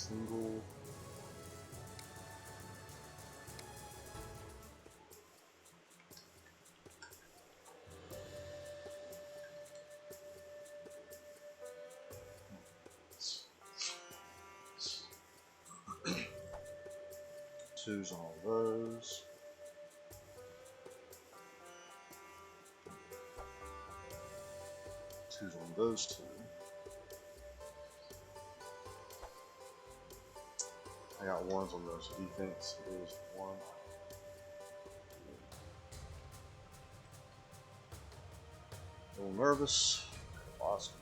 Single. Twos on all those. Twos on those two. I got ones on those. Defense is one. A little nervous. Awesome.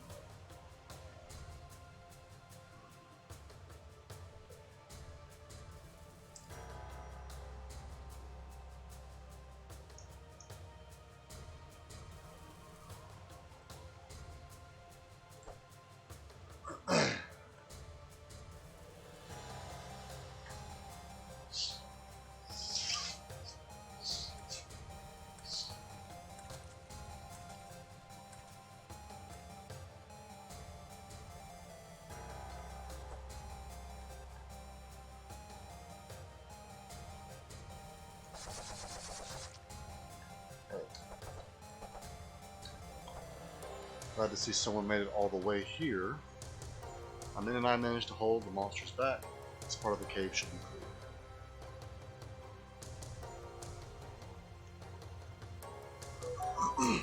Glad to see someone made it all the way here. Amin and I managed to hold the monsters back. This part of the cave should be clear.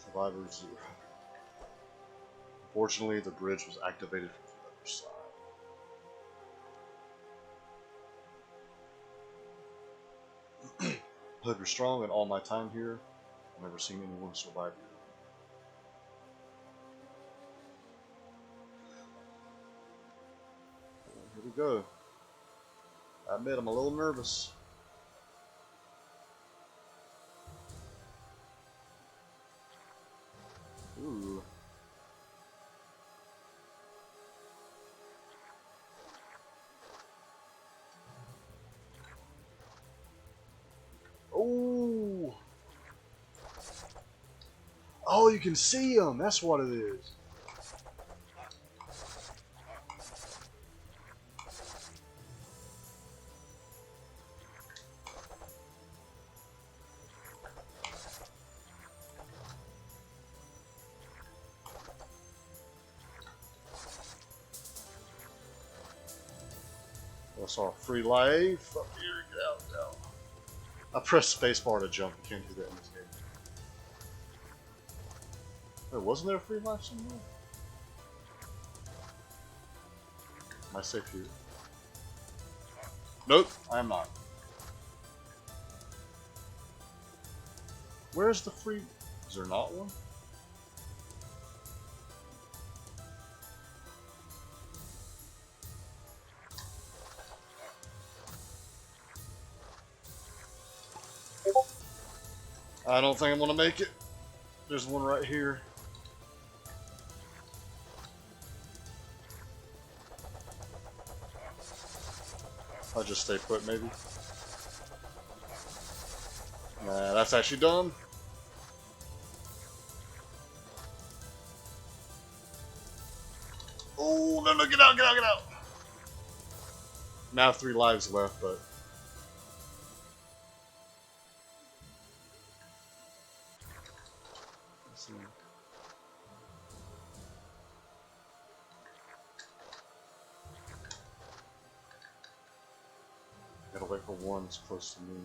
Survivor 0. Fortunately, the bridge was activated from the other side. Hood strong in all my time here. I've never seen anyone survive here. Here we go. I admit I'm a little nervous. Ooh. Oh! Oh, you can see them. That's what it is. I saw a free life up here. Get out now. I pressed spacebar to jump. You can't do that in this game. Wait, wasn't there a free life somewhere? Am I safe here? Nope, I am not. Where's the free? Is there not one? I don't think I'm gonna make it. There's one right here. I'll just stay put, maybe. Nah, that's actually done. Oh, no, get out, get out, get out. Now 3 lives left, but... Let's see. Gotta wait for one that's close to me.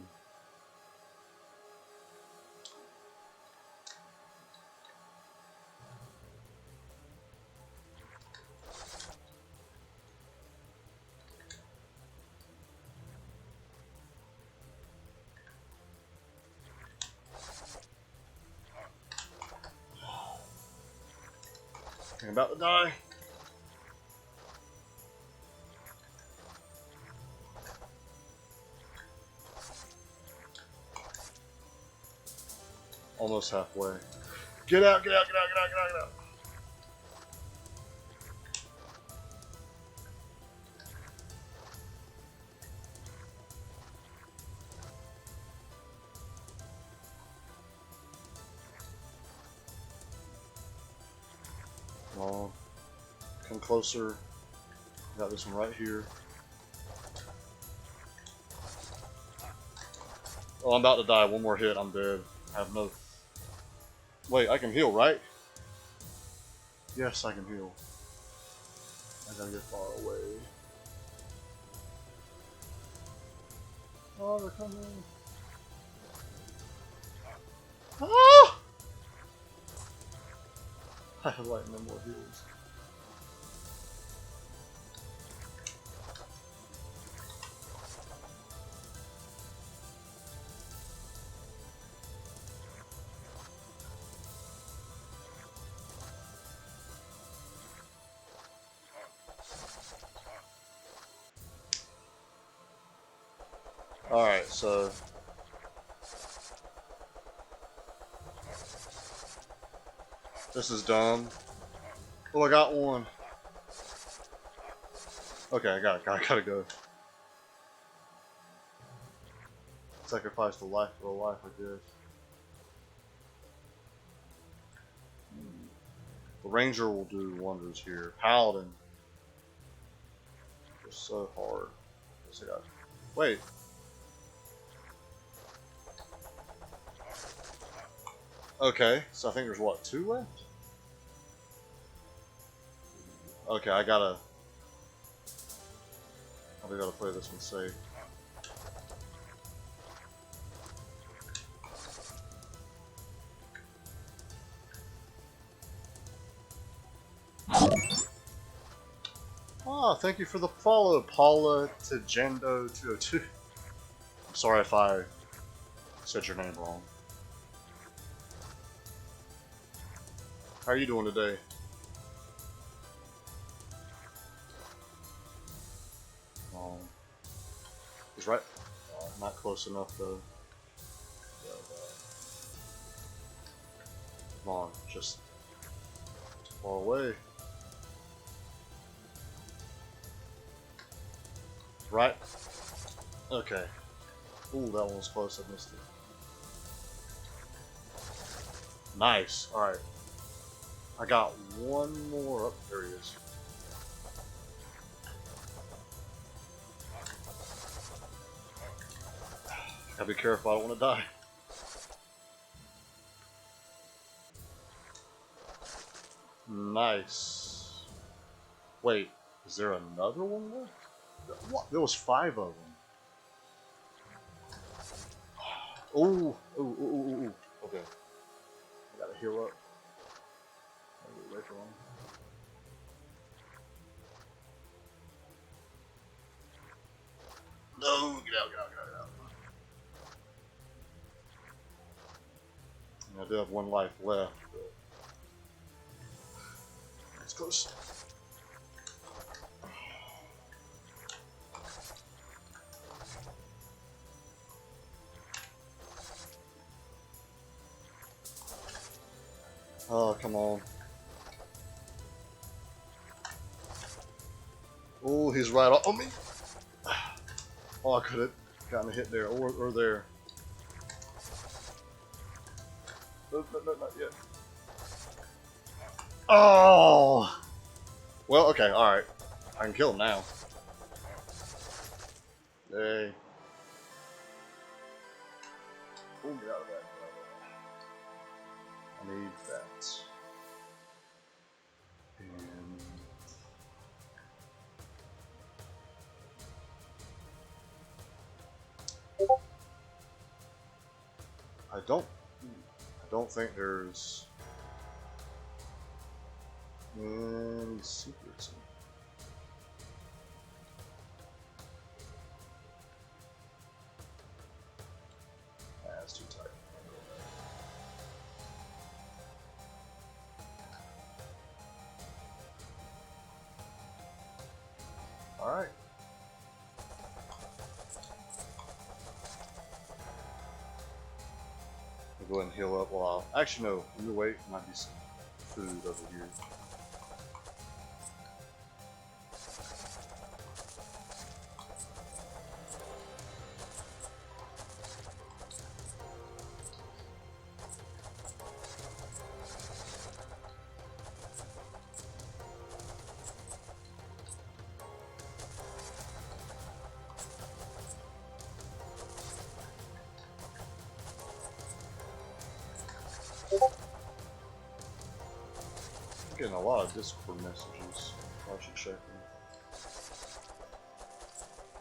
I'm about to die. Almost halfway. Get out, get out, get out, get out, get out, get out. Come on. Come closer. Got this one right here. Oh, I'm about to die. One more hit, I'm dead. I have no... Wait, I can heal, right? Yes, I can heal. I gotta get far away. Oh, they're coming. Ah! I have like no more heals. Alright, so this is dumb. Oh, I got one. Okay, I gotta go. Sacrifice the life for a life, I guess. The Ranger will do wonders here. Paladin. It's so hard. Wait. Okay, so I think there's what, 2 left? Okay, I gotta play this one safe. Ah, thank you for the follow, Paula Tejendo 202. I'm sorry if I said your name wrong. How are you doing today? He's right. Not close enough though. Come on, just far away. Right? Okay. Ooh, that one was close. I missed it. Nice. Alright. I got one more. Oh, there he is. Gotta be careful, I don't want to die. Nice. Wait, is there another one left? What? There was 5 of them. Ooh, ooh. Okay. I gotta heal up. Get away from him. No, get out. I do have 1 life left, but it's close. Oh, come on. Oh, he's right on me. Oh, I could have gotten a hit there, or there. No, not yet. Oh! Well, okay, alright. I can kill him now. Hey. Oh, get out of that. I need that. And... I don't think there's any secrets in it. That's too tight. Alright. I'll go ahead and heal up while I'll... Actually, no. In the wait, might be some food over here. Getting a lot of Discord messages. I should check them.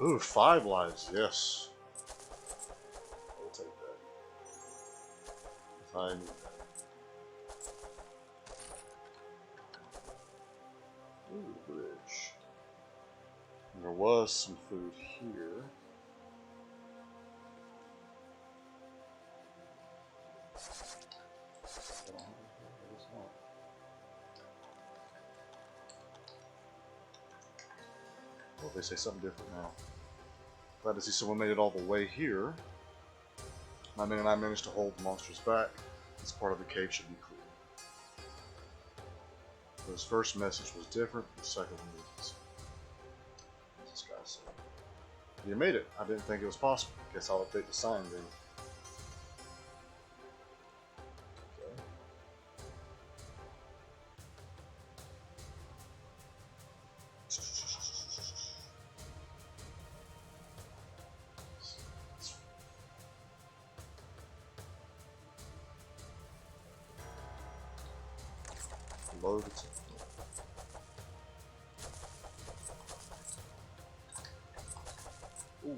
Ooh, 5 lives, yes. I'll take that. If I need that. Ooh, bridge. And there was some food here. Well, they say something different now. Glad to see someone made it all the way here. My men and I managed to hold the monsters back. This part of the cave should be clear. So his first message was different, the second one was this guy said. You made it. I didn't think it was possible. Guess I'll update the sign then. Okay. Load it. Ooh.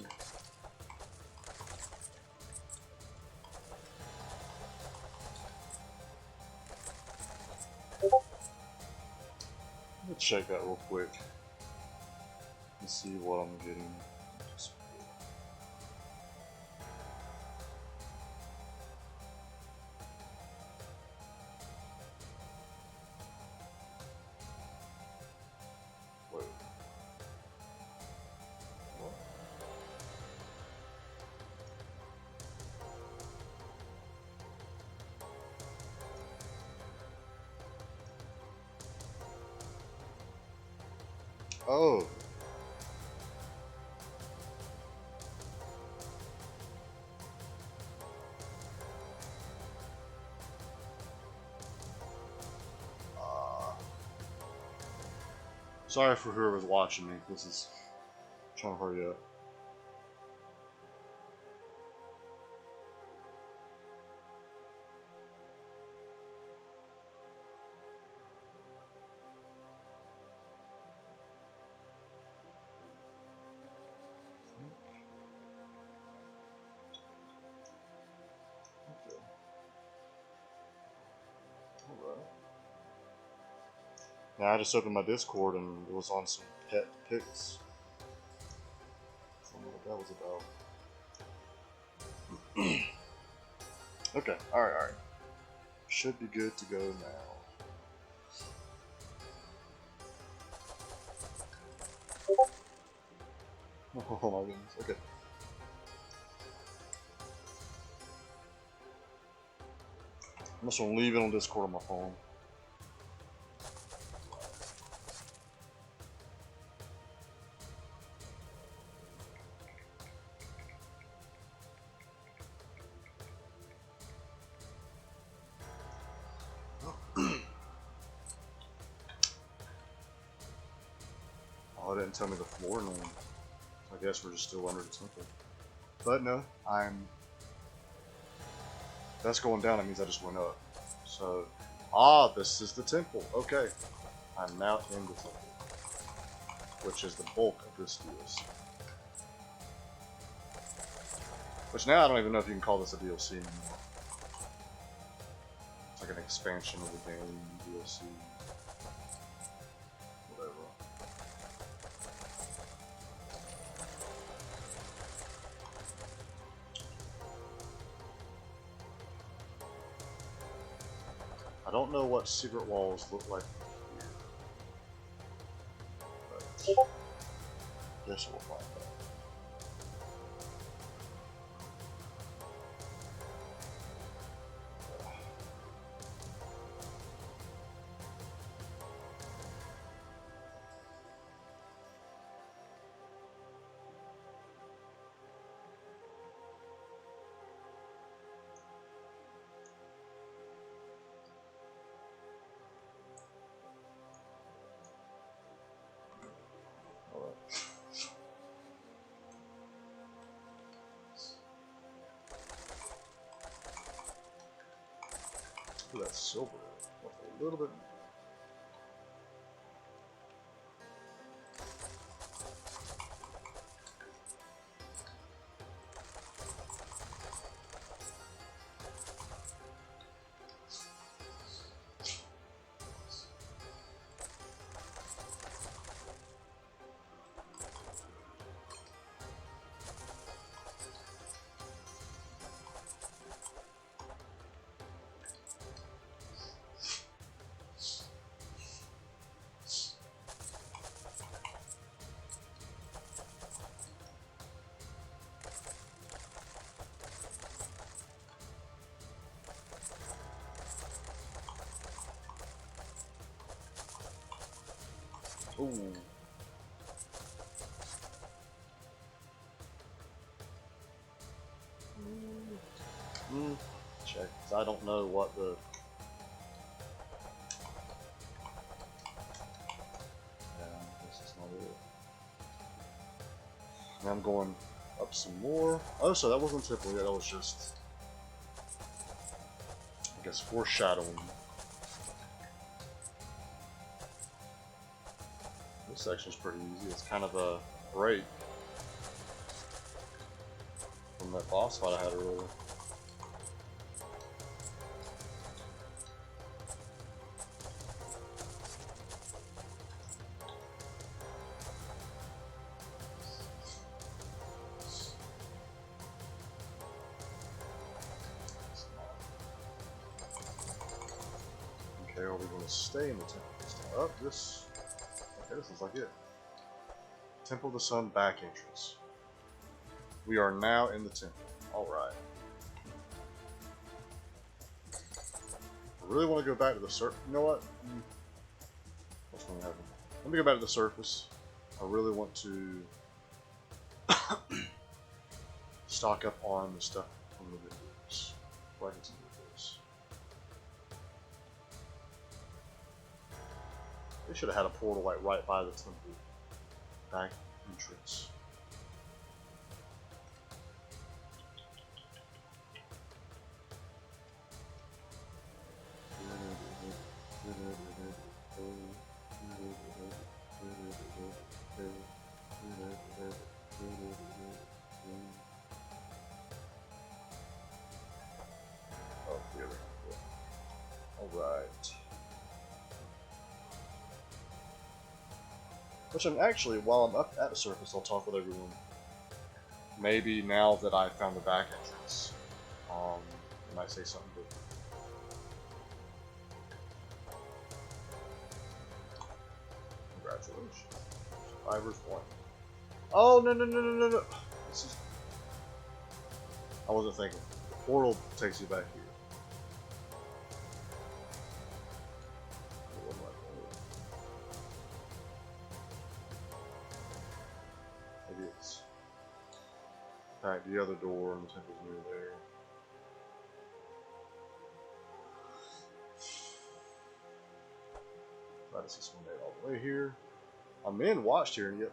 Let's check that real quick and see what I'm getting. Wait. What? Oh. Sorry for whoever's watching me. This is trying to hurry up. Okay. Alright. Now I just opened my Discord and it was on some pet pics. I don't know what that was about. Okay, alright. Should be good to go now. Oh my goodness, okay. I'm just gonna leave it on Discord on my phone. Oh, it didn't tell me the floor name. I guess we're just still under the temple. But no, that's going down, it means I just went up. So, this is the temple. Okay. I'm now in the temple. Which is the bulk of this DLC. Which now I don't even know if you can call this a DLC anymore. It's like an expansion of the game, DLC. Whatever. I don't know what secret walls look like here. But guess we'll find out. Ooh, that's silver. A little bit. Ooh. Check, 'cause I don't know what the... Yeah, this is not it. Now I'm going up some more. Oh, so that wasn't typical yet, that was just... I guess foreshadowing. This section's pretty easy. It's kind of a break from that boss fight I had earlier. Okay, are we going to stay in the temple this time? Up this. Okay, this is like it. Temple of the Sun back entrance. We are now in the temple. Alright. I really want to go back to the surface. You know what? What's going to happen? Let me go back to the surface. I really want to stock up on the stuff from the videos. Before I continue with this. They should have had a portal like right by the temple back entrance. Oh, here we go. Alright. Which I'm actually, while I'm up at the surface, I'll talk with everyone. Maybe now that I found the back entrance, I might say something different. Congratulations. Survivor's 1. Oh, no, no, no, no, no, no. This is... I wasn't thinking. The portal takes you back here. Maybe it's... Alright, the other door and the temple's near there. Try to see someone made all the way here. I'm in watched here, and yet.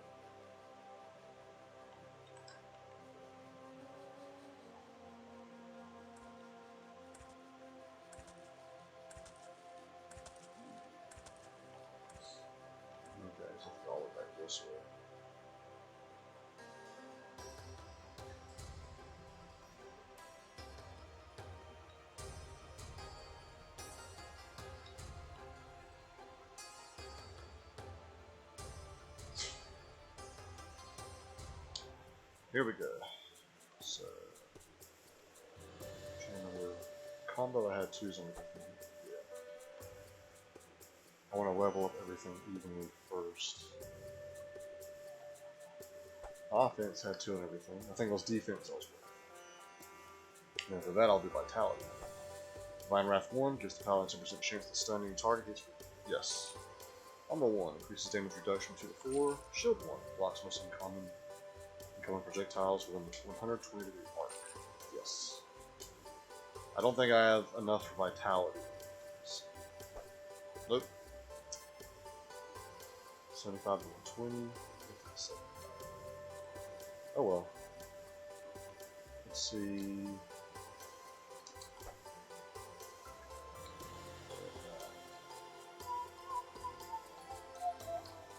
Okay, so it's all the way back this way. Here we go. So, combo I had 2s on everything. Yeah. I want to level up everything evenly first. Offense had 2 on everything. I think it was defense elsewhere. And for that, I'll do Vitality. Divine Wrath 1 gives the Paladin 10% chance to stun any target hits. Yes. Armor 1 increases damage reduction 2 to 4. Shield 1 blocks most uncommon projectiles within 120 degree arc. Yes. I don't think I have enough for Vitality. Nope. 75 to 120. Oh well. Let's see.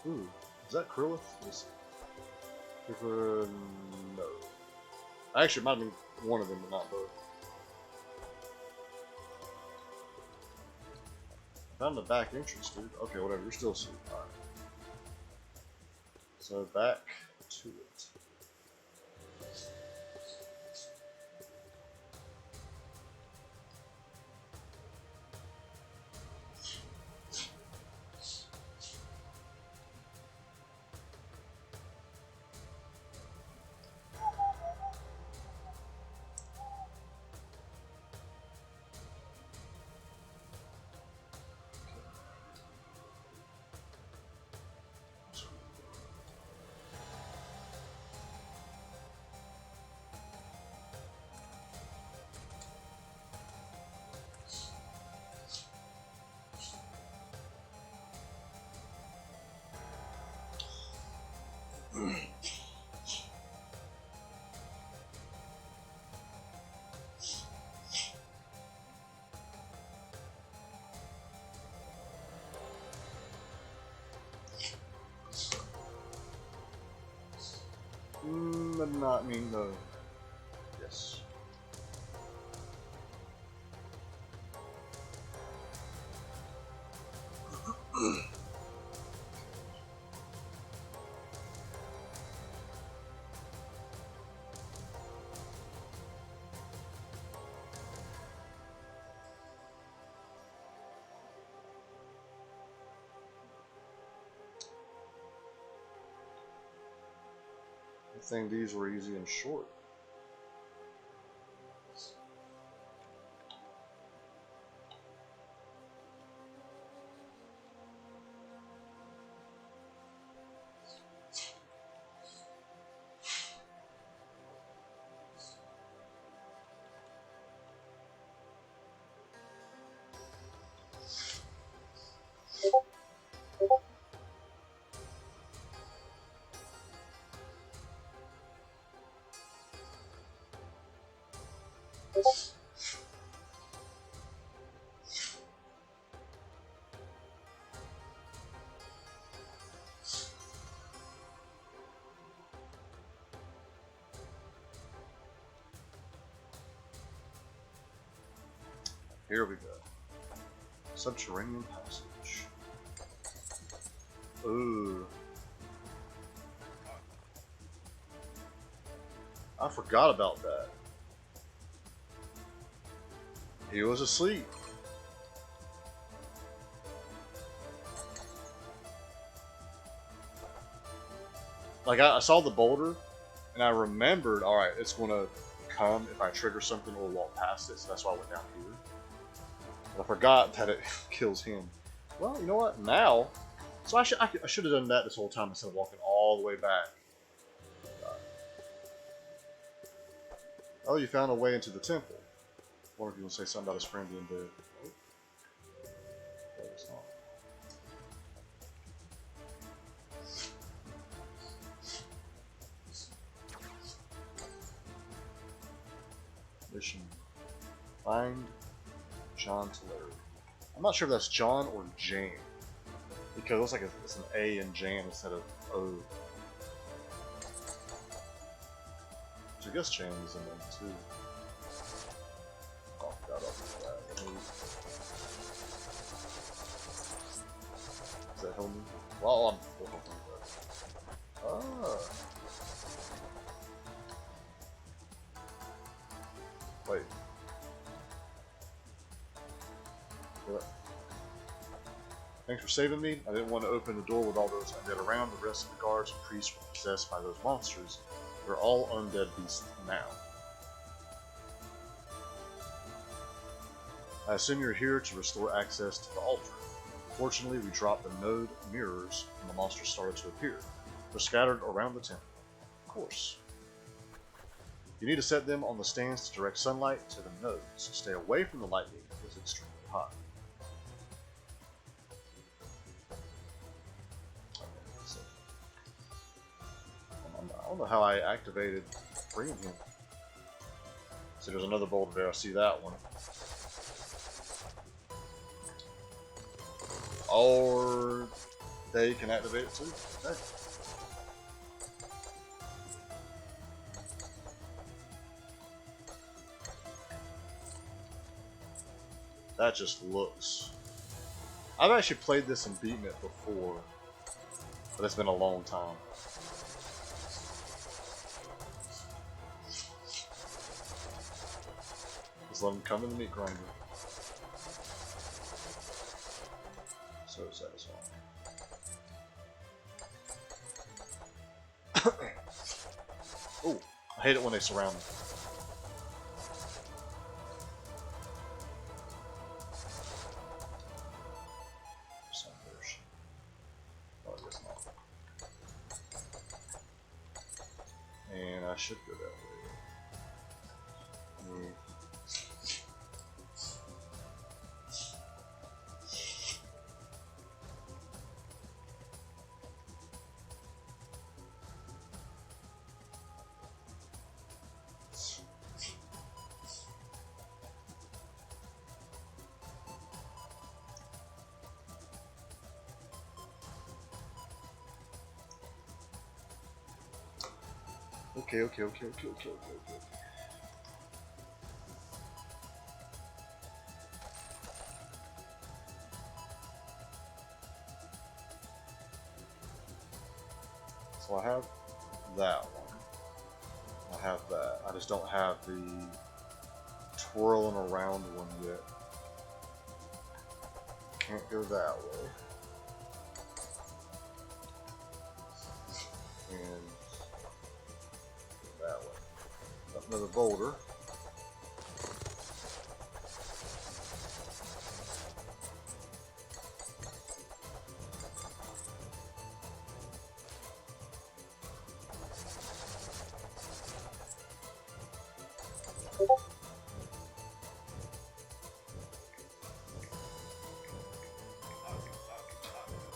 Ooh, is that Krillith? Let's see. No. Actually, it might have been one of them, but not both. Found the back entrance, dude. Okay, whatever. You're still asleep. Alright. So back to it. Not mean the. Yes. I think these were easy and short. Here we go. Subterranean passage. Ooh. I forgot about that. He was asleep. Like, I saw the boulder, and I remembered, alright, it's going to come if I trigger something or walk past it, so that's why I went down here. But I forgot that it kills him. Well, you know what? Now, so I should have done that this whole time instead of walking all the way back. Oh, you found a way into the temple. I wonder if you want to say something about his friend being dead. Oh. No, it's not. Mission. Find John Tulare. I'm not sure if that's John or Jane. Because it looks like it's an A in Jane instead of O. So I guess Jane is in there too. Oh, God, that. Does that help me? Well, I'm full of that. Ah. Wait. What? Thanks for saving me. I didn't want to open the door with all those undead around. The rest of the guards and priests were possessed by those monsters. They're all undead beasts now. I assume you're here to restore access to the altar. Fortunately, we dropped the node mirrors and the monsters started to appear. They're scattered around the temple. Of course. You need to set them on the stands to direct sunlight to the nodes. Stay away from the lightning. It is extremely hot. I don't know how I activated freeing him. So there's another boulder there. I see that one. Or they can activate it too. Okay. That just looks... I've actually played this and beaten it before, but it's been a long time. Just let them come in the meat grinder. So satisfying. Oh, I hate it when they surround me. Oh, I guess not. And I should go that way. Okay. So I have that one. I have that. I just don't have the twirling around one yet. Can't go that way. And go that way. Up another boulder.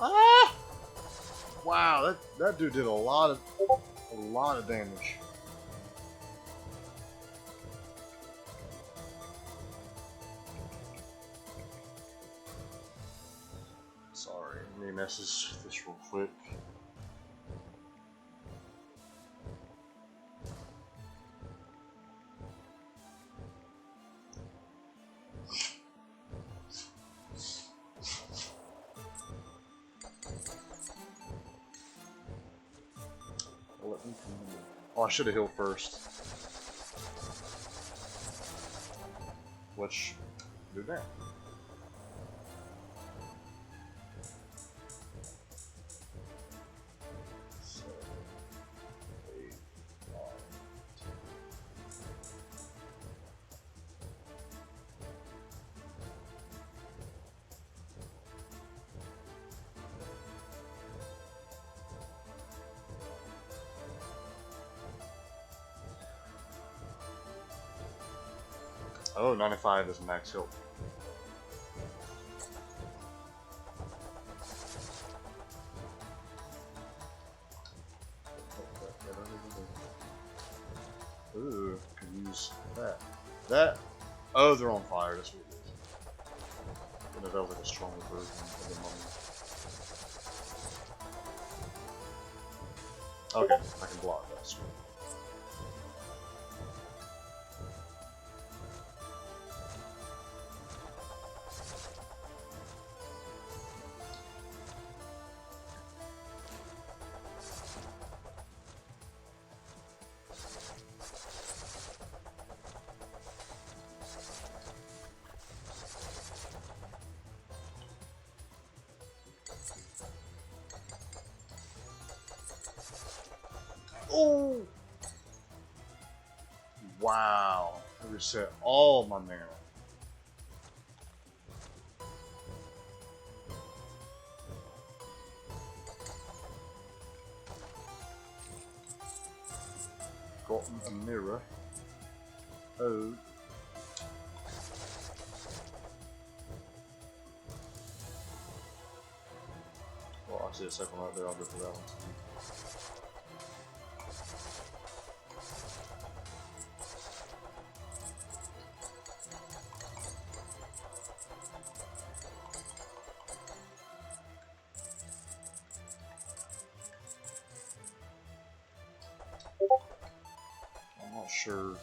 Ah! Wow, that dude did a lot of damage. Sorry, let me message this real quick. Oh, I should have healed first. Which, do that. Oh, 95 is max health. Ooh, could use that. That. Oh, they're on fire. That's what it is. I know that was like a stronger version of the mummy. Okay, I can block that screen. Oh! Wow. I reset all my mana. Gotten a mirror. Oh. Well, I see a second right there. I'll go for that one. I'm not sure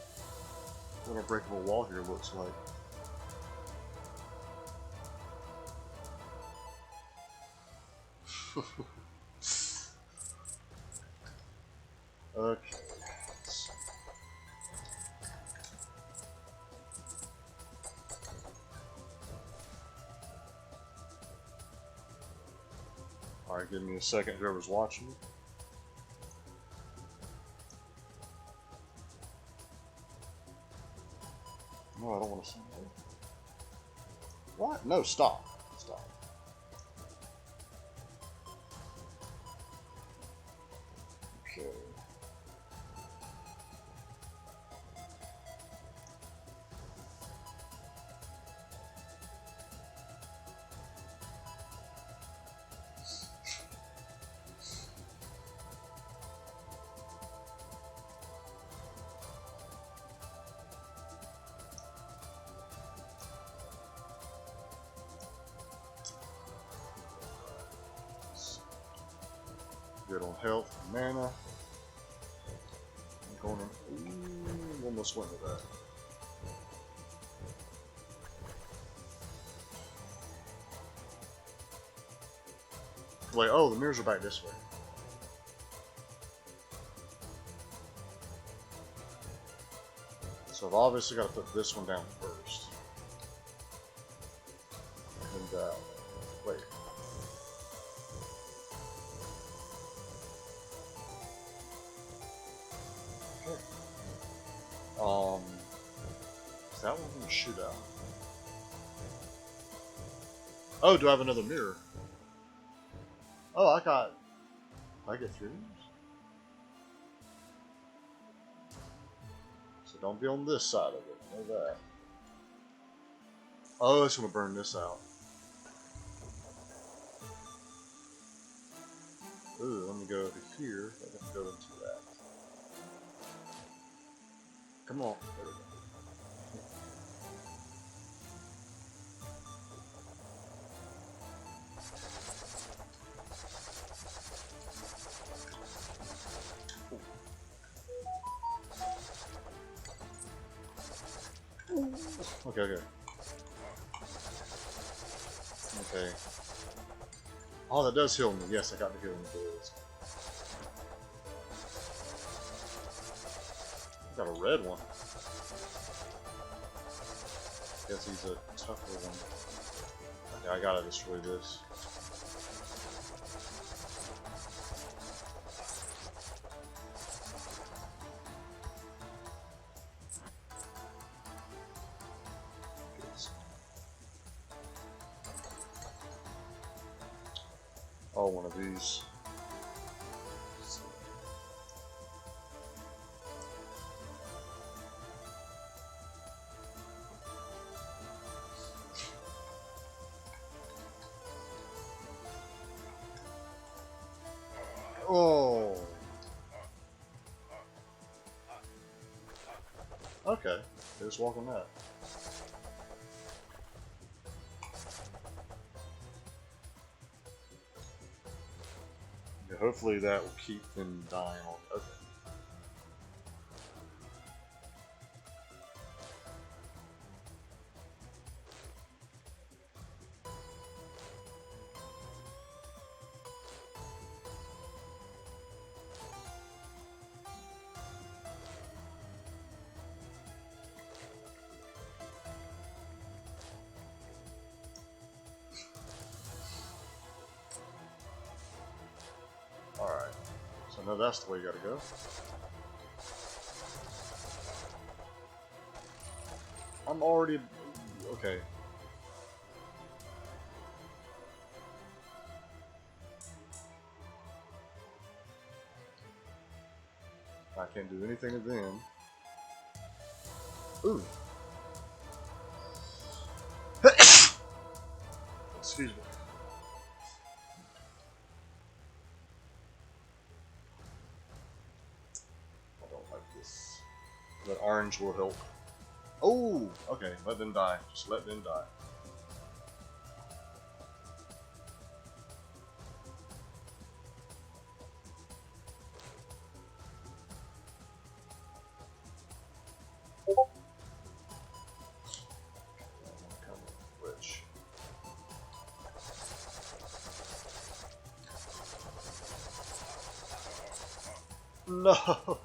what a breakable wall here looks like. Okay. Alright, give me a second, whoever's watching. No, I don't want to see that. What? No, stop. Stop. Okay. Good on health and mana. Going in. Ooh, almost went with that. Wait, oh, the mirrors are back this way. So I've obviously got to put this one down first. And, wait. Okay. Is that one going to shoot out? Oh, do I have another mirror? Oh, I get through these? So don't be on this side of it. Know that. Oh, it's going to burn this out. Ooh, let me go over here. I can go into that. Come on. There we go. Okay, okay. Okay. Oh, that does heal me. Yes, I got the healing abilities. Got a red one. Guess he's a tougher one. Okay, I gotta destroy this. Oh, one of these. Oh. Okay, just walk on that. Yeah, hopefully that will keep them dying on. Okay. Alright, so no, that's the way you gotta go. I'm already... okay. I can't do anything to them. Ooh. Excuse me. I don't like this. But orange will help. Oh, okay. Let them die. Just let them die. No!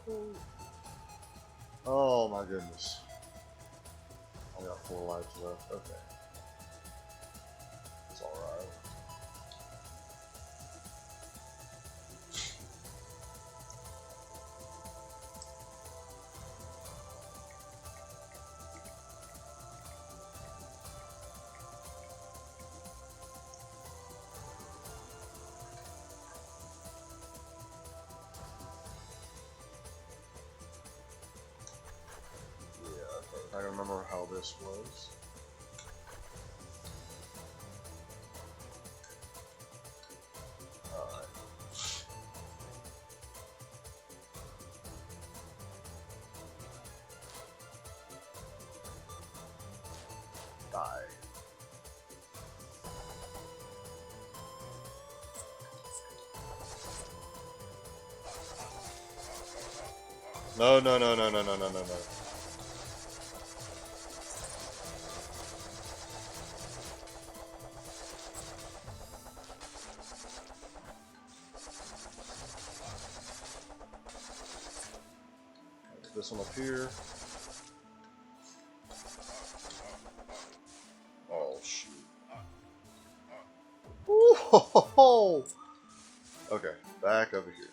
Oh my goodness. I got 4 lives left. Okay. It's alright. I don't remember how this was. Alright. Die. No, no, no, no, no, no, no, no, no. Get this one up here. Oh, shoot. Ooh, ho, ho, ho. Okay, back over here.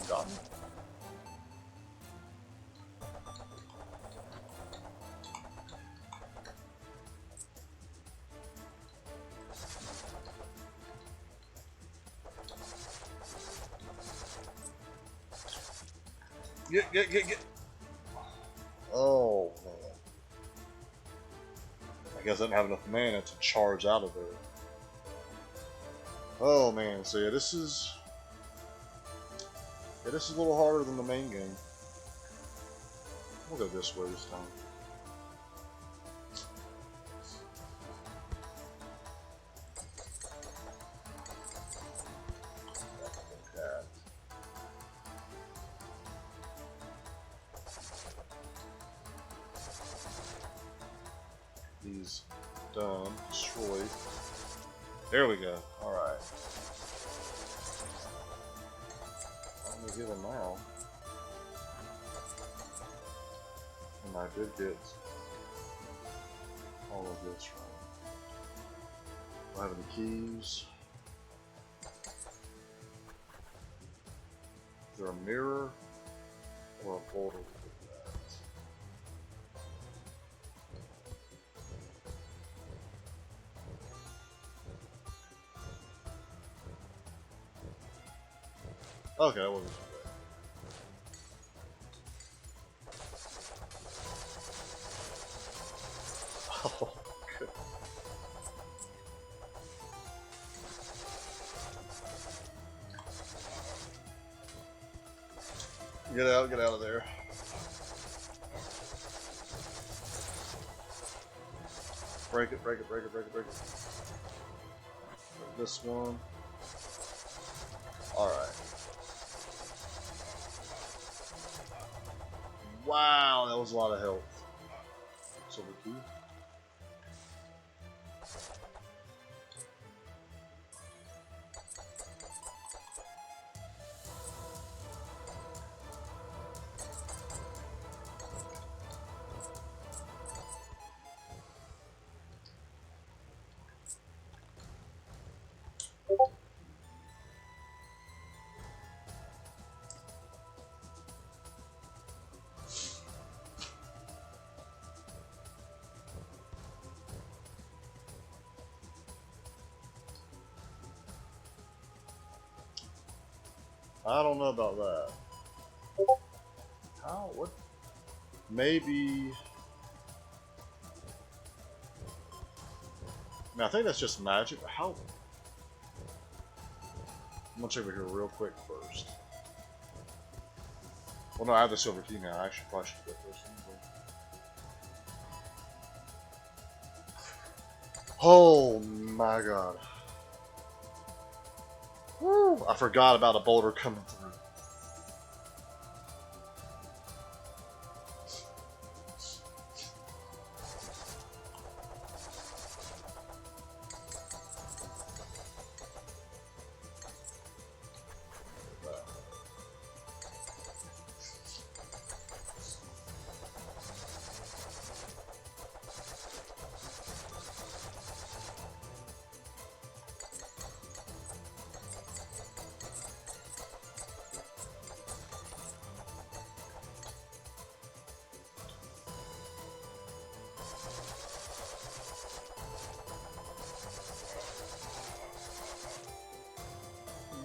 You got me. Get. Oh, man. I guess I didn't have enough mana to charge out of there. Oh, man. So, yeah, this is... Yeah, this is a little harder than the main game. We'll go this way this time. He's done. Destroyed. There we go. Alright. I'm gonna get him now. And I did get all of this right. Do I have any keys? Is there a mirror or a boulder? Okay, that wasn't too bad. Oh, good. Get out of there. Break it. This one. Alright. Wow, that was a lot of health. Silver key. I don't know about that. How? What? Maybe. I think that's just magic. How? I'm gonna check over here real quick first. Well, no, I have the silver key now. I probably should go first. Oh my god. Woo! I forgot about a boulder coming through.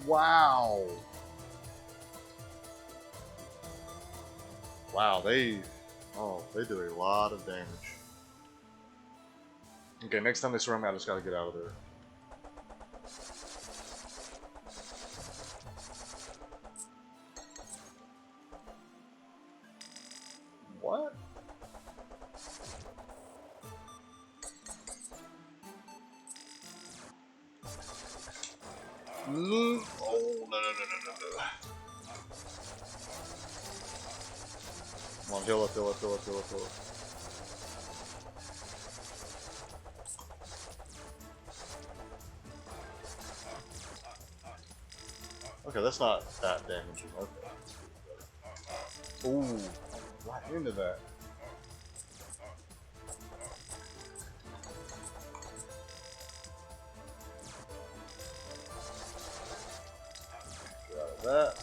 Wow. Wow, they do a lot of damage. Okay, next time they surround me, I just gotta get out of there. What? No. Oh, no, no, no, no, no, no. Come on, heal up, heal up, heal up, heal up, heal up. Okay, that's not that damaging. Okay. Ooh, right into that. Get out of that.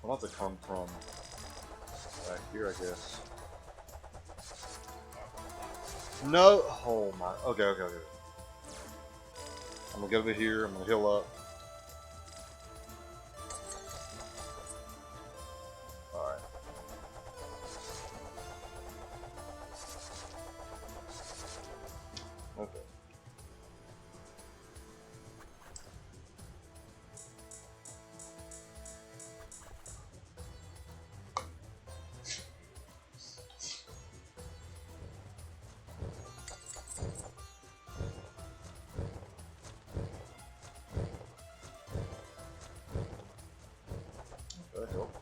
I'll have to come from back here, I guess. No! Oh my. Okay, okay, okay. I'm gonna get over here, I'm gonna heal up. Alright. Okay. That helped.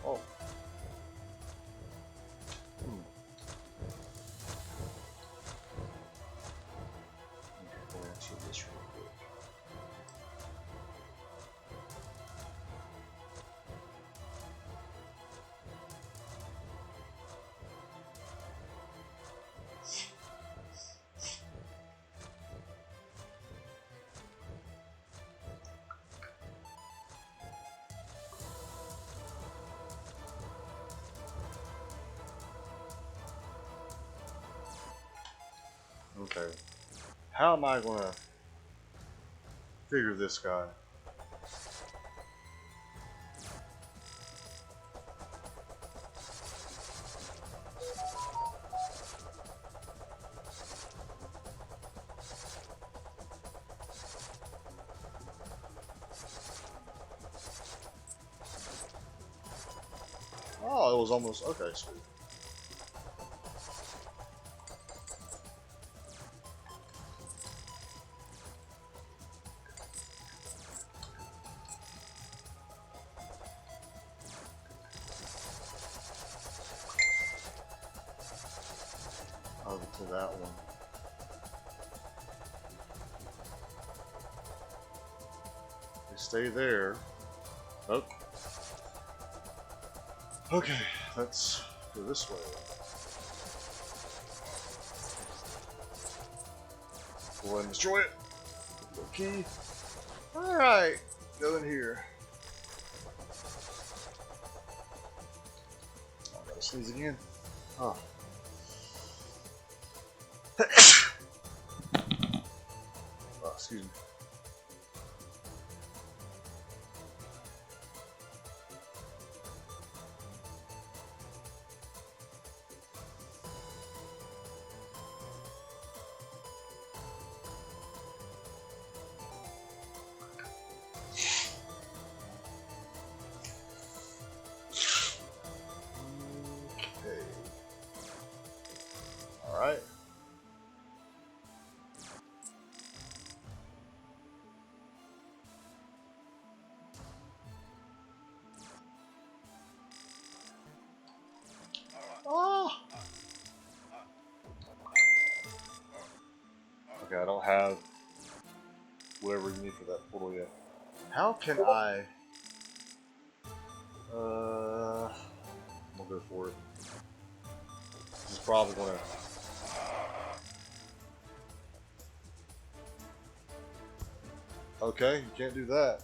Oh. I'll answer this real quick. Okay. How am I gonna figure this guy? Oh, it was almost okay, sweet. Over to that one. They stay there. Oh. Okay, let's go this way. Go ahead and destroy it. Okay. Alright, go in here. Oh, gotta sneeze again. Oh. Oh, excuse me. Okay. All right. Oh. Okay, I don't have whatever you need for that portal yet. How can I? I'm gonna go for it. This is probably gonna. Okay, you can't do that.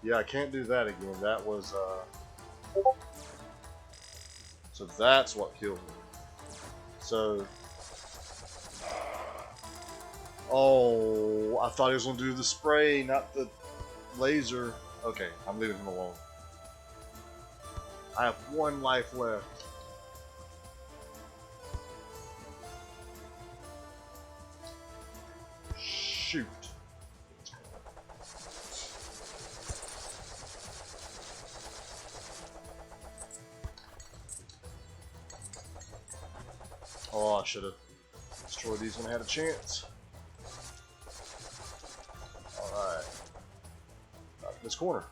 Yeah, I can't do that again. That was, so that's what killed me. So, oh, I thought he was going to do the spray, not the laser. Okay, I'm leaving him alone. I have 1 life left. Shoot. Oh, I should have destroyed these when I had a chance. Alright. This corner.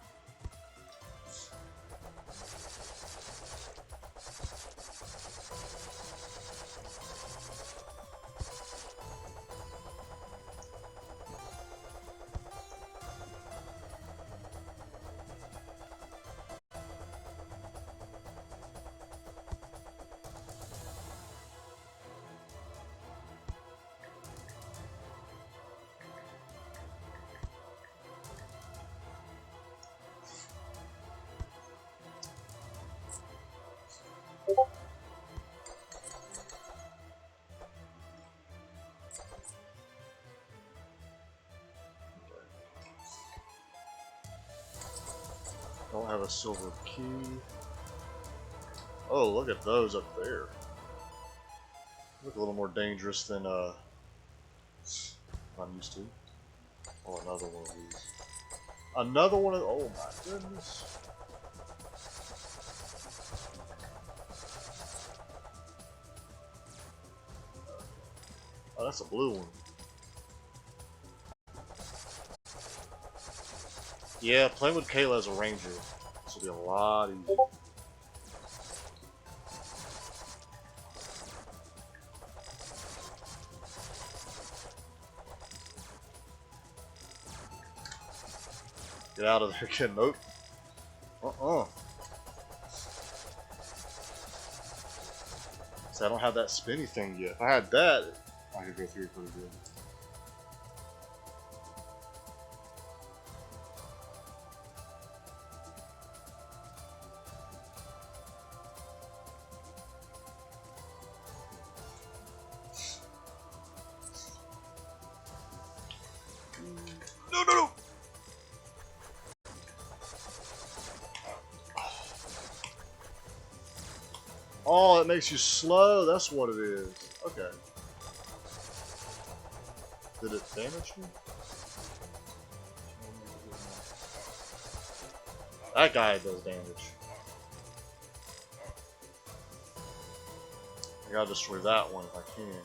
Don't have a silver key. Oh, look at those up there. Look a little more dangerous than I'm used to. Oh, another one of these. Another one of. Oh my goodness. Oh, that's a blue one. Yeah, playing with Kayla as a ranger. This will be a lot easier. Get out of there, kid. Nope. So I don't have that spinny thing yet. If I had that, I could go through pretty good. No, no, no! Oh, it makes you slow. That's what it is. Okay. Did it damage me? That guy does damage. I gotta destroy that one if I can.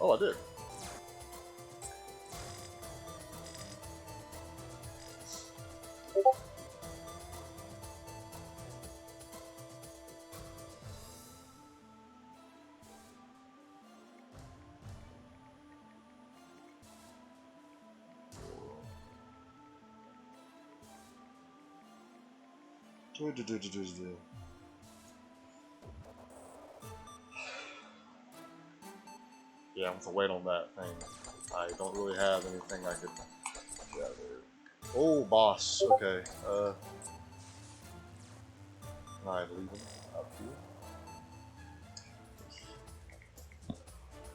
Oh, I did. Yeah, I'm gonna wait on that thing. I don't really have anything I could get out of there. Oh, boss. Okay. Can I leave him up here?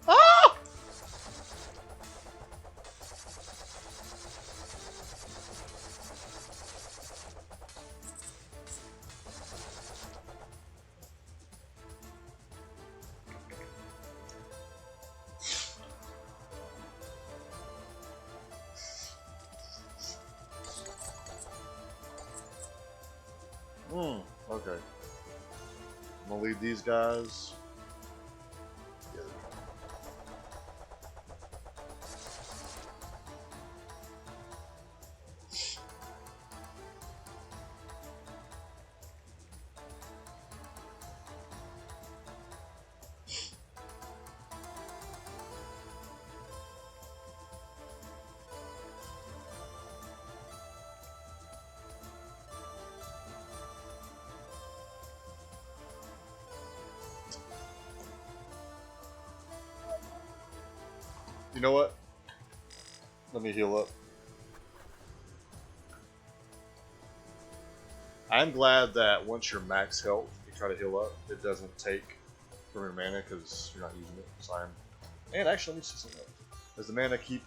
Ah! Okay. I'm gonna leave these guys. You know what? Let me heal up. I'm glad that once you're max health, you try to heal up, it doesn't take from your mana because you're not using it. So and actually, let me see something else. Does the mana keep?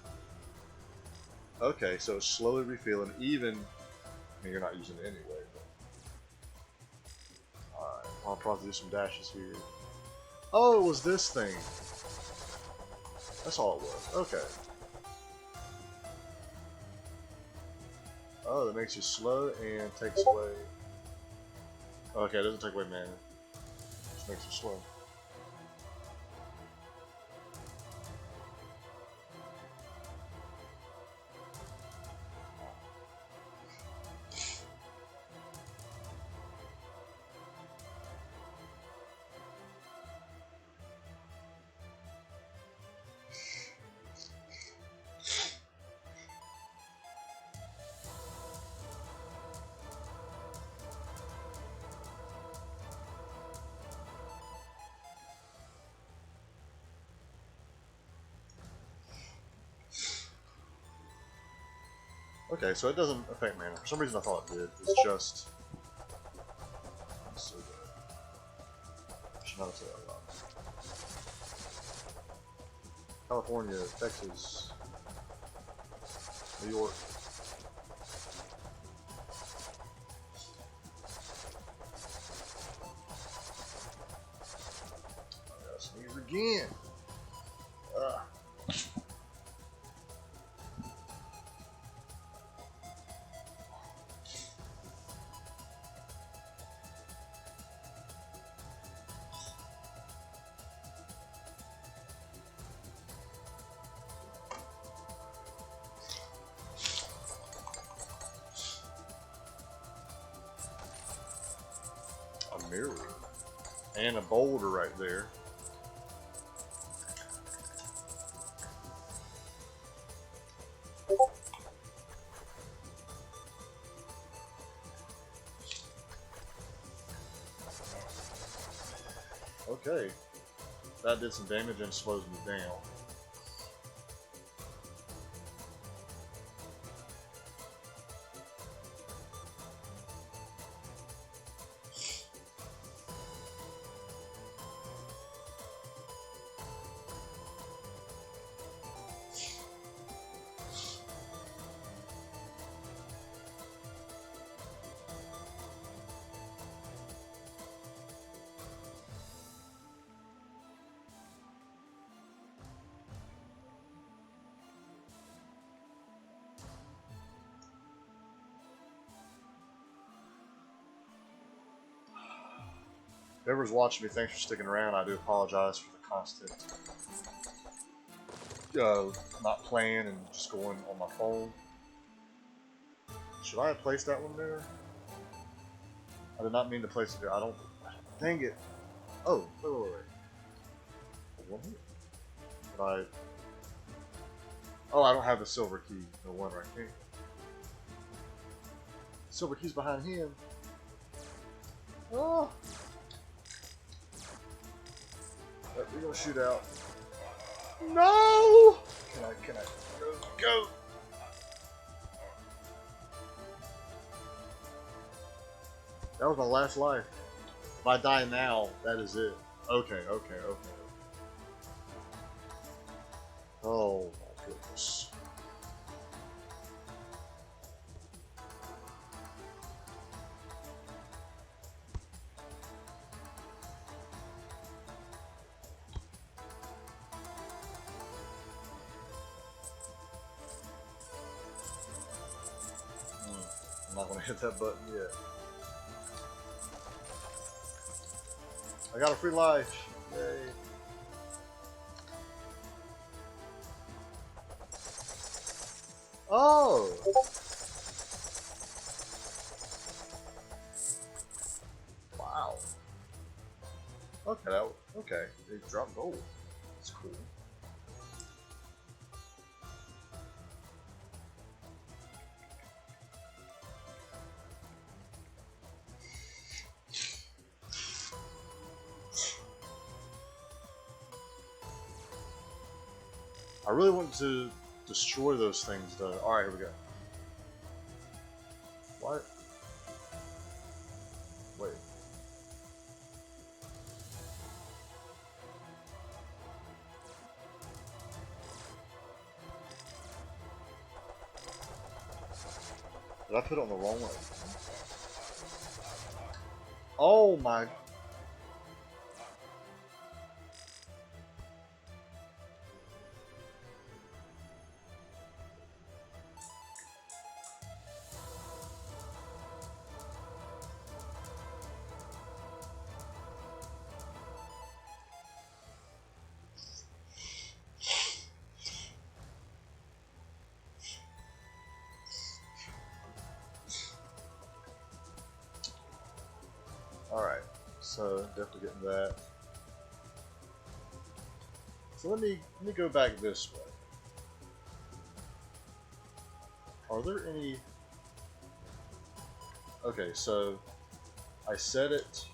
Okay, so it's slowly refilling, even. I mean, you're not using it anyway. Alright, I'll probably do some dashes here. Oh, it was this thing. That's all it was. Okay. Oh, that makes you slow and takes away. Okay, it doesn't take away mana. It just makes you slow. Okay, so it doesn't affect mana. For some reason I thought it did. It's just... so good. I should not say that loud. California, Texas, New York. I gotta sneeze again. A mirror. And a boulder right there. Okay. That did some damage and slows me down. Whoever's watching me, thanks for sticking around. I do apologize for the constant not playing and just going on my phone. Should I have placed that one there? I did not mean to place it there. I don't. Dang it. Oh, wait. One here. Did I? Oh, I don't have the silver key. The one right here. Silver key's behind him. Oh. We're gonna shoot out. No! Can I go? That was my last life. If I die now, that is it. Okay. Oh my goodness. I'm not gonna hit that button yet. I got a free life. Yay. Oh! Wow. Okay. They dropped gold. That's cool. I really want to destroy those things, though. Alright, here we go. What? Did I put it on the wrong one? Oh my. Alright, so definitely getting that. So let me go back this way. Are there any... Okay, so I set it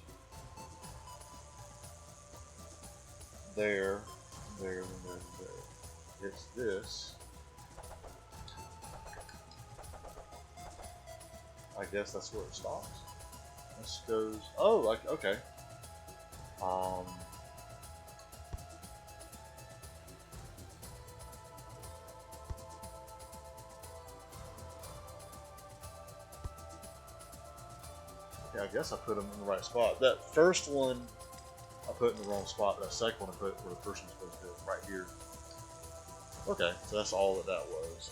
there, there. It's this. I guess that's where it stops. This goes. Oh, like okay. Yeah, I guess I put them in the right spot. That first one I put in the wrong spot. That second one I put where the person's supposed to go, right here. Okay, so that's all that was.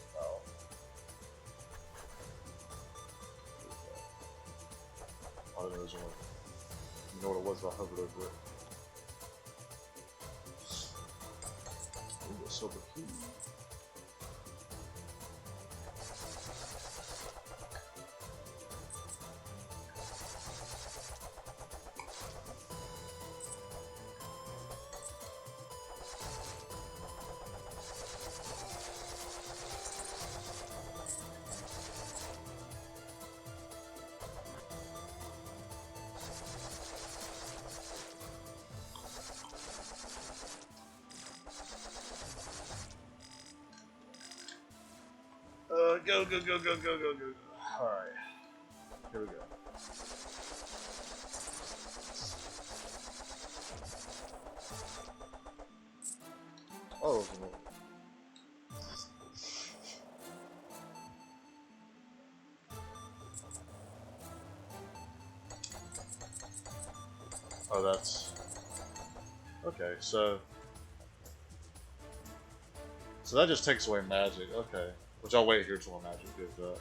I don't know, you know what it was if I hovered over it. Ooh, a silver key. Go. Alright. Here we go. Oh, that's... Okay, so that just takes away magic, okay. Which I'll wait here till my magic goes up.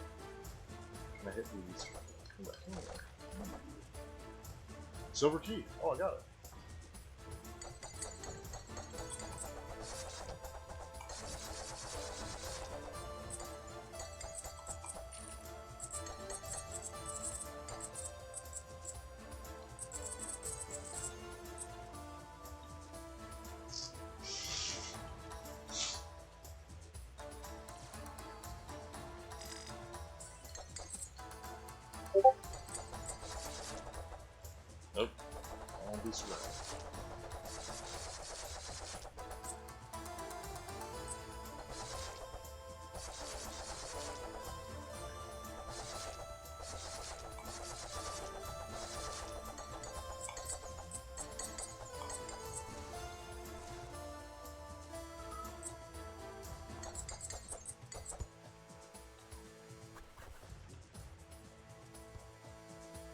Can I hit these? Come back here. Silver key. Oh, I got it. Nope. I won't be sweating.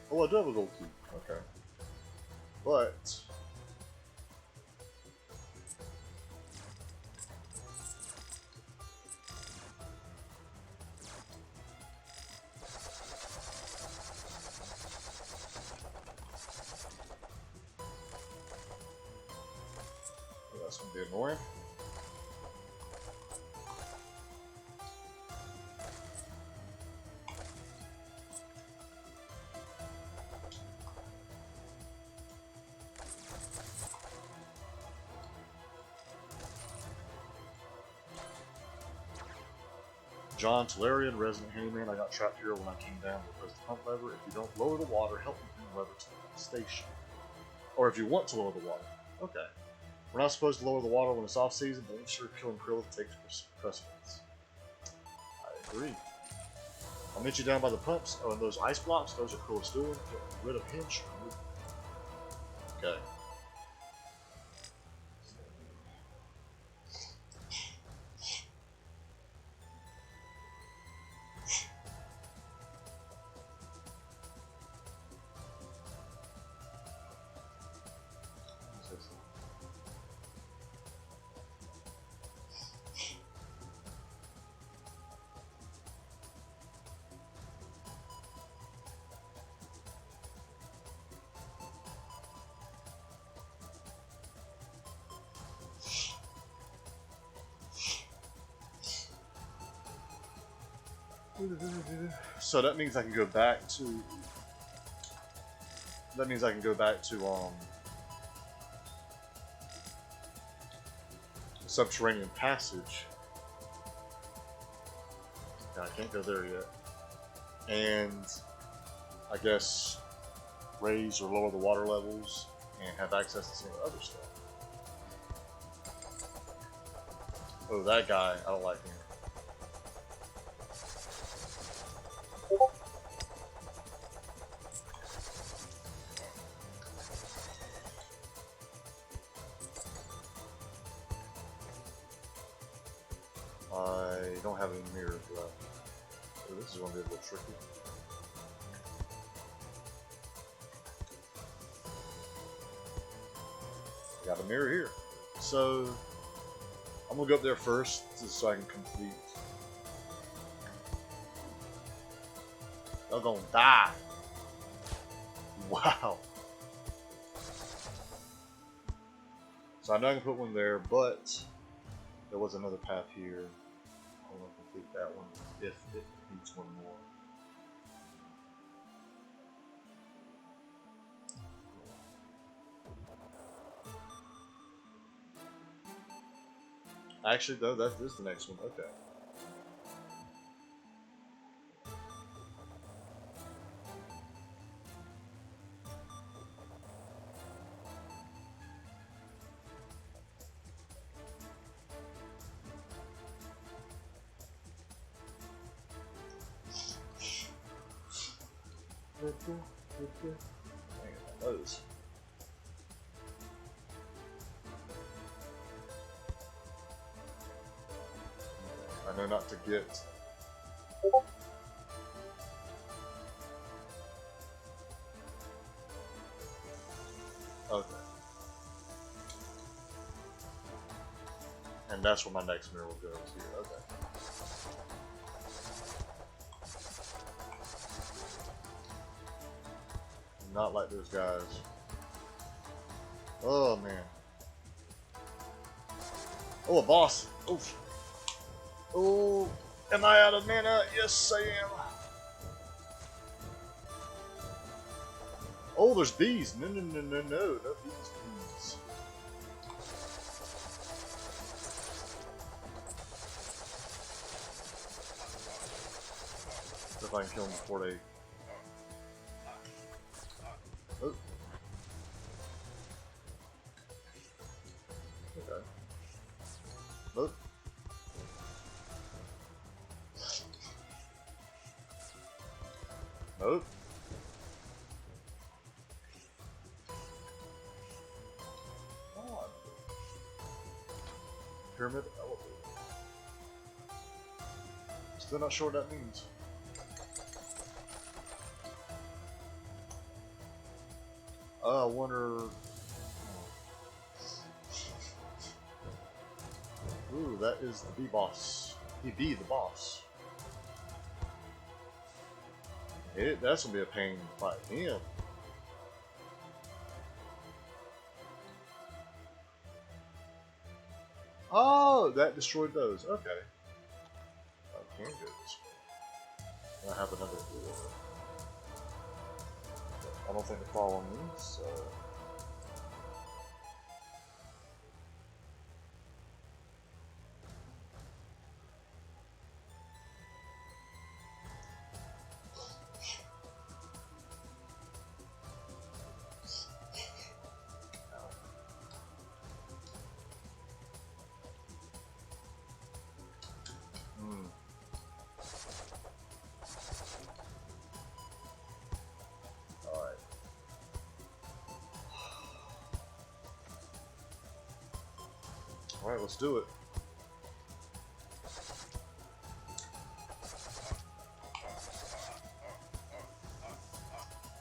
Oh, I do have a gold key. Okay. But... that's gonna be annoying. John Tolarian, resident handyman. I got trapped here when I came down to press the pump lever. If you don't lower the water, help me bring the lever to the station. Or if you want to lower the water. Okay. We're not supposed to lower the water when it's off season, but I'm sure killing krill takes precedence. I agree. I'll meet you down by the pumps. Oh, and those ice blocks, those are cool as doing. Get rid of hinge. Okay. So that means I can go back to. That means I can go back to the subterranean passage. Yeah, I can't go there yet. And I guess raise or lower the water levels and have access to some of the other stuff. Oh, that guy, I don't like him. I don't have any mirrors left. So this is going to be a little tricky. I got a mirror here. So I'm going to go up there first just so I can complete. They're going to die. Wow. So I know I can put one there, but there was another path here. I'm going to complete that one if it needs one more. Actually, though, that is the next one. Okay. Those. I know not to get. Okay. And that's where my next mirror will go, is here. Okay. Not like those guys. Oh man. Oh, a boss. Oh. Oh. Am I out of mana? Yes, I am. Oh, there's bees. No, no, no, no, no. No bees, bees. See if I can kill them before they. Oh. Okay. Look. Nope. Come on. Pyramid elevator. Still not sure what that means. I wonder. Ooh, that is the bee boss. He be the boss. That's gonna be a pain to fight him. Oh, that destroyed those. Okay. I can go this way. I have another door. I don't think they're following me, so. Alright, let's do it.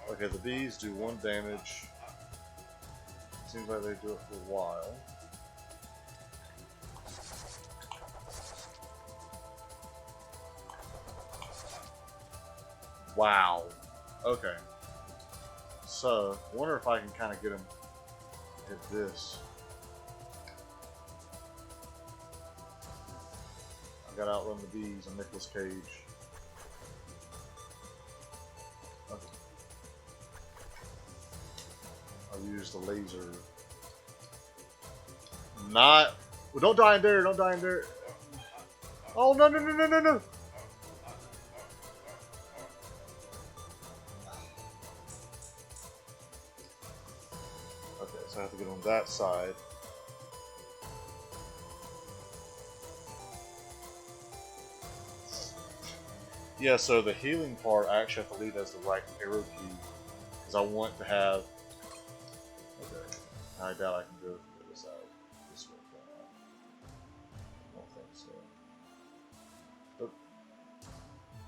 Okay, the bees do 1 damage. Seems like they do it for a while. Wow. Okay. So, I wonder if I can kind of get him to hit this. I gotta outrun the bees on Nicolas Cage. I'll use the laser. Not. Well, don't die in there. Don't die in there. Oh no no no no no no! Okay, so I have to get on that side. Yeah, so the healing part I actually have to leave as the right arrow key because I want to have. Okay, I doubt I can go from the other side. This way, I don't think so. But,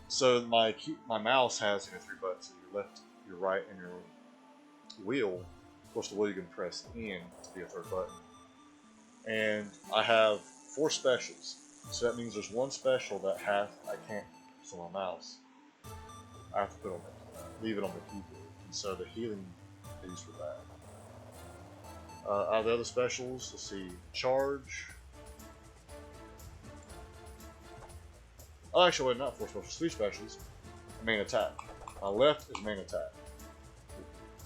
so my mouse has 3 buttons: your left, your right, and your wheel. Of course, the wheel you can press in to be a 3rd button. And I have 4 specials, so that means there's 1 special that I can't. On my mouse, I have to put leave it on the keyboard, and so the healing is for that. Out of the other specials, let's see, charge. Oh, actually, wait, not 4 specials, 3 specials. Main attack. My left is main attack.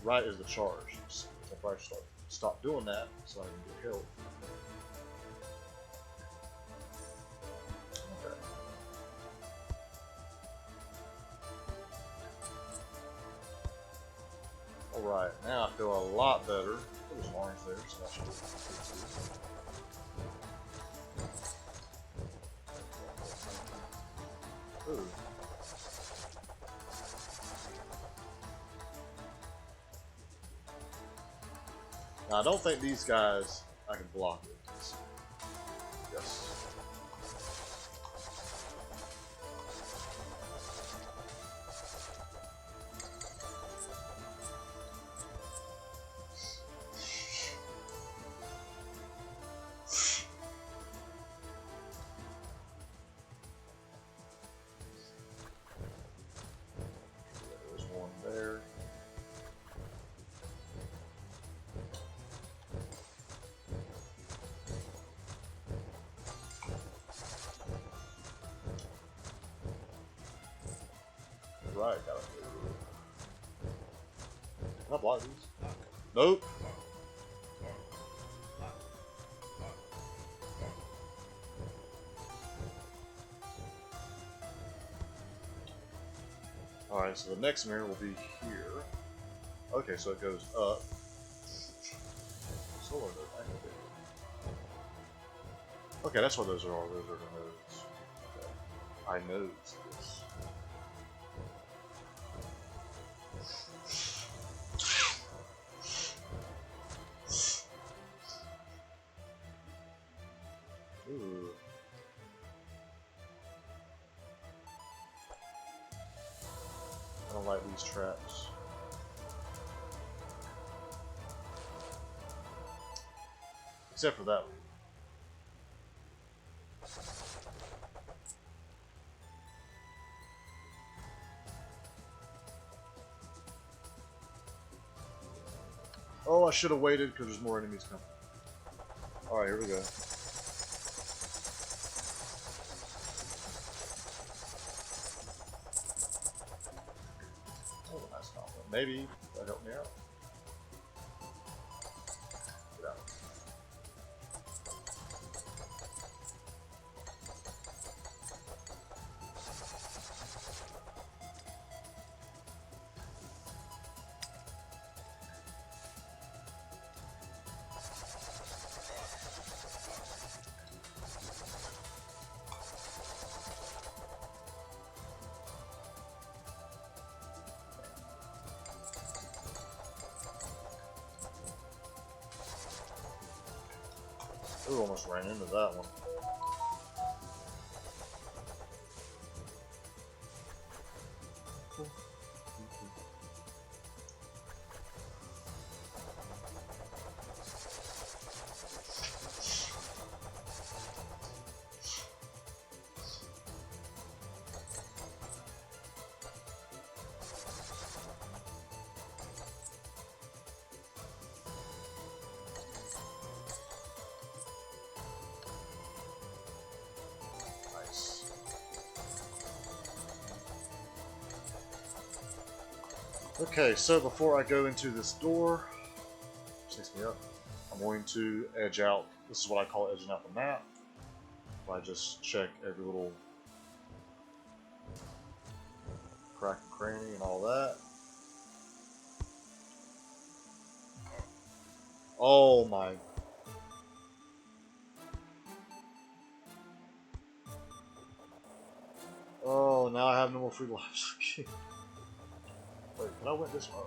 Right is the charge. So I'll probably stop doing that so I can get health. Alright, now I feel a lot better. There's orange there, so that should be good. Ooh. Now I don't think these guys I can block it. Yes. Right, got it. Can I block these? Nope. Alright, so the next mirror will be here. Okay, so it goes up. Solar node activated. Okay, that's what those are. Those are the nodes. Okay. I nodes this. Ooh. I don't like these traps. Except for that one. Oh, I should have waited because there's more enemies coming. Alright, here we go. Oh, nice combo. Maybe that helped me out. Get out. Ooh, almost ran into that one. Okay, so before I go into this door, Yep. I'm going to edge out. This is what I call edging out the map. I just check every little crack and cranny and all that. Oh my. Oh, now I have no more free lives. Wait, can I win this one?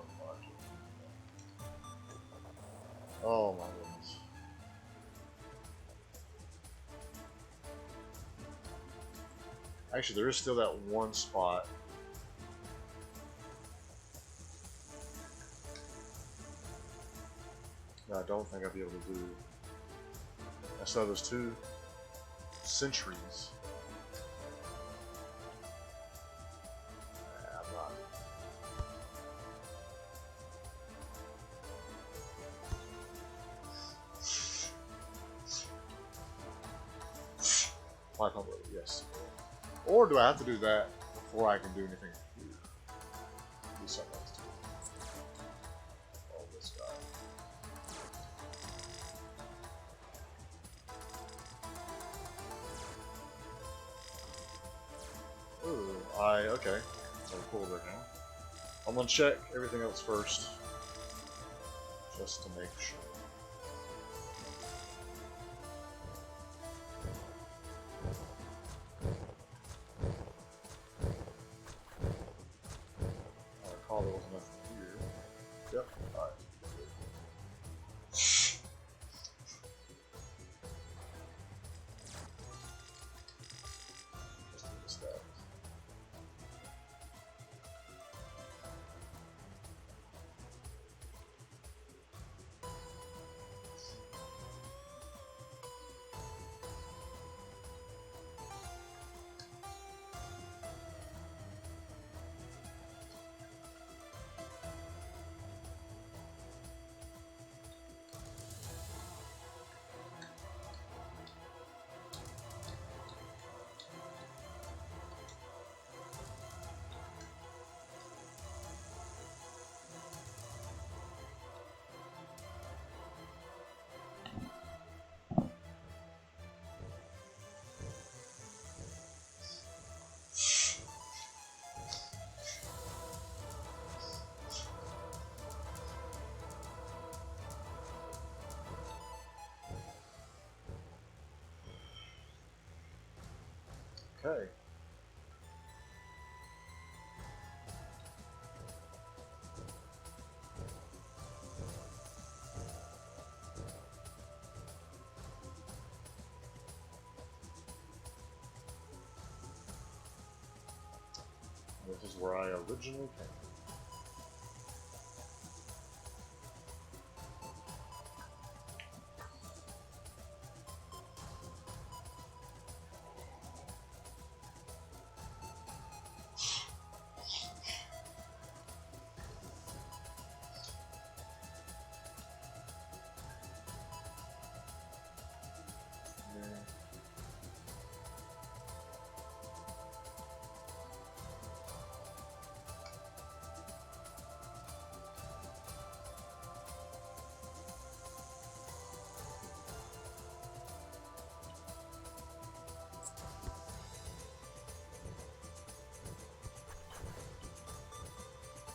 Oh my goodness. Actually, there is still that one spot. that I don't think I'll be able to do. I saw those 2 sentries. I'm not. Life upload, yes. Or do I have to do that before I can do anything here? Do something else too. Oh, this guy. Ooh, okay. So cool there now. I'm gonna check everything else first. Just to make sure. There was nothing here. Yep. Alright. Just need to stack. Okay. This is where I originally came.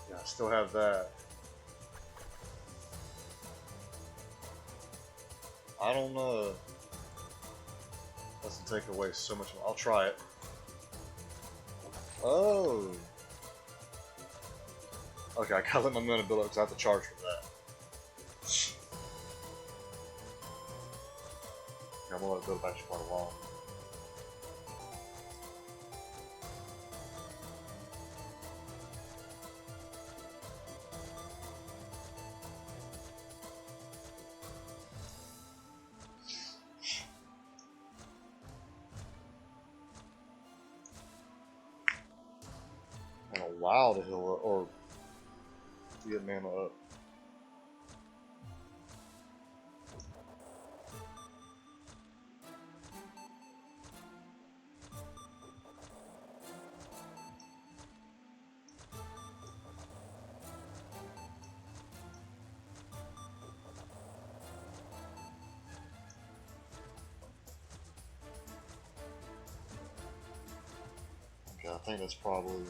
I still have that. I don't know. Doesn't take away so much. I'll try it. Oh. Okay, I gotta let my mana build up because I have to charge for that. I'm gonna let it build up actually quite a while. And a while to heal up, or to get mana up. think that's probably...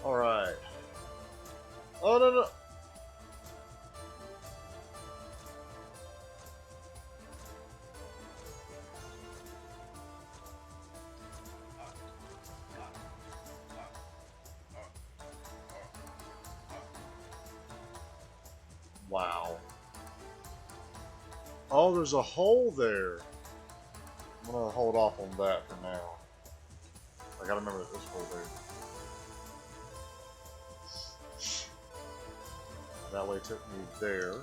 Alright. Oh, no, no. Wow. Oh, there's a hole there. I'm gonna hold off on that for now. I gotta remember that there's a hole there. That way took me there.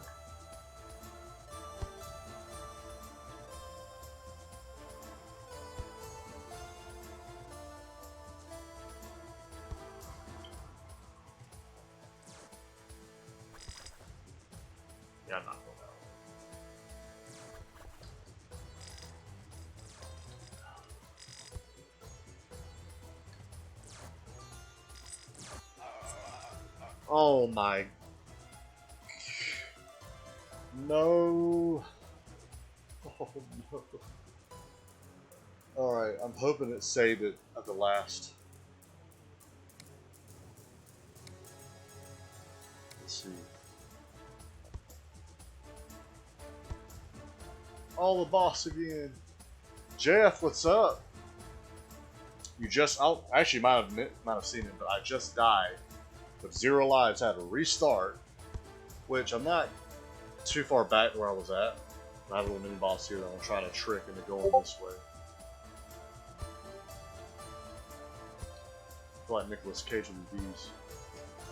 Yeah, I'm not going that way. Oh my. No. Oh no. Alright, I'm hoping it saved it at the last. Let's see. Oh, the boss again. Jeff, what's up? You just, I actually might have seen it, but I just died with 0 lives. Had to restart, which I'm not too far back where I was at. I have a little mini boss here that I'm trying to trick into going this way. I feel like Nicolas Cage with these.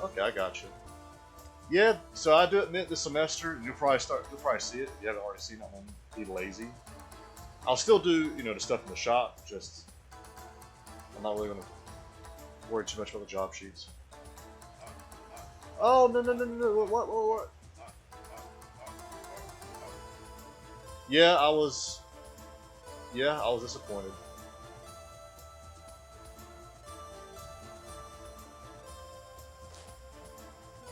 Okay, I got you. Yeah, so I do admit this semester you'll probably see it if you haven't already seen it. I'm gonna be lazy. I'll still do, you know, the stuff in the shop, just I'm not really gonna worry too much about the job sheets. Oh no no no no no, what? Yeah, I was disappointed.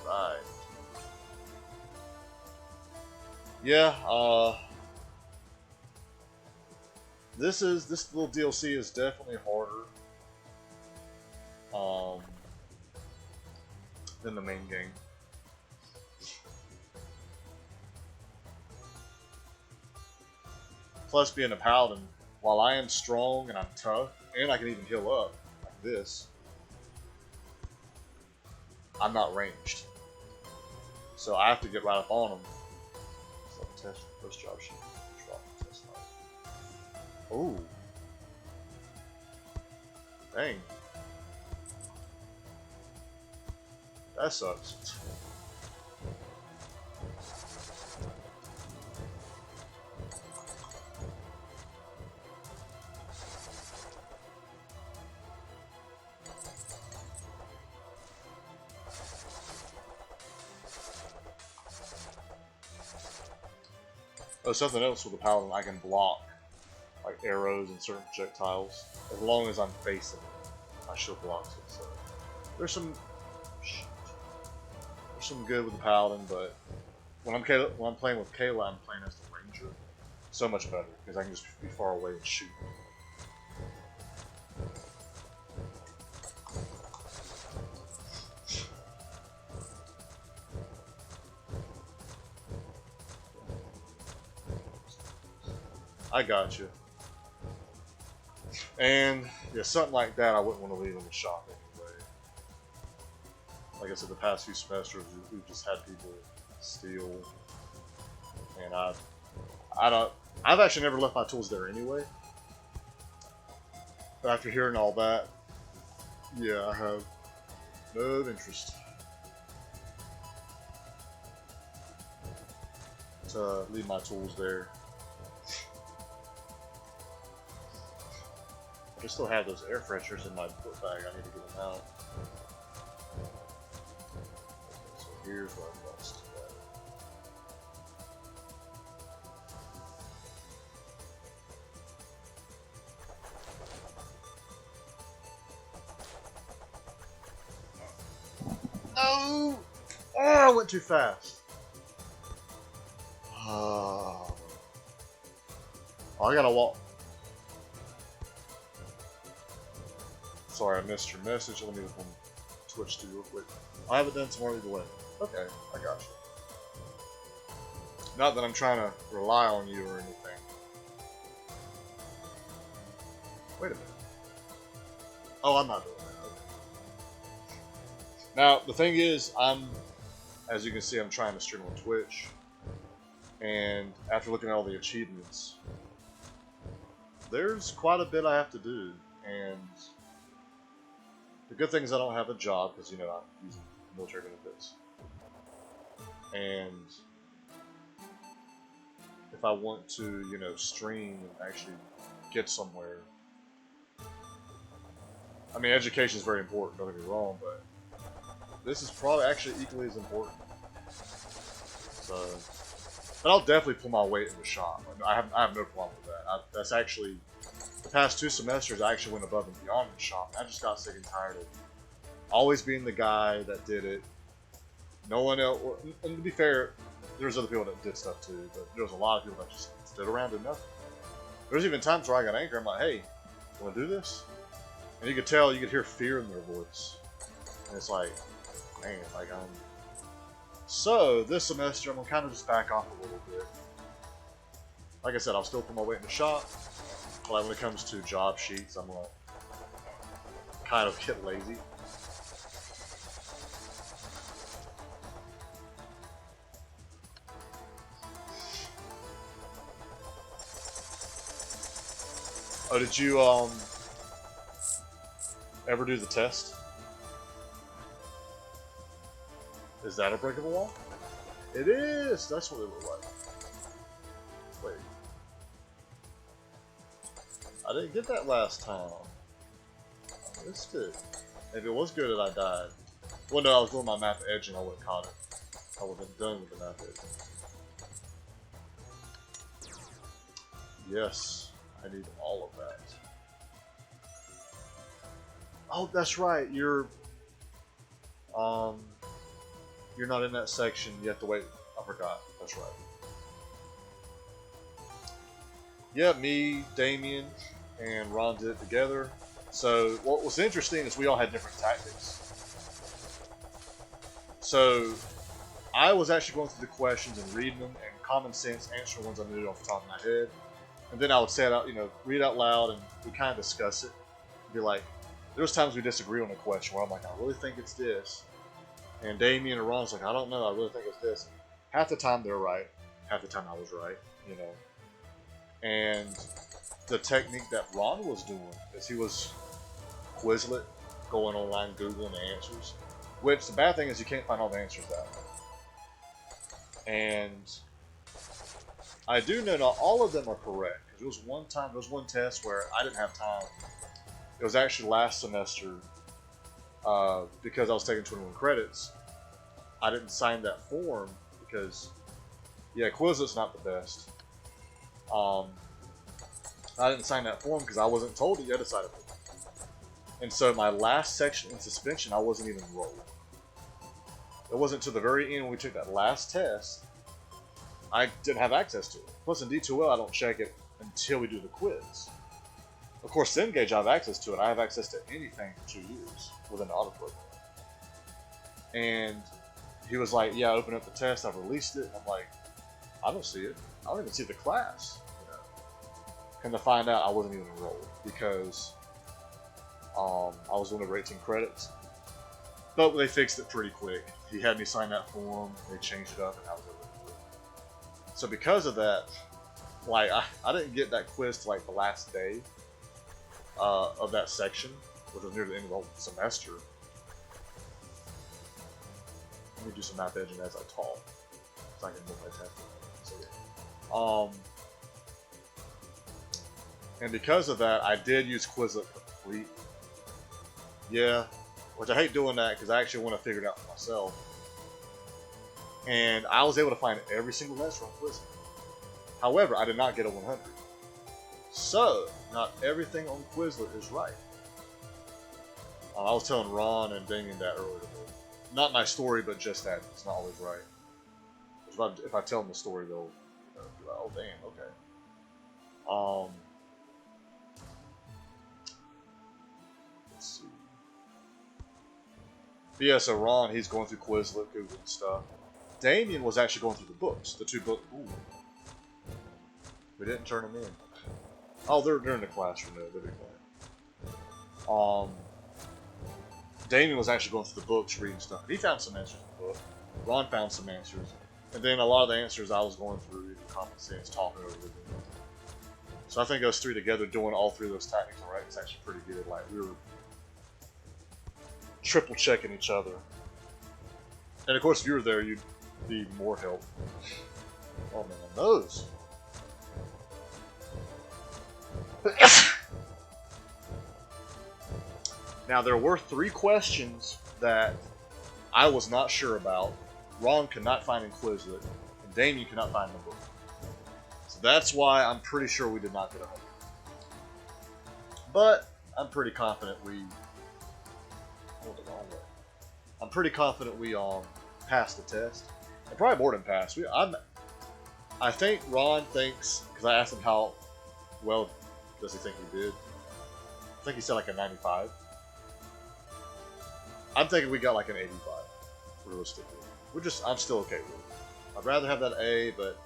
Right. Yeah, this little DLC is definitely harder than the main game. Plus, being a paladin, while I am strong and I'm tough, and I can even heal up like this, I'm not ranged. So I have to get right up on them. So test first job sheet. Drop test life. Ooh. Dang. That sucks. Oh, something else with the paladin, I can block like arrows and certain projectiles as long as I'm facing it. I should block it. So there's some good with the paladin, but when I'm playing with Kayla, I'm playing as the ranger. So much better because I can just be far away and shoot. I got you. And yeah, something like that I wouldn't want to leave in the shop anyway. Like I said, the past few semesters we've just had people steal, and I've actually never left my tools there anyway. But after hearing all that, yeah, I have no interest to leave my tools there. I still have those air fresheners in my book bag. I need to get them out. Okay, so here's where I lost that. No! I went too fast. Oh, I gotta walk. Sorry, I missed your message. Let me look on Twitch too real quick. I haven't done some more either way. Okay, I got you. Not that I'm trying to rely on you or anything. Wait a minute. Oh, I'm not doing that. Okay. Now, the thing is, as you can see, I'm trying to stream on Twitch. And after looking at all the achievements, there's quite a bit I have to do. And the good thing is I don't have a job because, you know, I'm using military benefits. And if I want to, you know, stream and actually get somewhere, I mean, education is very important, don't get me wrong, but this is probably actually equally as important. So, but I'll definitely pull my weight in the shop. I have no problem with that. That's actually, the past 2 semesters, I actually went above and beyond in the shop. I just got sick and tired of always being the guy that did it. No one else, and to be fair, there's other people that did stuff too, but there was a lot of people that just stood around and did nothing. There's even times where I got angry. I'm like, hey, you want to do this? And you could tell, you could hear fear in their voice. And it's like, man, like So, this semester, I'm going to kind of just back off a little bit. Like I said, I'll still put my weight in the shop. But like when it comes to job sheets, I'm going to kind of get lazy. Oh, did you, ever do the test? Is that a breakable wall? It is! That's what it looked like. Wait. I didn't get that last time. I missed it. If it was good that I died. Well, no, I was doing my map edge and I would have caught it. I would have been done with the map edge. Yes. I need all of that. Oh, that's right. You're not in that section. You have to wait. I forgot. That's right. Yeah, me, Damien, and Ron did it together. So what was interesting is we all had different tactics. So I was actually going through the questions and reading them, and common sense answer ones I knew off the top of my head. And then I would say it out, you know, read it out loud, and we kind of discuss it. Be like, there's times we disagree on a question where I'm like, I really think it's this. And Damien and Ron's like, I don't know, I really think it's this. And half the time they're right, half the time I was right, you know. And the technique that Ron was doing is he was Quizlet, going online, Googling the answers. Which, the bad thing is you can't find all the answers that way. And I do know not all of them are correct. Because there was one time, there was one test where I didn't have time. It was actually last semester, because I was taking 21 credits. I didn't sign that form because, yeah, Quizlet's not the best. I didn't sign that form because I wasn't told that you had to sign it. And so my last section in suspension, I wasn't even enrolled. It wasn't until the very end when we took that last test, I didn't have access to it. Plus in D2L, I don't check it until we do the quiz. Of course, Cengage, I have access to it. I have access to anything for 2 years within the auto program. And he was like, yeah, open up the test. I've released it. And I'm like, I don't see it. I don't even see the class. You know? Come to find out, I wasn't even enrolled because I was doing over 18 credits. But they fixed it pretty quick. He had me sign that form. They changed it up, and I was able to do it. So because of that, like I didn't get that quiz to like the last day of that section, which was near the end of the semester. Let me do some map edging as I talk, so I can multitask. So yeah. And because of that, I did use Quizlet Complete. Yeah, which I hate doing that because I actually want to figure it out for myself. And I was able to find every single answer on Quizlet. However, I did not get a 100. So, not everything on Quizlet is right. I was telling Ron and Damien that earlier today. not my story, but just that it's not always right. If I tell them the story, they'll be like, oh damn, okay. Let's see. But yeah, so Ron, he's going through Quizlet, Googling stuff. Damien was actually going through the books, the 2 books. Ooh. We didn't turn them in. Oh, they're in the classroom. No, they'll be fine. Damien was actually going through the books, reading stuff. He found some answers in the book. Ron found some answers. And then a lot of the answers I was going through, common sense, talking over with them. So I think us 3 together doing all 3 of those tactics, alright, it's actually pretty good. Like, we were triple checking each other. And of course, if you were there, you'd need more help. Oh man, my nose. Now, there were 3 questions that I was not sure about. Ron could not find in Quizlet, and Damien could not find in the book. So that's why I'm pretty sure we did not get 100. But I'm pretty confident we. Hold the wrong way. I'm pretty confident we passed the test, and probably more than passed. I think Ron thinks, because I asked him how well does he think we did. I think he said like a 95. I'm thinking we got like an 85, realistically. I'm still okay with it. I'd rather have that A, but...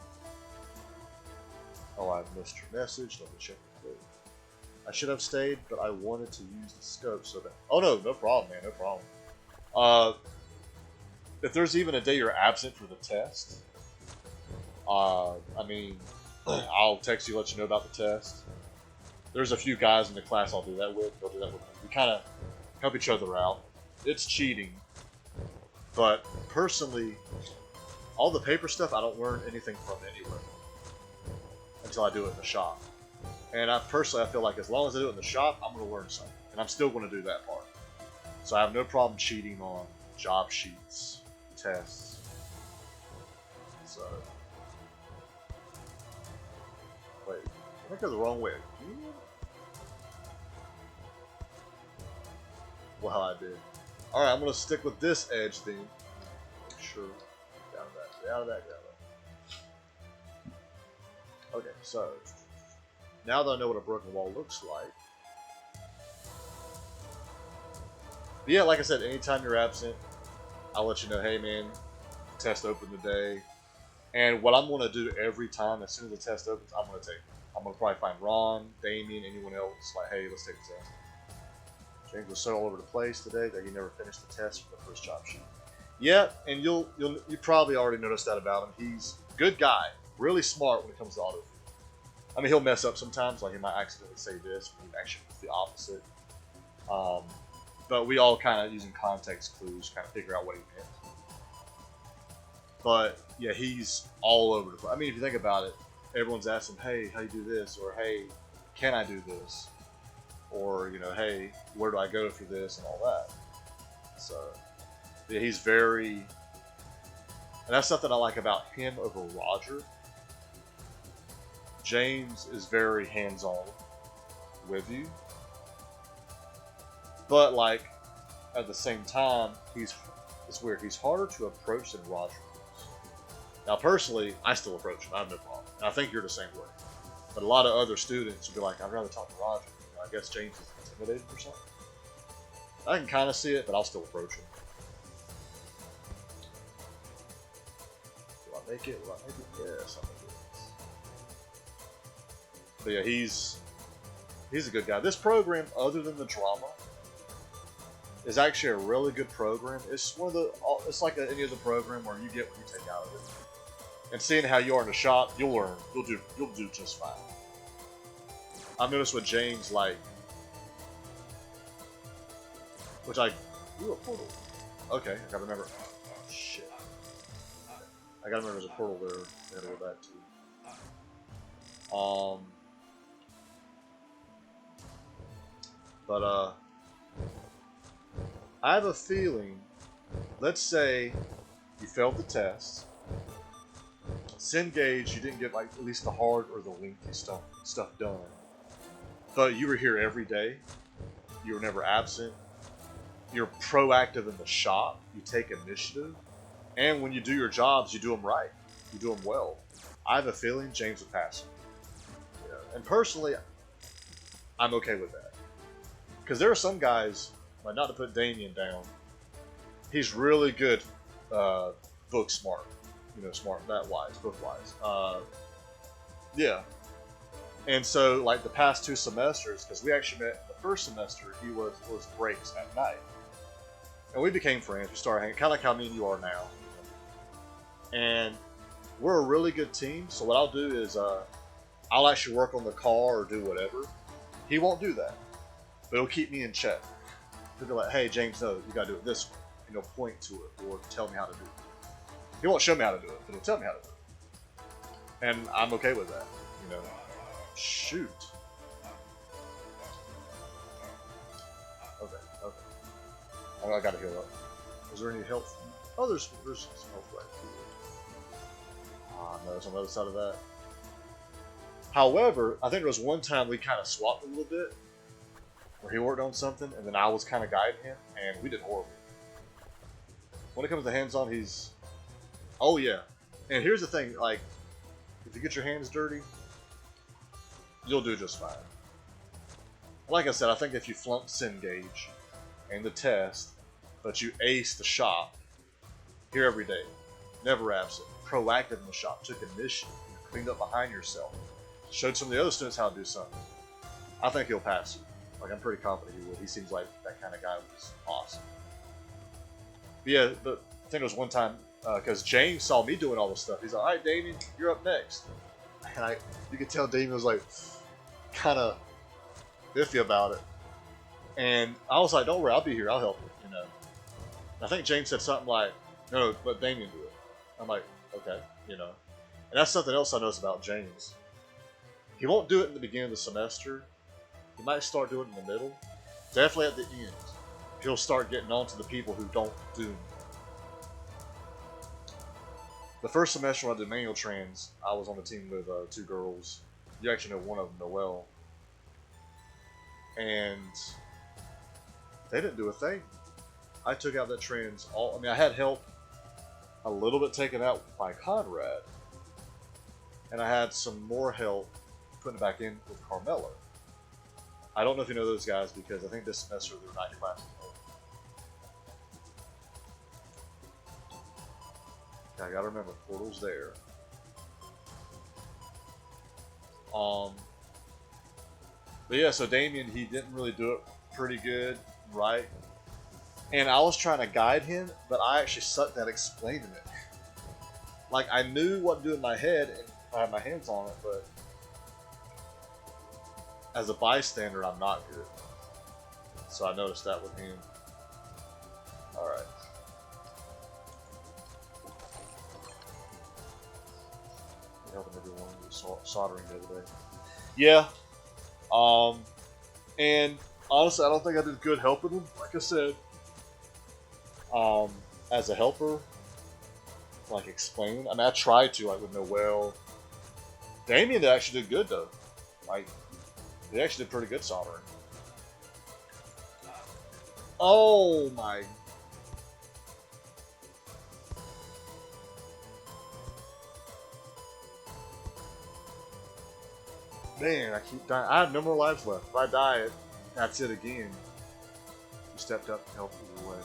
Oh, I missed your message. Let me check it. I should have stayed, but I wanted to use the scope so that... Oh, no problem, man. No problem. If there's even a day you're absent for the test, I mean, I'll text you, let you know about the test. There's a few guys in the class I'll do that with. They'll do that with me. We kind of help each other out. It's cheating, but personally, all the paper stuff I don't learn anything from anywhere until I do it in the shop. And I feel like as long as I do it in the shop, I'm going to learn something, and I'm still going to do that part. So I have no problem cheating on job sheets, tests. So wait, I think I go the wrong way again. Well, I did. Alright, I'm going to stick with this edge theme. Make sure. Down that. Okay, so. Now that I know what a broken wall looks like. But yeah, like I said, anytime you're absent, I'll let you know, hey man, test opened today. And what I'm going to do every time, as soon as the test opens, I'm going to take it. I'm going to probably find Ron, Damien, anyone else, like, hey, let's take the test. James was so all over the place today that he never finished the test for the first job sheet. Yeah, and you probably already noticed that about him. He's a good guy, really smart when it comes to auto. I mean, he'll mess up sometimes, like he might accidentally say this, but actually it's the opposite. But we all kind of, using context clues, kind of figure out what he meant. But yeah, he's all over the place. I mean, if you think about it, everyone's asking, hey, how do you do this? Or hey, can I do this? Or, you know, hey, where do I go for this and all that? So, yeah, he's very... And that's something I like about him over Roger. James is very hands-on with you. But, like, at the same time, it's weird. He's harder to approach than Roger is. Now, personally, I still approach him. I have no problem. And I think you're the same way. But a lot of other students will be like, I'd rather talk to Roger. I guess James is intimidated or something. I can kind of see it, but I'll still approach him. Will I make it? Yes, I'll make it. But yeah, he's a good guy. This program, other than the drama, is actually a really good program. It's one of the. It's like any other program where you get what you take out of it. And seeing how you are in the shop, you'll learn. You'll do just fine. I've noticed with James, like, which ooh, a portal. Okay, I gotta remember. Oh, shit. I gotta remember there's a portal there. I gotta go back to. But I have a feeling. Let's say you failed the test. Cengage, you didn't get like at least the hard or the lengthy stuff done. But you were here every day. You were never absent. you're proactive in the shop. You take initiative, and when you do your jobs, you do them right. You do them well. I have a feeling James would pass me. Yeah. And personally, I'm okay with that. Because there are some guys, like not to put Damien down, he's really good book smart. You know, smart that wise, book wise. Yeah. And so, like the past 2 semesters, because we actually met the first semester, he was breaks at night. And we became friends. We started hanging, kind of like how me and you are now. And we're a really good team. So what I'll do is I'll actually work on the car or do whatever. He won't do that, but he'll keep me in check. He'll be like, "Hey, James, no, you gotta do it this way." You know, point to it or tell me how to do it. He won't show me how to do it, but he'll tell me how to do it, and I'm okay with that. You know, shoot. Okay. I gotta heal up. Is there any help? Oh, there's some health right here. Ah, no, it's on the other side of that. However, I think there was one time we kind of swapped a little bit, where he worked on something, and then I was kind of guiding him, and we did horrible. When it comes to hands-on, he's... Oh, yeah. And here's the thing, like, if you get your hands dirty, you'll do just fine. Like I said, I think if you flunk Cengage and the test, but you ace the shop, here every day, never absent, proactive in the shop, took initiative, cleaned up behind yourself, showed some of the other students how to do something, I think he'll pass you. Like, I'm pretty confident he would. He seems like that kind of guy who's awesome. But yeah, but I think it was one time, because James saw me doing all this stuff. He's like, "All right, Damien, you're up next." And you could tell Damien was like, kind of iffy about it. And I was like, "Don't worry, I'll be here. I'll help you." You know. And I think James said something like, "No, let Damien do it." I'm like, "Okay," you know. And that's something else I noticed about James. He won't do it in the beginning of the semester. He might start doing it in the middle. Definitely at the end, he'll start getting on to the people who don't do. The first semester when I did manual trans, I was on the team with 2 girls. You actually know one of them, Noelle. And they didn't do a thing. I took out that trans all. I mean, I had help a little bit taken out by Conrad. And I had some more help putting it back in with Carmela. I don't know if you know those guys because I think this semester they're night classes. Okay, I gotta remember, portal's there. But yeah, so Damien, he didn't really do it pretty good, right? And I was trying to guide him, but I actually sucked at explaining it. Like, I knew what to do in my head, and I had my hands on it, but as a bystander, I'm not good. So I noticed that with him. Alright. Helping everyone with soldering the other day. Yeah. And honestly, I don't think I did good helping him. Like I said, as a helper, like explaining. I mean, I tried to, like with Noelle. Damien actually did good though. Like, he actually did pretty good soldering. Oh my. Man, I keep dying. I have no more lives left. If I die, that's it again. You stepped up to help either way.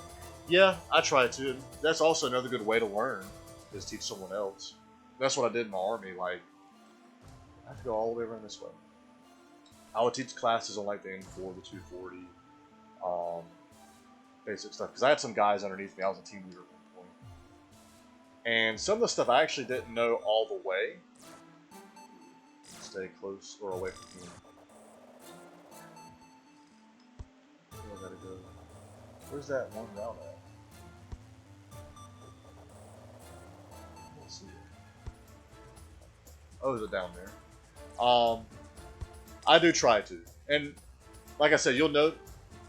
Yeah, I try to. That's also another good way to learn, is teach someone else. That's what I did in my army. Like, I have to go all the way around this way. I would teach classes on like the M4, the 240, basic stuff. Because I had some guys underneath me. I was a team leader at one point. And some of the stuff I actually didn't know all the way. Stay close or away from him. Where I gotta go? Where's that one route at? Let's see. Oh, is it down there? I do try to, and like I said, you'll note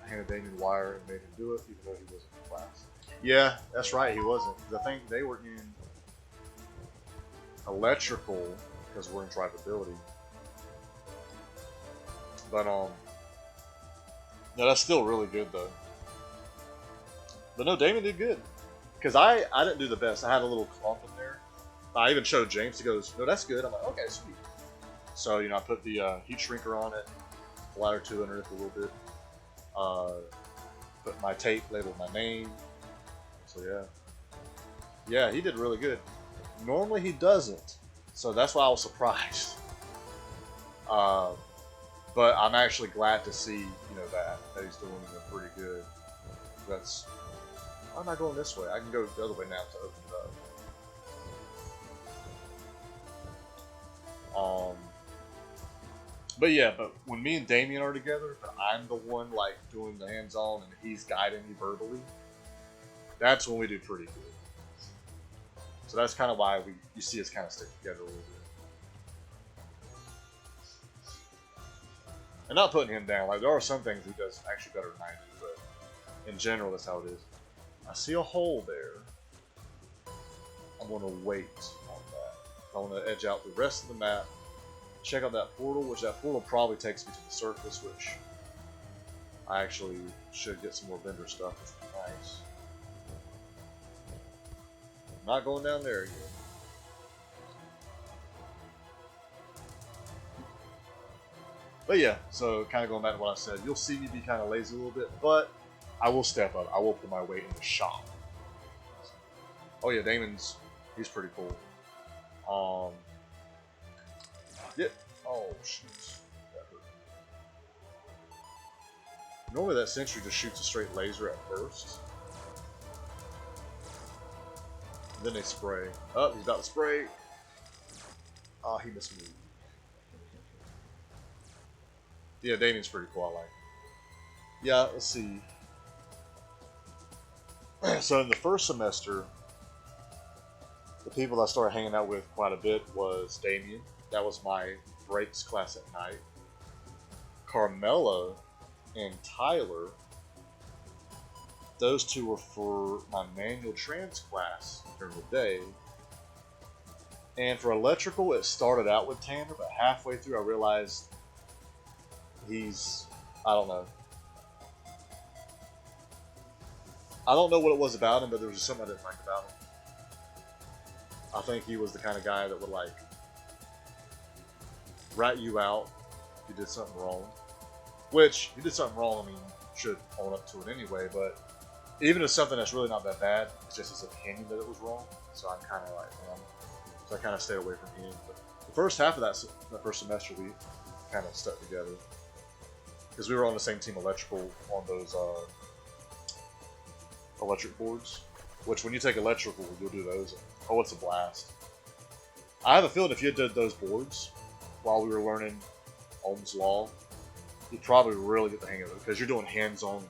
I handed Damien wire and made him do it, even though he wasn't in class. Yeah, that's right, he wasn't. I think they were in electrical because we're in drivability. But no, that's still really good though. But no, Damon did good. Because I didn't do the best. I had a little clump in there. I even showed James. He goes, no, that's good. I'm like, okay, sweet. So, you know, I put the heat shrinker on it, flatter to underneath a little bit. Put my tape, labeled my name. So, yeah. Yeah, he did really good. Normally he doesn't. So that's why I was surprised. But I'm actually glad to see, you know, that he's doing pretty good. That's. Why am I going this way? I can go the other way now to open it up. But yeah, but when me and Damien are together, but I'm the one like doing the hands-on and he's guiding me verbally, that's when we do pretty good. So that's kind of why you see us kind of stick together a little bit. And not putting him down. Like there are some things he does actually better than I do, but in general, that's how it is. I see a hole there. I'm going to wait on that. I want to edge out the rest of the map. Check out that portal, which that portal probably takes me to the surface, which I actually should get some more vendor stuff, which would be nice. I'm not going down there again. But yeah, so kind of going back to what I said, you'll see me be kind of lazy a little bit, but I will step up. I will put my weight in the shop. Oh yeah, Damon's, he's pretty cool. Yeah. Oh shoot. That hurt. Normally that sentry just shoots a straight laser at first. And then they spray. Oh, he's about to spray. Oh, he missed me. Yeah, Damien's pretty cool. I like him. Yeah, let's see. So in the first semester, the people I started hanging out with quite a bit was Damien. That was my breaks class at night. Carmela and Tyler, those two were for my manual trans class during the day. And for electrical, it started out with Tanner, but halfway through I realized I don't know. I don't know what it was about him, but there was just something I didn't like about him. I think he was the kind of guy that would like rat you out if you did something wrong. Which, if you did something wrong, I mean, you should own up to it anyway, but even if it's something that's really not that bad, it's just his opinion that it was wrong. So I'm kind of like, man. So I kind of stayed away from him. But the first half of that first semester, we kind of stuck together. Because we were on the same team electrical on those electric boards. Which, when you take electrical, you'll do those. Oh, it's a blast. I have a feeling if you did those boards while we were learning Ohm's Law, you'd probably really get the hang of it. Because you're doing hands-on.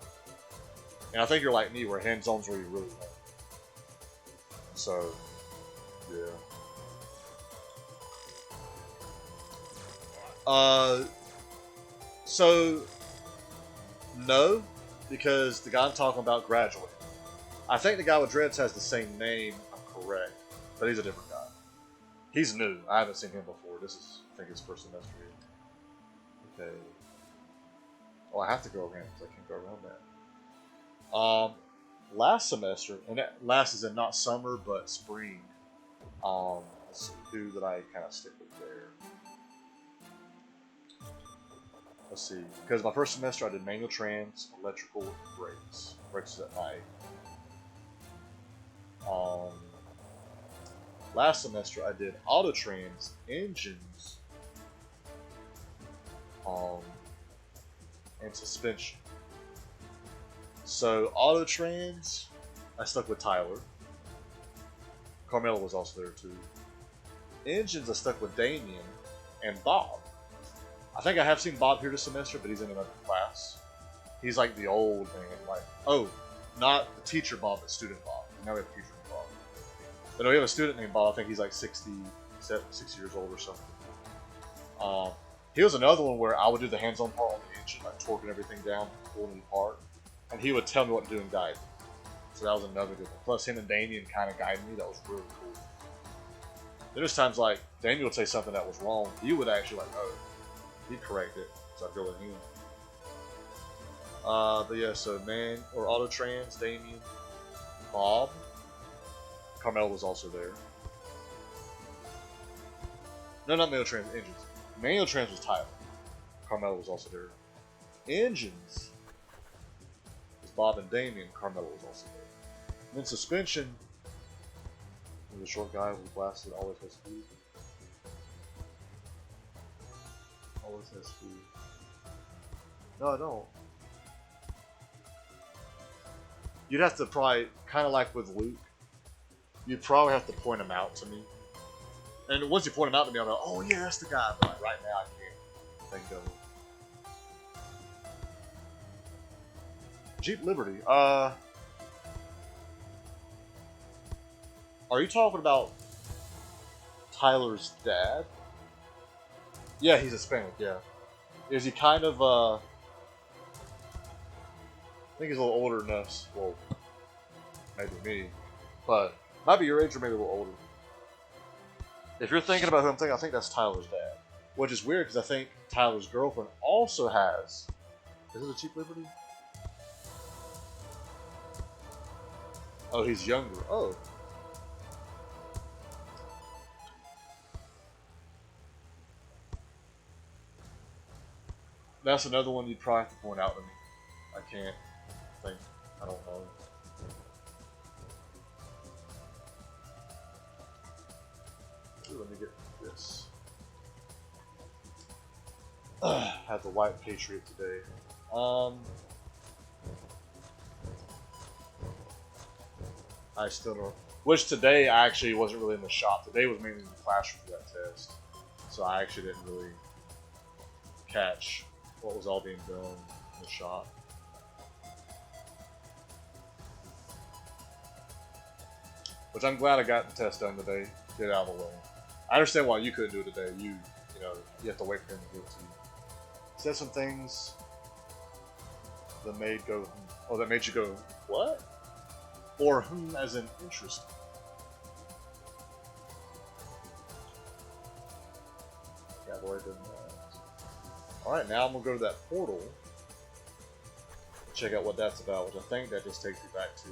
And I think you're like me, where hands-on's where you really learn. So, yeah. So, no, because the guy I'm talking about graduated. I think the guy with dreads has the same name, I'm correct, but he's a different guy. He's new. I haven't seen him before. This is, I think, his first semester here. Okay. Oh, I have to go around because I can't go around that. Last semester, and that last is in not summer, but spring. Let's see, who did I kind of stick with there? Let's see, because my first semester I did manual trans, electrical, brakes. Brakes is at night. Last semester I did auto trans, engines, and suspension. So auto trans, I stuck with Tyler. Carmela was also there too. Engines, I stuck with Damien and Bob. I think I have seen Bob here this semester, but he's in another class. He's like the old man, like, oh, not the teacher Bob, but student Bob. Now we have a teacher named Bob. But no, we have a student named Bob. I think he's like 60 years old or something. He was another one where I would do the hands-on part on the engine, like torquing everything down, pulling it apart, and he would tell me what to do and guide me. So that was another good one. Plus, him and Damien kind of guided me. That was really cool. Then there's times like Damien would say something that was wrong. He would actually like, oh, he'd correct it. So I'd go with him. But yeah, so man or auto trans, Damien, Bob. Carmel was also there. No, not Manual Trans, Engines. Manual Trans was Tyler. Carmel was also there. Engines was Bob and Damien. Carmel was also there. And then Suspension was the short guy with glasses that always has speed. Always has speed. No, I don't. You'd have to probably, kind of like with Luke, you'd probably have to point him out to me. And once you point him out to me, I'll go, oh yeah, that's the guy. But like, right now, I can't think of him. Jeep Liberty. Are you talking about Tyler's dad? Yeah, he's Hispanic, yeah. Is he kind of, I think he's a little older than us. Well, maybe me. But, might be your age or maybe a little older. If you're thinking about who I'm thinking, I think that's Tyler's dad. Which is weird, because I think Tyler's girlfriend also has... Is it a Cheap Liberty? Oh, he's younger. Oh. That's another one you'd probably have to point out to me. I can't think. I don't know. Ooh, let me get this. Have the White Patriot today. I still don't. Which today I actually wasn't really in the shop. Today was mainly in the classroom for that test. So I actually didn't really catch what was all being done in the shop. Which I'm glad I got the test done today. Get it out of the way. I understand why you couldn't do it today. You know, you have to wait for him to give it to you. Said some things that made go, oh, that made you go, what? Or as in interesting. Yeah, I've already done that. Alright, now I'm going to go to that portal. Check out what that's about, which I think that just takes me back to,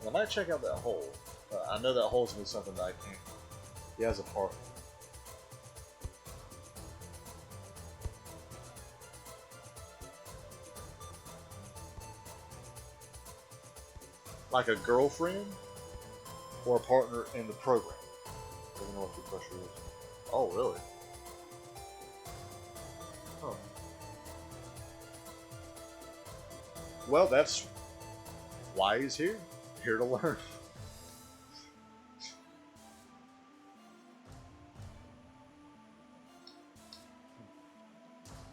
I might check out that hole. I know that hole's going to be something that I can't. He has a part. Like a girlfriend or a partner in the program. Doesn't know what the pressure is. Oh, really? Huh. Well, that's why he's here. Here to learn.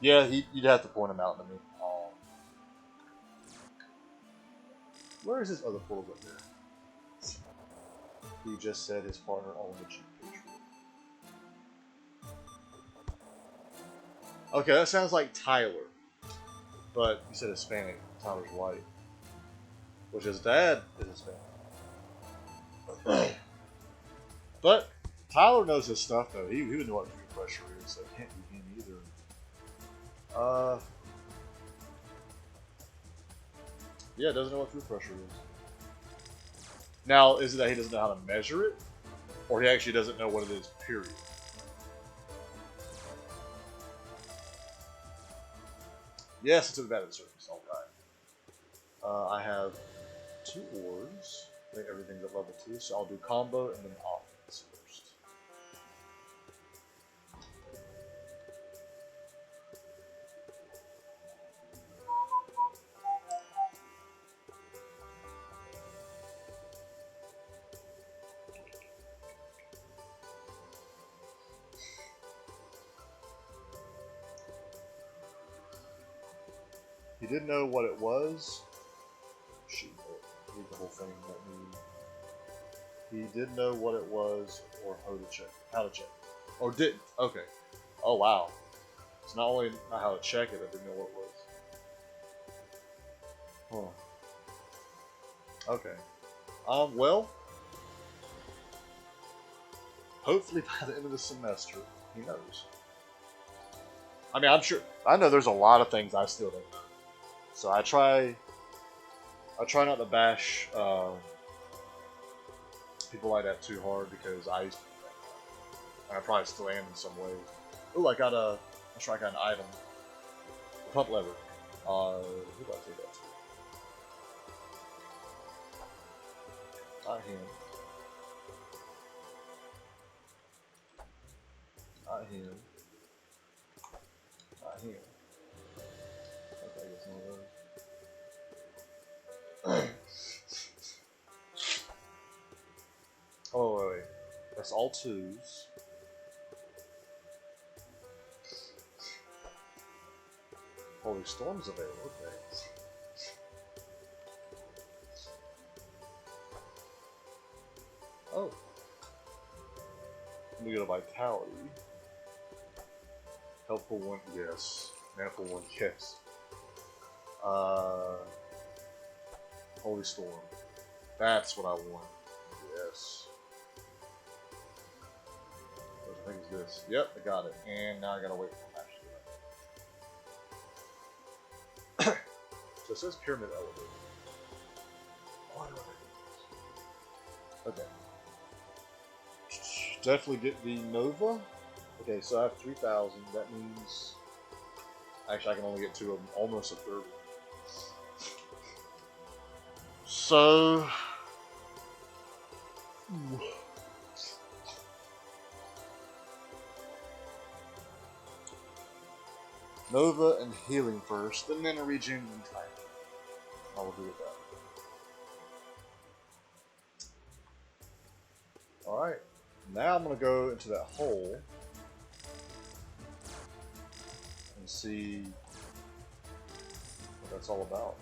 Yeah, you'd have to point him out to me. Where is his other portal up there? He just said his partner owned the Cheap Patriot. Okay, that sounds like Tyler. But you said Hispanic. Tyler's white. Which his dad is Hispanic. But Tyler knows his stuff though. He would know what peer pressure is, so it can't be him either. Yeah, doesn't know what peer pressure is. Now, is it that he doesn't know how to measure it? Or he actually doesn't know what it is, period? Yes, it's a bad surface, alright. I have 2 orbs. I think everything's at level 2, so I'll do combo and then offense first. He didn't know what it was. Shoot, read the whole thing. He didn't know what it was or how to check. How to check. Or didn't. Okay. Oh wow. It's not only not how to check it, I didn't know what it was. Huh. Okay. Well. Hopefully by the end of the semester, he knows. I mean, I'm sure. I know there's a lot of things I still don't know. So I try I try not to bash people like that too hard because I used to do that. And I probably still am in some ways. Oh, I got a. I'm sure I got an item. The pump lever. Who do I take that to? Not him. Not him. Not him. Okay, I guess none of those. Oh, wait. That's all twos. Holy Storm's available, okay. Oh. Let me go to Vitality. Helpful 1, yes. Manful 1, yes. Holy Storm. That's what I want. Yes. What I think is this. Yep, I got it. And now I gotta wait for him actually. So it says Pyramid Elevator. Why do I do this? Okay. Definitely get the Nova. Okay, so I have 3,000. That means... Actually, I can only get 2 of them. Almost a third. So... Nova and healing first, then mana regen and time. I will do with that. Alright, now I'm going to go into that hole and see what that's all about.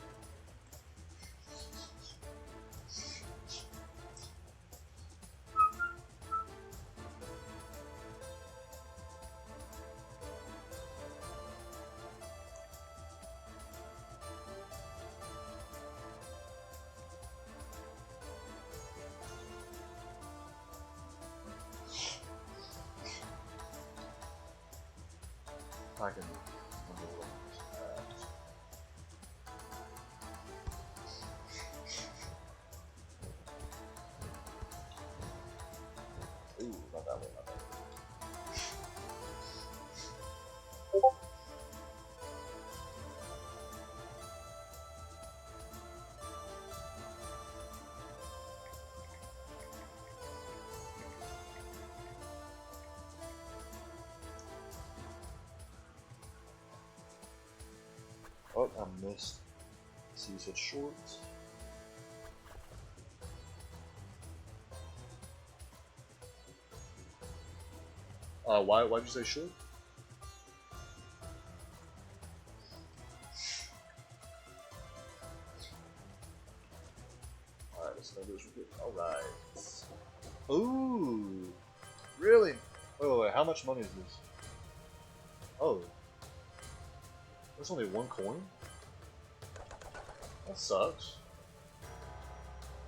I can ooh, not that way, not that way. Oh, I missed. So you said shorts. Why'd you say short? Alright, let's go do this real quick. Alright. Ooh! Really? Wait, how much money is this? Oh. That's only 1 coin? That sucks.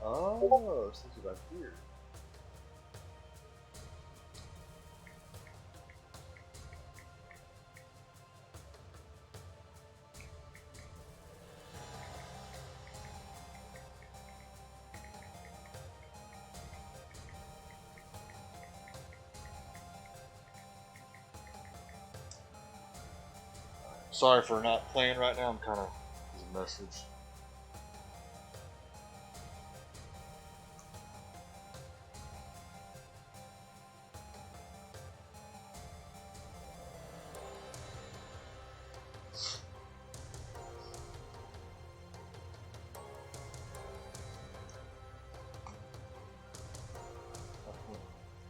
Oh, it's back here. Sorry for not playing right now, I'm kind of a message.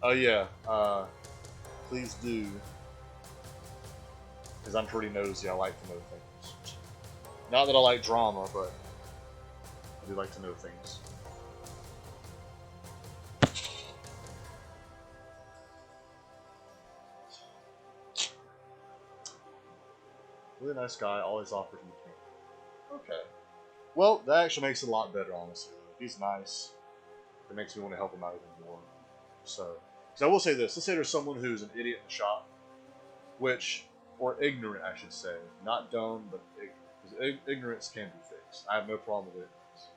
Oh yeah, please do. Because I'm pretty nosy, I like to know things. Not that I like drama, but I do like to know things. Really nice guy, always offers me candy. Okay. Well, that actually makes it a lot better, honestly. He's nice. It makes me want to help him out even more. So I will say this. Let's say there's someone who's an idiot in the shop, or ignorant, I should say. Not dumb, but ignorant. Because ignorance can be fixed. I have no problem with ignorance.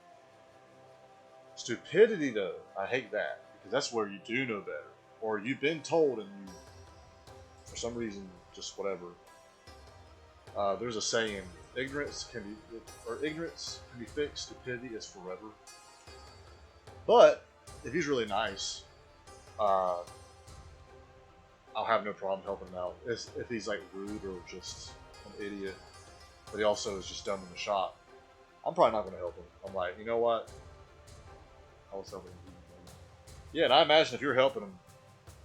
Stupidity, though, I hate that because that's where you do know better, or you've been told and you, for some reason, just whatever. There's a saying: ignorance can be fixed. Stupidity is forever. But if he's really nice, I'll have no problem helping him out. If he's like rude or just an idiot, but he also is just dumb in the shop, I'm probably not going to help him. I'm like, you know what? I was helping him. Yeah, and I imagine if you're helping him,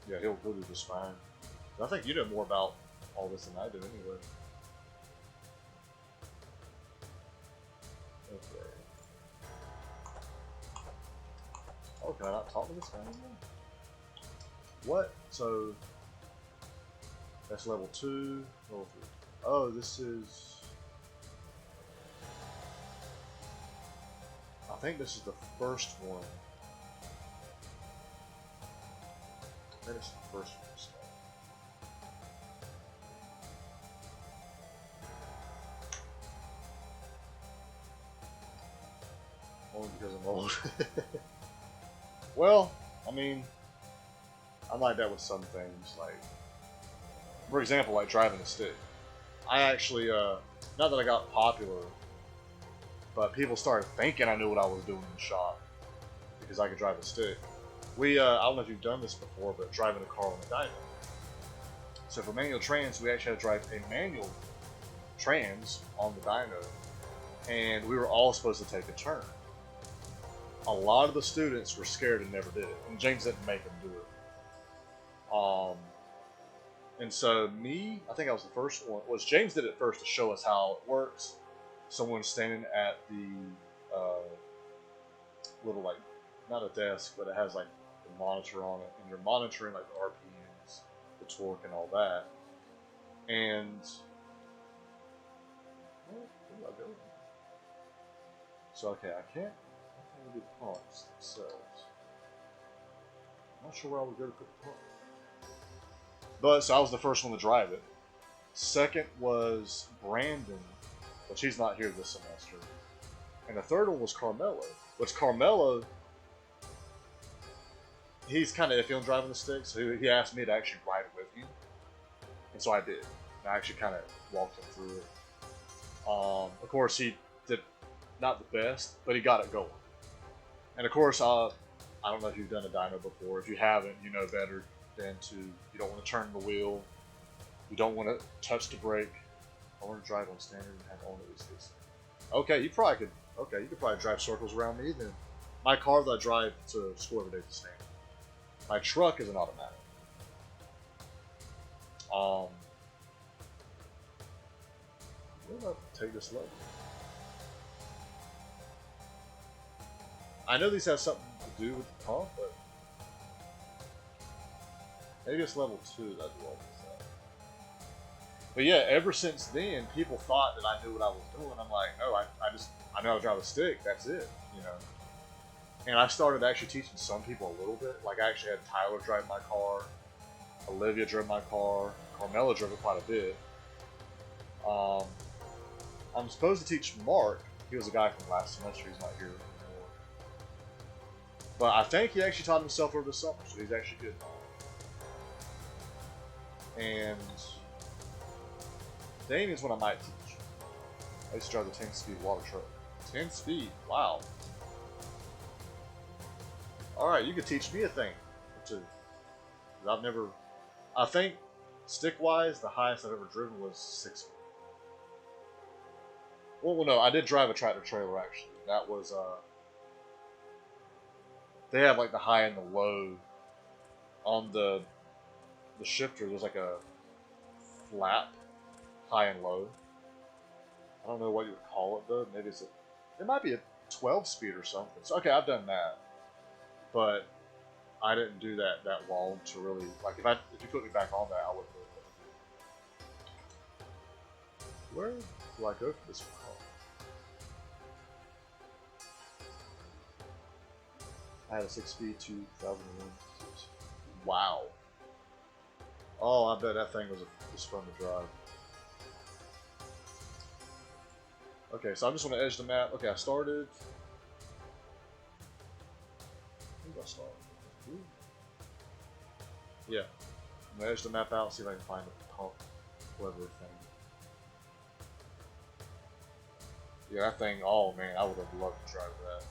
yeah, he'll do just fine. I think you know more about all this than I do anyway. Okay. Oh, can I not talk to this guy anymore? What? So, that's level 2, level 3. Oh, this is... I think this is the first one. I think it's the first one. Only because I'm old. Well, I mean, I'm like that with some things. Like, for example, like driving a stick. I actually, not that I got popular, but people started thinking I knew what I was doing in the shop because I could drive a stick. I don't know if you've done this before, but driving a car on a dyno. So for manual trans, we actually had to drive a manual trans on the dyno, and we were all supposed to take a turn. A lot of the students were scared and never did it, and James didn't make them do it. And so I think I was the first one. James did it first to show us how it works. Someone standing at the little, like, not a desk, but it has like a monitor on it, and you're monitoring like the RPMs, the torque, and all that. And where do I go? So okay, I can't do the pumps themselves. I'm not sure where I would go to put the pump. But so I was the first one to drive it. Second was Brandon, which he's not here this semester. And the third one was Carmelo. Which Carmelo, he's kind of iffy on driving the stick, so he asked me to actually ride it with him. And so I did. And I actually kind of walked him through it. Of course, he did not the best, but he got it going. And of course, I don't know if you've done a dyno before. If you haven't, you know better than to, you don't want to turn the wheel. You don't want to touch the brake. I want to drive on standard and have all of these. Okay, you could probably drive circles around me then. My car that I drive to school every day is a standard. My truck is an automatic. Where do I take this level? I know these have something to do with the pump, but maybe it's level 2 that I do all this stuff. But yeah, ever since then, people thought that I knew what I was doing. I'm like, no, I know how to drive a stick. That's it, you know. And I started actually teaching some people a little bit. Like, I actually had Tyler drive my car, Olivia drove my car, Carmela drove it quite a bit. I'm supposed to teach Mark. He was a guy from last semester. He's not here anymore. But I think he actually taught himself over the summer, so he's actually good now. And Damien's one I might teach. I used to drive the 10-speed water truck. 10 speed? Wow. Alright, you could teach me a thing or two. I think, stick-wise, the highest I've ever driven was 6 feet. Well, no, I did drive a tractor-trailer, actually. That was, they have, like, the high and the low. On the shifter, there's, like, a flap, high and low. I don't know what you would call it, though. Maybe it might be a 12-speed or something. So, okay, I've done that. But I didn't do that long to really, like, if you put me back on that, I wouldn't really. Where do I go for this one? I had a 6-speed 2001. Wow. Oh, I bet that thing was fun to drive. Okay, so I'm just on the edge of the map. Okay, I started. I start? Ooh. Yeah. I'm gonna edge the map out, see if I can find a pump lever thing. Yeah, that thing, oh man, I would have loved to drive that.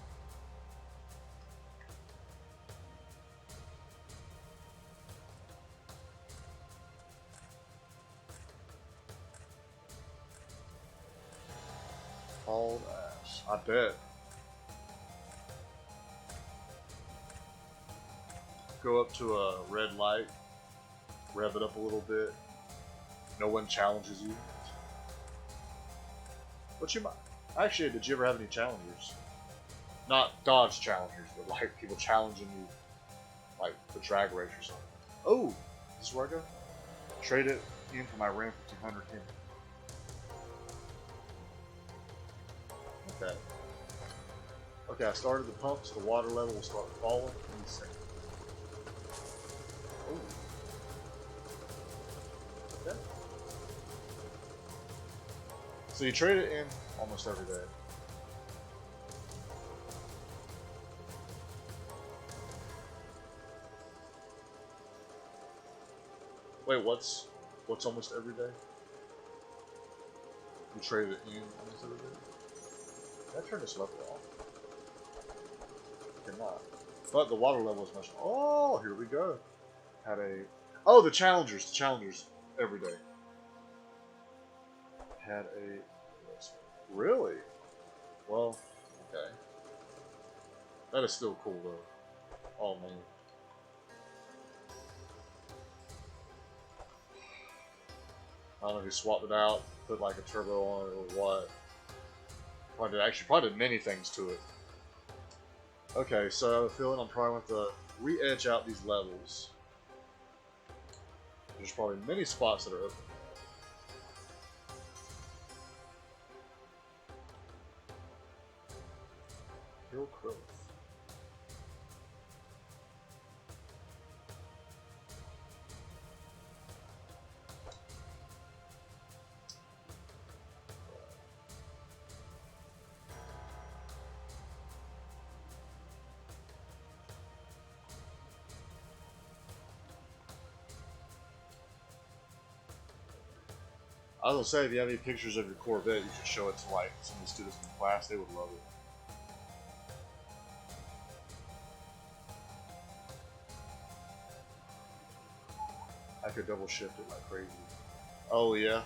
Hauled ass. I bet. Go up to a red light, rev it up a little bit. No one challenges you. What you might. Actually, did you ever have any challengers? Not Dodge challengers, but like people challenging you, like the drag race or something. Oh, this is where I go? Trade it in for my Ram 1500 Hemi. Okay. Okay, I started the pumps. The water level will start falling in a second. Oh. Okay. So you trade it in almost every day. Wait, what's almost every day? You trade it in almost every day? Can I turn this level off? I cannot. But the water level is much. Oh, here we go. Had a. Oh, the challengers every day. Had a. Really? Well, okay. That is still cool though. Oh man. I don't know if he swapped it out, put like a turbo on it or what. Probably did many things to it. Okay, so I have a feeling I'm probably going to re-edge out these levels. There's probably many spots that are open. Hill Growth. I was gonna say, if you have any pictures of your Corvette, you should show it to like some of the students in the class. They would love it. I could double shift it like crazy. Oh yeah.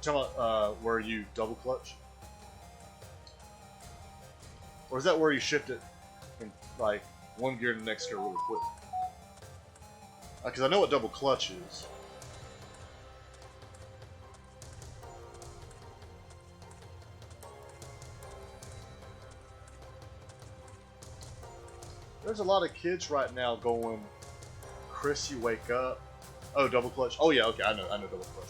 Tell me, where you double clutch? Or is that where you shift it from like one gear to the next gear really quick? Because I know what double clutch is. There's a lot of kids right now going, Chris, you wake up. Oh, double clutch. Oh yeah, okay, I know double clutch.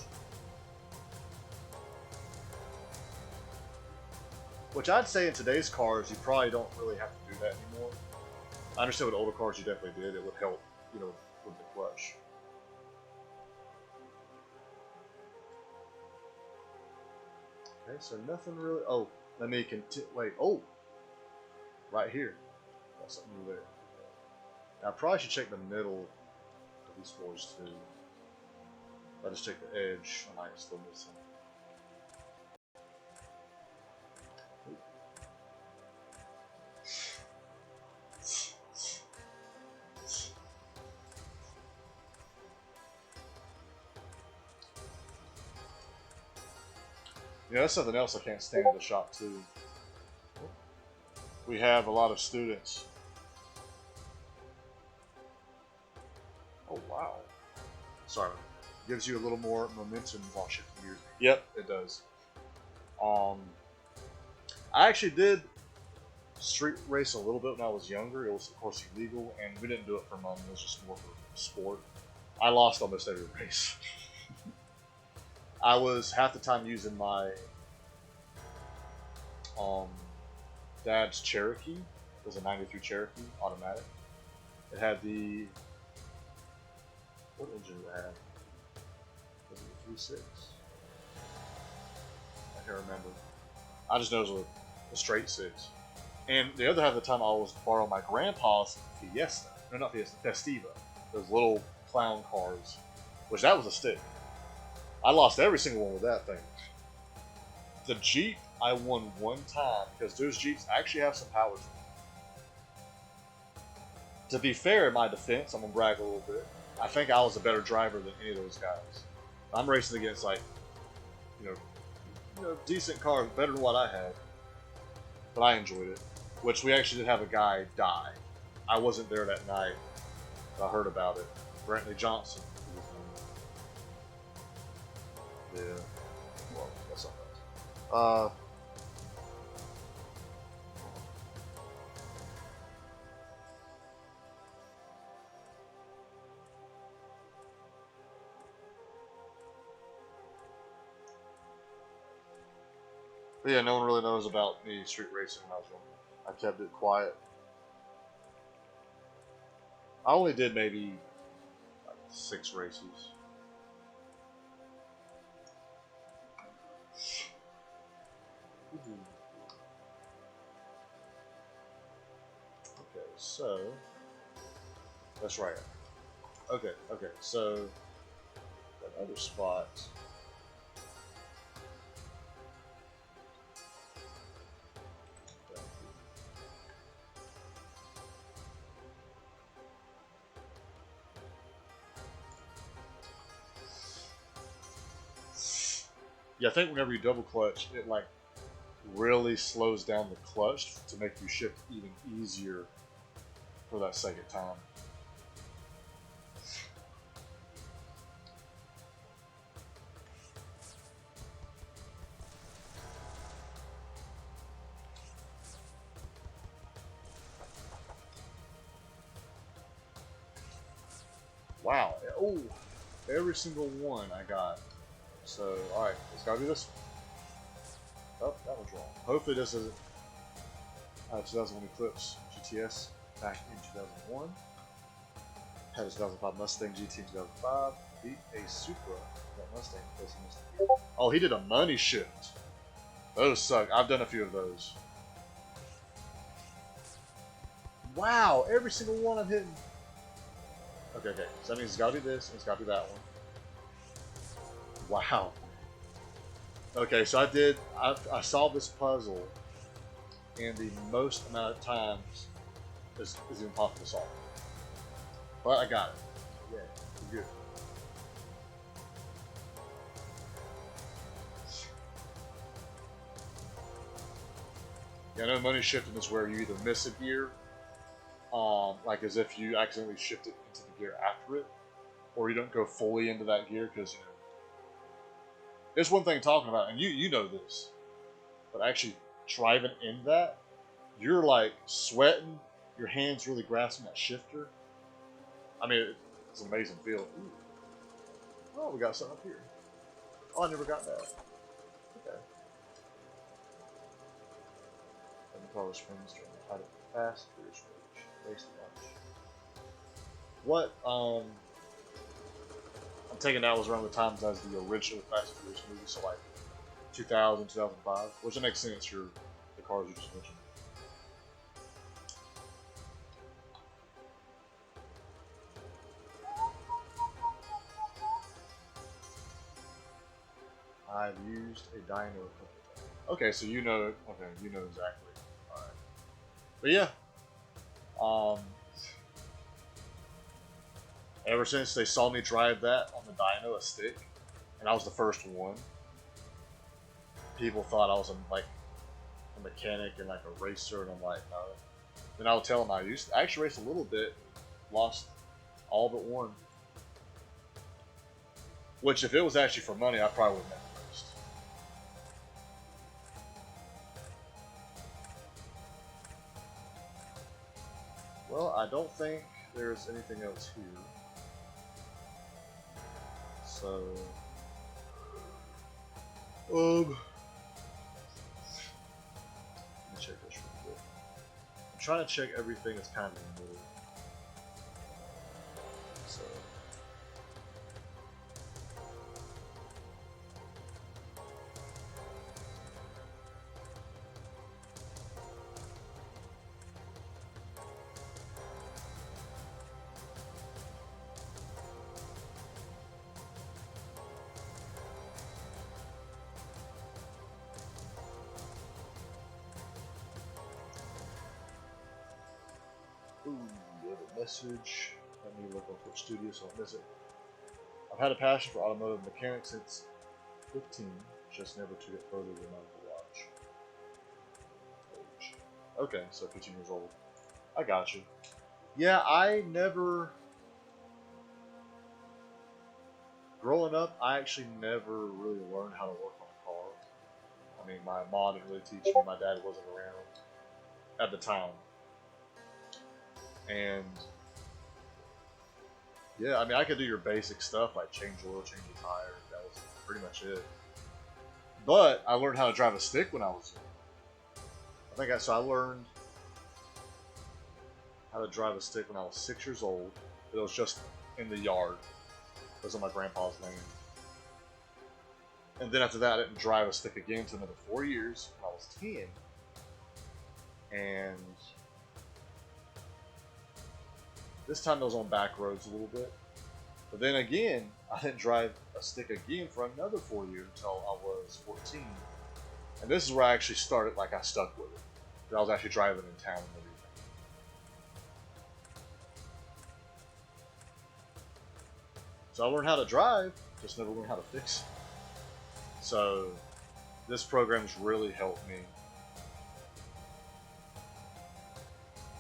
Which I'd say in today's cars, you probably don't really have to do that anymore. I understand with older cars you definitely did. It would help, you know, with the clutch. Okay, so nothing really. Oh, let me continue. Wait, oh, right here. Got something new there. Now, I probably should check the middle of these floors too. If I just check the edge, I might still miss some. Yeah, that's something else I can't stand in the shop too. We have a lot of students. Oh wow. Sorry. Gives you a little more momentum while shifting gears. Yep, it does. I actually did street race a little bit when I was younger. It was of course illegal, and we didn't do it for money. It was just more for sport. I lost almost every race. I was half the time using my dad's Cherokee. It was a '93 Cherokee automatic. It had the what engine did it have? Was it a 3.6? I can't remember. I just know it was a straight 6. And the other half of the time, I was borrowing my grandpa's Fiesta. No, not Fiesta, Festiva. Those little clown cars. Which, that was a stick. I lost every single one with that thing. The Jeep, I won one time because those Jeeps actually have some power to them. To be fair, in my defense, I'm going to brag a little bit. I think I was a better driver than any of those guys. I'm racing against, like, you know, decent cars, better than what I had. But I enjoyed it. Which we actually did have a guy die. I wasn't there that night. I heard about it. Brantley Johnson. Yeah. Well, that's not bad. But yeah, no one really knows about me street racing when I was younger. I kept it quiet. I only did maybe like 6 races. Okay, so that's right. Okay, so that other spot. Yeah, I think whenever you double clutch, it like really slows down the clutch to make you shift even easier for that second time. Wow. Oh, every single one I got. So, alright, it's gotta be this one. Oh, that one's wrong. Hopefully this isn't 2001 Eclipse GTS back in 2001. Had a 2005 Mustang GT in 2005. Beat a Supra. That Mustang. Oh, he did a money shift. Those suck. I've done a few of those. Wow, every single one I'm hitting. Okay. So that means it's gotta be this, and it's gotta be that one. Wow. Okay, so I solved this puzzle in the most amount of times is even possible to solve. But I got it. Yeah, good. Yeah, I know money shifting is where you either miss a gear, like as if you accidentally shift it into the gear after it, or you don't go fully into that gear because, you know, there's one thing talking about, and you know this, but actually driving in that, you're like sweating, your hands really grasping that shifter. I mean, it's an amazing feel. Ooh. Oh, we got something up here. Oh, I never got that. Okay. Let me call this friends during the title fast furious race lunch. What I'm taking that was around the times as the original Fast and Furious movie, so like 2000, 2005, which makes sense for the cars you just mentioned. I've used a dyno a couple of times. Okay, so you know, you know exactly. Alright. But yeah, ever since they saw me drive that on the dyno, a stick, and I was the first one, people thought I was like a mechanic and like a racer, and I'm like, no. Then I would tell them I actually raced a little bit, lost all but one. Which, if it was actually for money, I probably would have never raced. Well, I don't think there's anything else here. So, let me check this real quick. I'm trying to check everything that's kind of in the middle. So, message. Let me look on Twitch Studio so I don't miss it. I've had a passion for automotive mechanics since 15, just never took it further than Hammerwatch. Okay, so 15 years old. I got you. Yeah, I never... Growing up, I actually never really learned how to work on a car. I mean, my mom didn't really teach me. My dad wasn't around at the time. And yeah, I mean, I could do your basic stuff like change oil, change a tire. That was pretty much it. But I learned how to drive a stick when I was young. So I learned how to drive a stick when I was 6 years old. It was just in the yard. It was on my grandpa's land. And then after that, I didn't drive a stick again until another 4 years when I was 10. And this time I was on back roads a little bit. But then again, I didn't drive a stick again for another 4 years until I was 14. And this is where I actually started, like I stuck with it. I was actually driving in town and everything. So I learned how to drive, just never learned how to fix it. So this program's really helped me.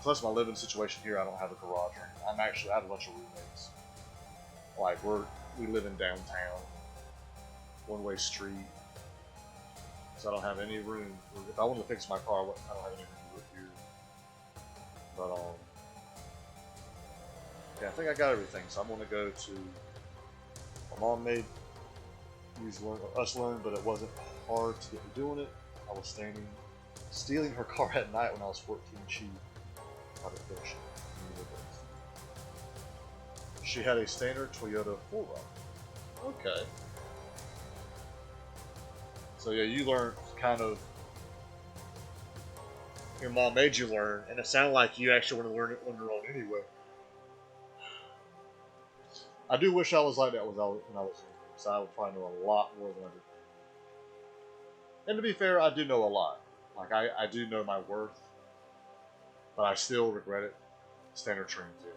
Plus my living situation here, I don't have a garage or anything. I have a bunch of roommates. Like we live in downtown, one-way street. So I don't have any room. If I wanted to fix my car, I don't have any room to do it here. But yeah, I think I got everything. So I'm gonna go to. My mom made us learn, but it wasn't hard to get me doing it. I was stealing her car at night when I was 14. She had a standard Toyota 4Runner. Okay. So yeah, you learned kind of. Your mom made you learn, and it sounded like you actually want to learn it on your own anyway. I do wish I was like that when I was younger, so I would probably know a lot more than I do. And to be fair, I do know a lot. Like I do know my worth, but I still regret it. Standard train too.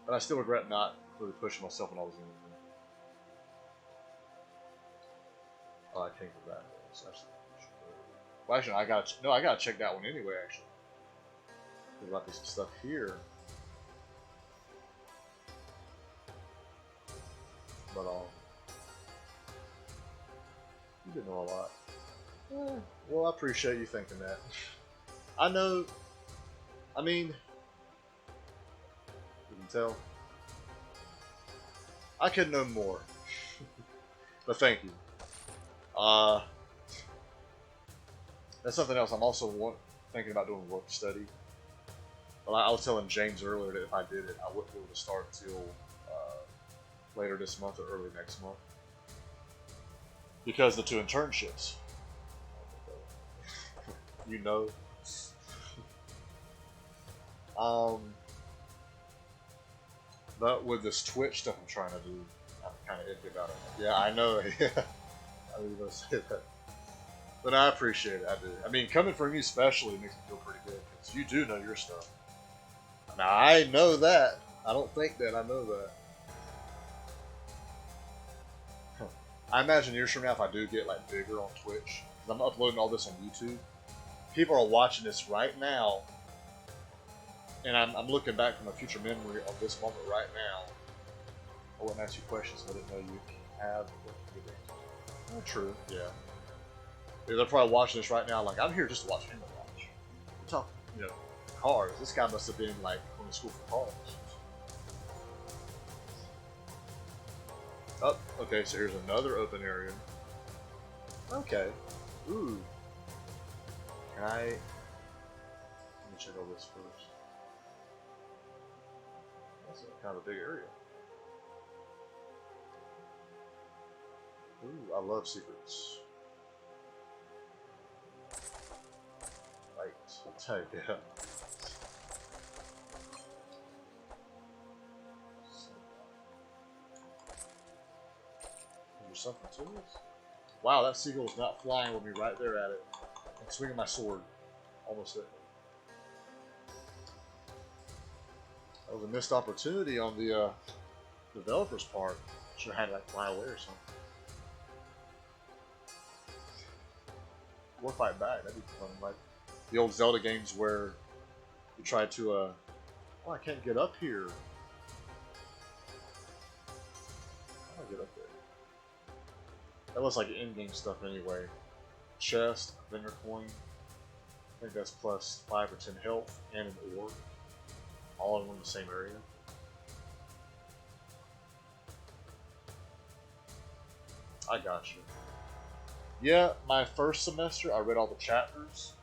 But I still regret not really pushing myself when I was younger. Oh, I can't go back. Well, actually, I gotta check that one anyway. Actually, there's about this stuff here. But you did know a lot. Well, I appreciate you thinking that. I know. I mean, you can tell. I could know more. But thank you. That's something else. I'm also thinking about doing work study. Well, I was telling James earlier that if I did it, I wouldn't be able to start till later this month or early next month. Because the 2 internships. You know. But with this Twitch stuff I'm trying to do, I'm kind of iffy about it. Yeah, I know. Yeah, I was going to say that. But I appreciate it. I do. I mean, coming from you especially makes me feel pretty good because you do know your stuff. Now I know that. I don't think that I know that. I imagine years from now, if I do get like bigger on Twitch, because I'm uploading all this on YouTube, people are watching this right now, and I'm looking back from a future memory of this moment right now. I wouldn't ask you questions I didn't know you have. Oh, true, yeah. They're probably watching this right now, like I'm here just to watch Hammerwatch. We're talking, cars. This guy must have been like going to school for cars. Oh, okay, so here's another open area. Okay. Ooh. Let me check all this first. That's kind of a big area. Ooh, I love secrets. Right. I'll tell you, yeah. Something to this. Wow, that seagull is not flying with me right there at it. I'm swinging my sword. Almost there. That was a missed opportunity on the developer's part. Should have had it like fly away or something. Or fight back. That'd be fun. Like the old Zelda games where you try to, oh, I can't get up here. How do I get up there? That looks like in-game stuff anyway. Chest, vendor coin. I think that's plus 5 or 10 health and an orb. All in the same area. I got you. Yeah, my first semester I read all the chapters.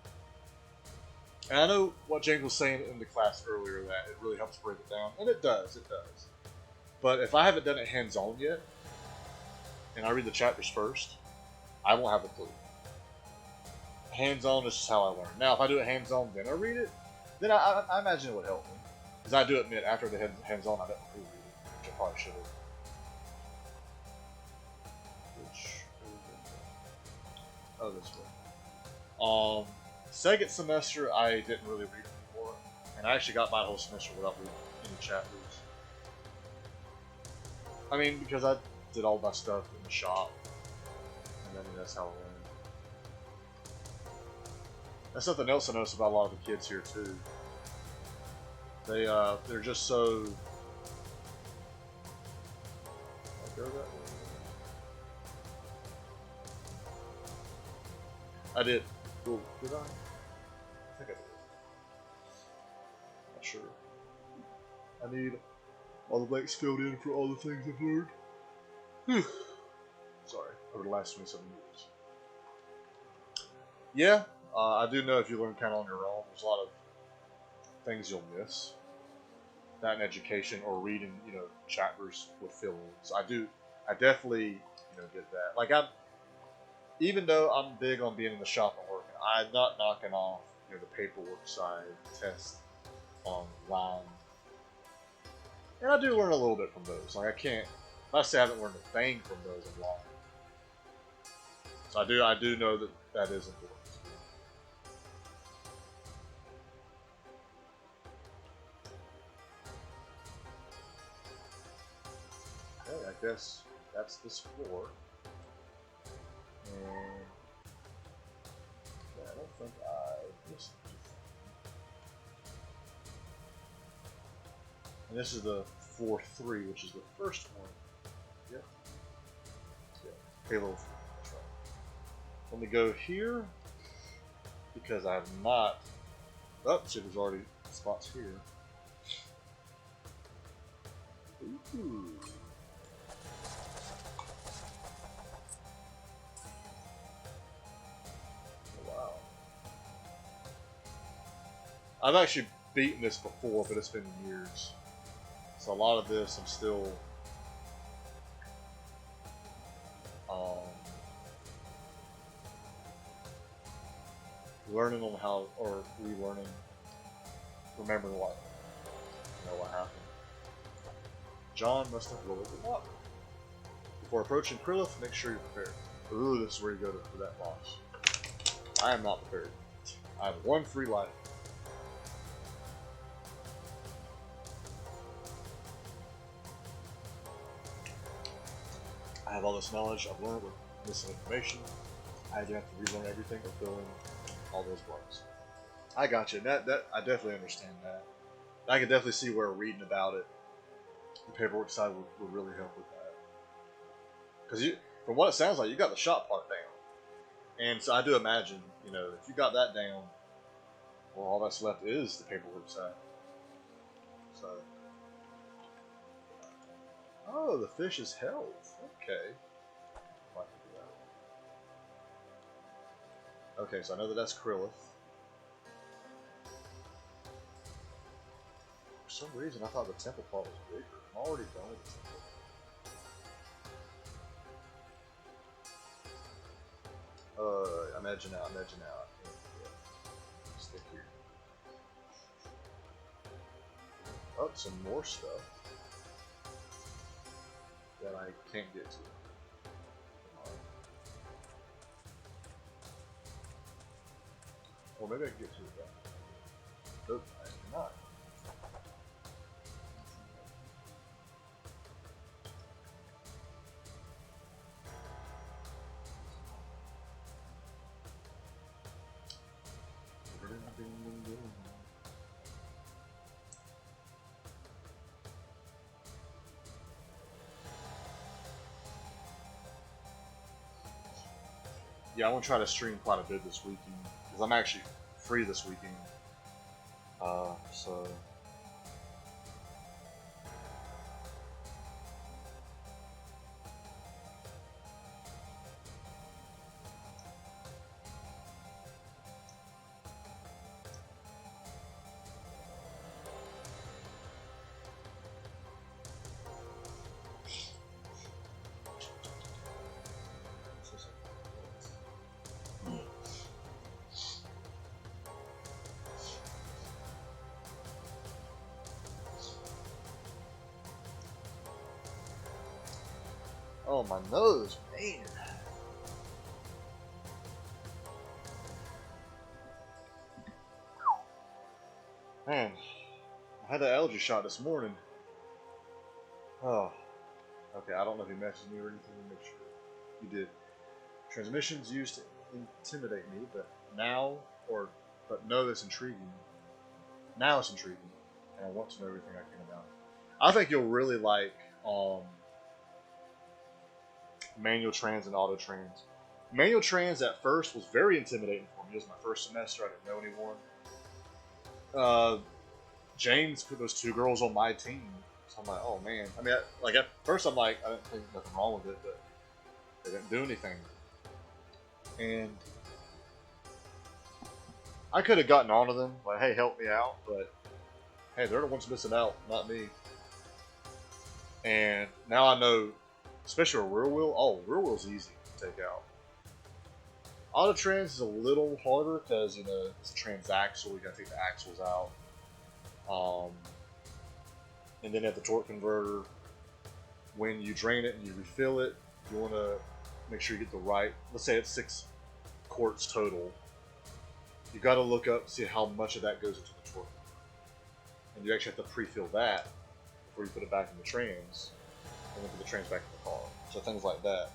And I know what James was saying in the class earlier, that it really helps break it down. And it does, it does. But if I haven't done it hands-on yet, and I read the chapters first, I won't have a clue. Hands-on is just how I learn. Now, if I do it hands-on, then I read it, then I imagine it would help me. Because I do admit, after the hands-on, I don't reread it, which I probably should have. Oh, this way. Second semester, I didn't really read anymore, and I actually got my whole semester without reading any chapters. I mean, because I did all my stuff in the shop, and then that's how I learned. That's something else I noticed about a lot of the kids here too. They're just so. I'll go that way. I did. Cool. Did I? I think I did. Not sure. I need all the blanks filled in for all the things I've learned. Whew. Sorry, over the last 27 years. Yeah, I do know if you learn kind of on your own, there's a lot of things you'll miss. That in education or reading, chapters with fill-ins. I definitely, get that. Like even though I'm big on being in the shop and working, I'm not knocking off, the paperwork side, test online. And I do learn a little bit from those. Like I can't say I haven't learned a thing from those in long. So I do know that is important. Okay, I guess that's this floor. And I don't think I missed anything. And this is the floor 3, which is the first one. Yep. Yeah. Halo 4. That's right. Let me go here because I have not. Oh, shit, there's already spots here. Ooh. I've actually beaten this before, but it's been years. So a lot of this I'm still learning on how, or relearning, remembering what happened. John must have lowered the water. Before approaching Krillith, make sure you're prepared. Ooh, this is where you go for that boss. I am not prepared. I have 1 free life. I have all this knowledge I've learned with missing information. I do have to relearn everything or fill in all those blanks. I got you. That I definitely understand that. I can definitely see where reading about it, the paperwork side would really help with that. Because from what it sounds like, you got the shop part down, and so I do imagine, if you got that down, well, all that's left is the paperwork side. So. Oh, the fish's health. Okay. Okay, so I know that that's Krillith. For some reason, I thought the temple part was bigger. I'm already done with the temple. I'm edging out. Stick here. Oh, some more stuff that I can't get to. Or maybe I can get to it back. Nope, I cannot. yeah, I want to try to stream quite a bit this weekend because I'm actually free this weekend. So. Oh, my nose, man. Man, I had an allergy shot this morning. Oh, okay, I don't know if you messaged me or anything to make sure you did. Transmissions used to intimidate me, but no, it's intriguing. Now it's intriguing, and I want to know everything I can about it. I think you'll really like manual trans and auto trans. Manual trans at first was very intimidating for me. It was my first semester. I didn't know anyone. James put those 2 girls on my team, so I'm like, oh man. I mean, at first I'm like, I didn't think nothing wrong with it, but they didn't do anything. And I could have gotten onto them, like, hey, help me out, but hey, they're the ones missing out, not me. And now I know, especially a rear wheel. Oh, rear wheel's easy to take out. Auto trans is a little harder because it's a transaxle. You gotta take the axles out. And then at the torque converter, when you drain it and you refill it, you want to make sure you get the right. Let's say it's 6 quarts total. You got to look up, see how much of that goes into the torque, and you actually have to pre-fill that before you put it back in the trans, and then put the trans back in the car. So things like that.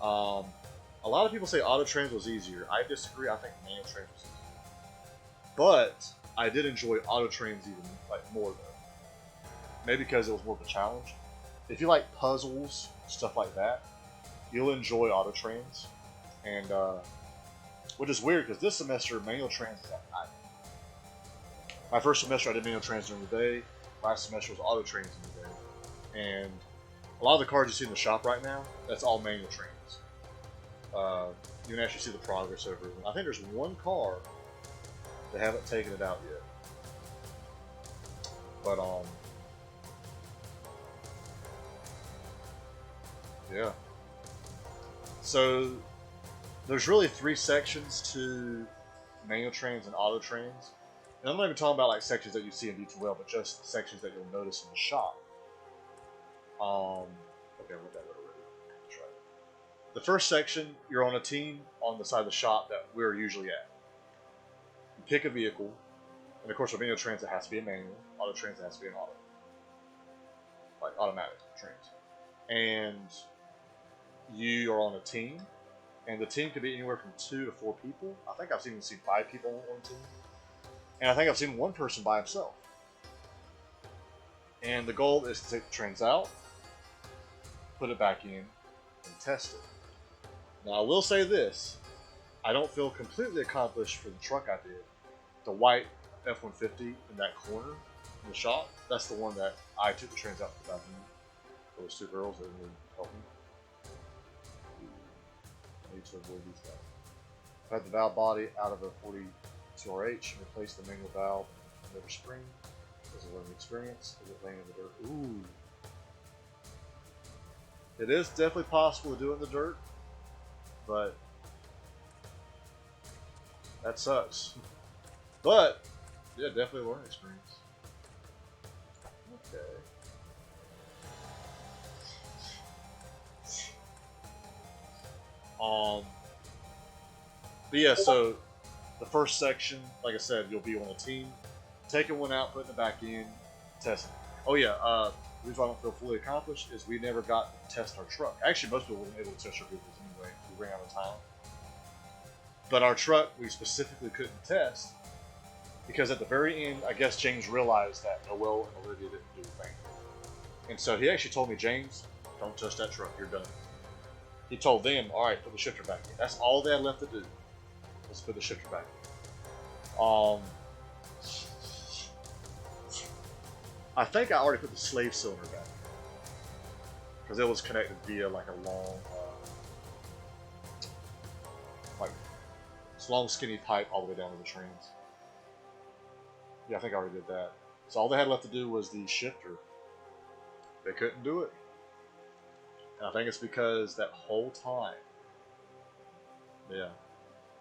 A lot of people say auto trans was easier. I disagree. I think manual trans was easier, but I did enjoy auto trans even more though. Maybe because it was more of a challenge. If you like puzzles, stuff like that, you'll enjoy auto trans. And which is weird because this semester manual trans is at night. My first semester I did manual trans during the day. Last semester was auto trans in the day. And a lot of the cars you see in the shop right now, that's all manual trans. You can actually see the progress over them. I think there's one car that haven't taken it out yet. But yeah. So there's really 3 sections to manual trans and auto trans. And I'm not even talking about like sections that you see in D2L, but just sections that you'll notice in the shop. Okay, I went that way already. Let's try it. The first section, you're on a team on the side of the shop that we're usually at. You pick a vehicle, and of course, with manual trans, it has to be a manual. Auto trans, it has to be an auto. Like automatic trans. And you are on a team, and the team could be anywhere from 2 to 4 people. I think I've even seen 5 people on one team. And I think I've seen one person by himself. And the goal is to take the trans out, put it back in, and test it. Now I will say this, I don't feel completely accomplished for the truck I did. The white F-150 in that corner in the shop, that's the one that I took the trans out for the bathroom. Those 2 girls that really helped me. I need to avoid these guys. I had the valve body out of a 42RH and replaced the manual valve and liver spring. It was a learning experience. Is it laying in the dirt? Ooh. It is definitely possible to do it in the dirt, but that sucks. But yeah, definitely a learning experience. Okay. But yeah, so the first section, like I said, you'll be on a team, taking one out, putting it back in, testing. Oh yeah, the reason I don't feel fully accomplished is we never got to test our truck. Actually, most people weren't able to test our vehicles anyway. We ran out of time. But our truck, we specifically couldn't test because at the very end, I guess James realized that Noel and Olivia didn't do a thing. And so he actually told me, James, don't touch that truck, you're done. He told them, all right, put the shifter back in. That's all they had left to do. Let's put the shifter back in. I think I already put the slave cylinder back in. Because it was connected via like a long, long skinny pipe all the way down to the trains. Yeah, I think I already did that. So all they had left to do was the shifter. They couldn't do it. And I think it's because that whole time, yeah.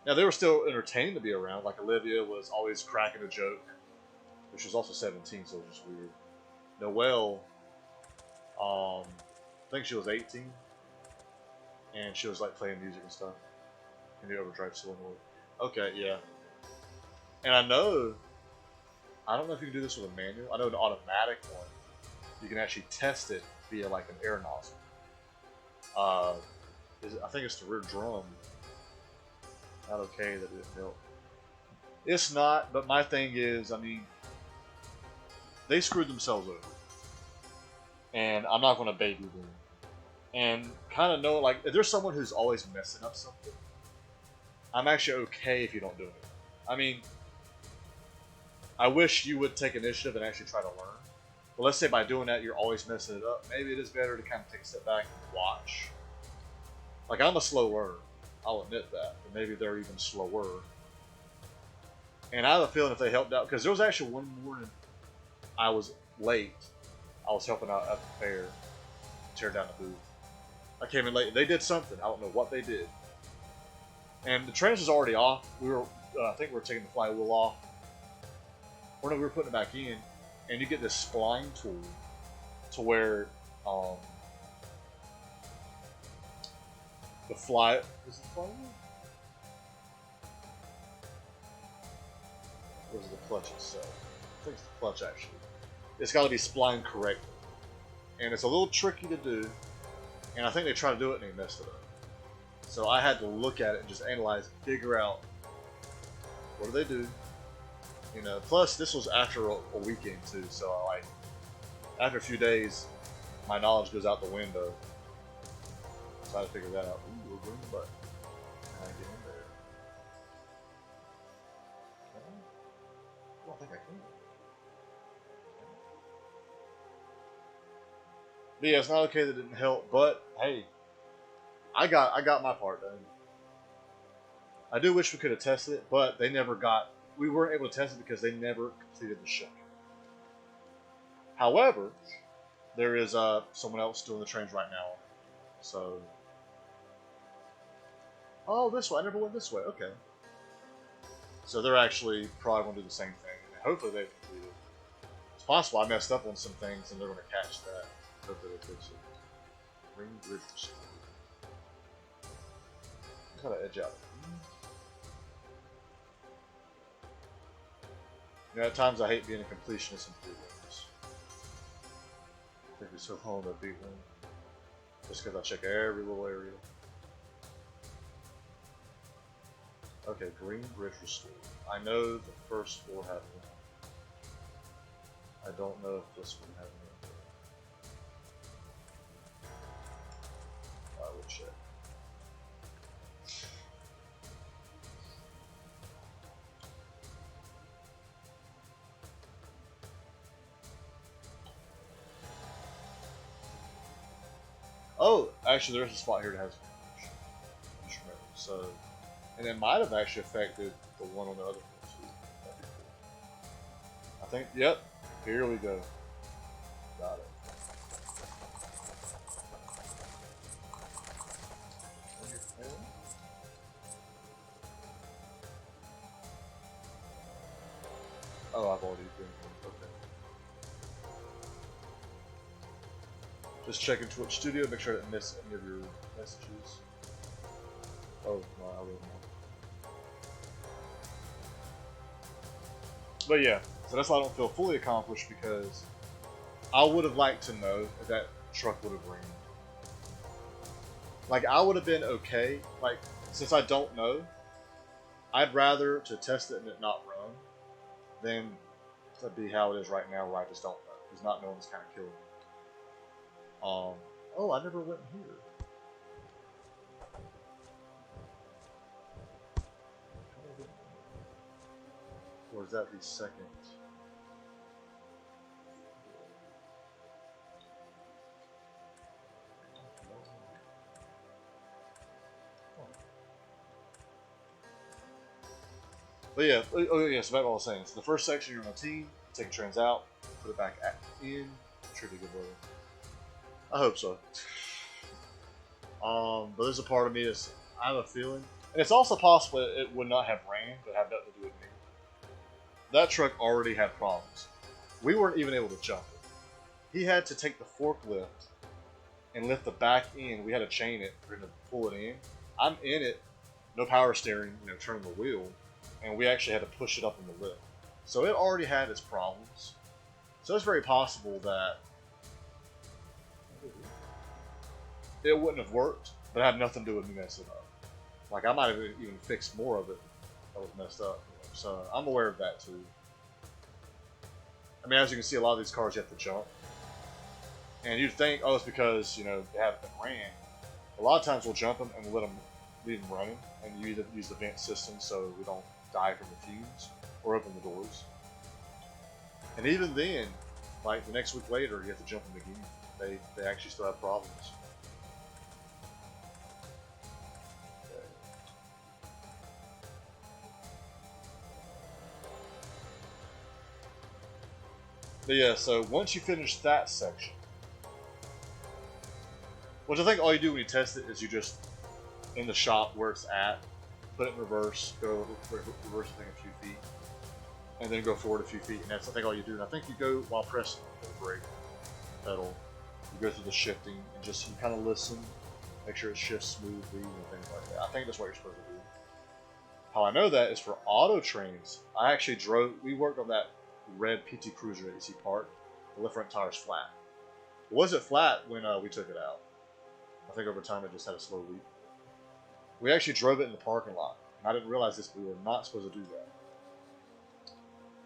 Now they were still entertained to be around. Like Olivia was always cracking a joke, but she was also 17, so it was just weird. Noelle, I think she was 18, and she was like playing music and stuff in the overdrive solenoid. Okay, yeah. And I don't know if you can do this with a manual. I know an automatic one, you can actually test it via like an air nozzle. I think it's the rear drum. Not okay that it didn't help. It's not, but my thing is, I mean, they screwed themselves over. And I'm not going to baby them. And kind of know, like, if there's someone who's always messing up something, I'm actually okay if you don't do it. I mean, I wish you would take initiative and actually try to learn. But let's say by doing that, you're always messing it up. Maybe it is better to kind of take a step back and watch. Like, I'm a slow learner. I'll admit that. But maybe they're even slower. And I have a feeling if they helped out, because there was actually one morning I was late. I was helping out at the fair, tear down the booth. I came in late. They did something. I don't know what they did. And the trains was already off. We were, I think we were taking the flywheel off. Or no, we were putting it back in. And you get this spline tool to where the fly is it the flywheel? Or is it the clutch itself? I think it's the clutch actually. It's got to be splined correctly. And it's a little tricky to do. And I think they tried to do it and they messed it up. So I had to look at it and just analyze it, figure out what do they do. You know, plus this was after a weekend too, so like after a few days, my knowledge goes out the window. So I had to figure that out. Ooh, we're going button. Can I get in there? Can I? I don't think I can. But yeah, it's not okay that it didn't help, but hey, I got my part done. I do wish we could have tested it, but they never got. We weren't able to test it because they never completed the show. However, there is someone else doing the trains right now. So, oh, this way. I never went this way. Okay. So they're actually probably going to do the same thing. And hopefully they complete it. It's possible I messed up on some things and they're going to catch that. Hopefully they fix it. Ring bridge. Kind of edge out. You know, at times I hate being a completionist in video games. I think it's so long to beat one. Just because I check every little area. Okay, green bridge restored. I know the first floor had one. I don't know if this one had one. I will check. Oh, actually, there's a spot here that has instrumental. So, and it might have actually affected the one on the other floor too. That'd be cool. I think. Yep. Here we go. Got it. Oh, I've already been. Okay. Just checking Twitch Studio, make sure I didn't miss any of your messages. Oh, no, I will not. But yeah, so that's why I don't feel fully accomplished, because I would have liked to know if that truck would have rained. Like, I would have been okay. Like, since I don't know, I'd rather to test it and it not run than to be how it is right now, where I just don't know. Because not knowing is kind of killing me. Oh, I never went here. Or is that the second? But yeah, oh yeah, so back to what I was saying. So the first section, you're on a team, taking trains out, put it back in, should be good weather. I hope so. But there's a part of me that's, I have a feeling, and it's also possible it would not have rain, but have nothing to do with me. That truck already had problems. We weren't even able to jump it. He had to take the forklift and lift the back end. We had to chain it for him to pull it in. I'm in it, no power steering, turning the wheel, and we actually had to push it up in the lift. So it already had its problems. So it's very possible that it wouldn't have worked, but it had nothing to do with me messing up. Like, I might have even fixed more of it that was messed up. So I'm aware of that too. I mean, as you can see, a lot of these cars you have to jump. And you'd think, oh, it's because, they haven't been ran. A lot of times we'll jump them and we'll leave them running. And you either use the vent system so we don't die from the fumes, or open the doors. And even then, like the next week later, you have to jump them again. They actually still have problems. But yeah, so once you finish that section, which I think all you do when you test it is you just, in the shop where it's at, put it in reverse, go reverse the thing a few feet, and then go forward a few feet, and that's I think all you do. And I think you go while pressing the brake pedal, you go through the shifting, and just you kind of listen, make sure it shifts smoothly and things like that. I think that's what you're supposed to do. How I know that is for auto trains. I actually we worked on that red PT Cruiser that you see parked. The left front tire's flat. It wasn't flat when we took it out. I think over time it just had a slow leak. We actually drove it in the parking lot. I didn't realize this, but we were not supposed to do that.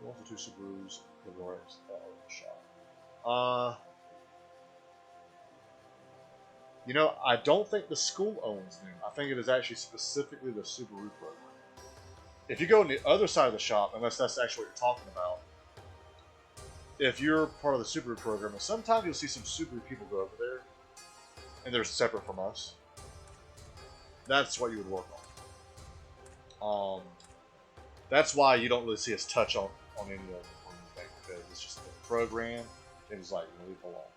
One for two Subarus, the Royals, shop. I don't think the school owns them. I think it is actually specifically the Subaru program. If you go on the other side of the shop, unless that's actually what you're talking about, if you're part of the Subaru program, and sometimes you'll see some Subaru people go over there, and they're separate from us. That's what you would work on. That's why you don't really see us touch on any of them, because it's just the program, and it's like, leave it alone.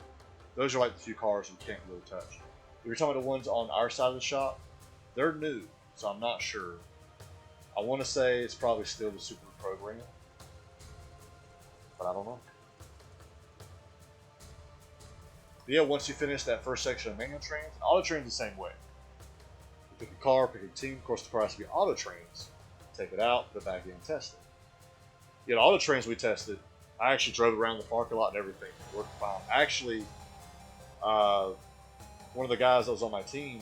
Those are like the few cars you can't really touch. If you're talking about the ones on our side of the shop, they're new, so I'm not sure. I want to say it's probably still the Subaru program, but I don't know. But yeah, once you finish that first section of manual trains, auto trains the same way. You pick a car, pick a team. Of course, the car has to be auto trains. Take it out, put it back in, and test it. Yeah, the auto trains we tested, I actually drove around the parking lot and everything. It worked fine. Actually, one of the guys that was on my team,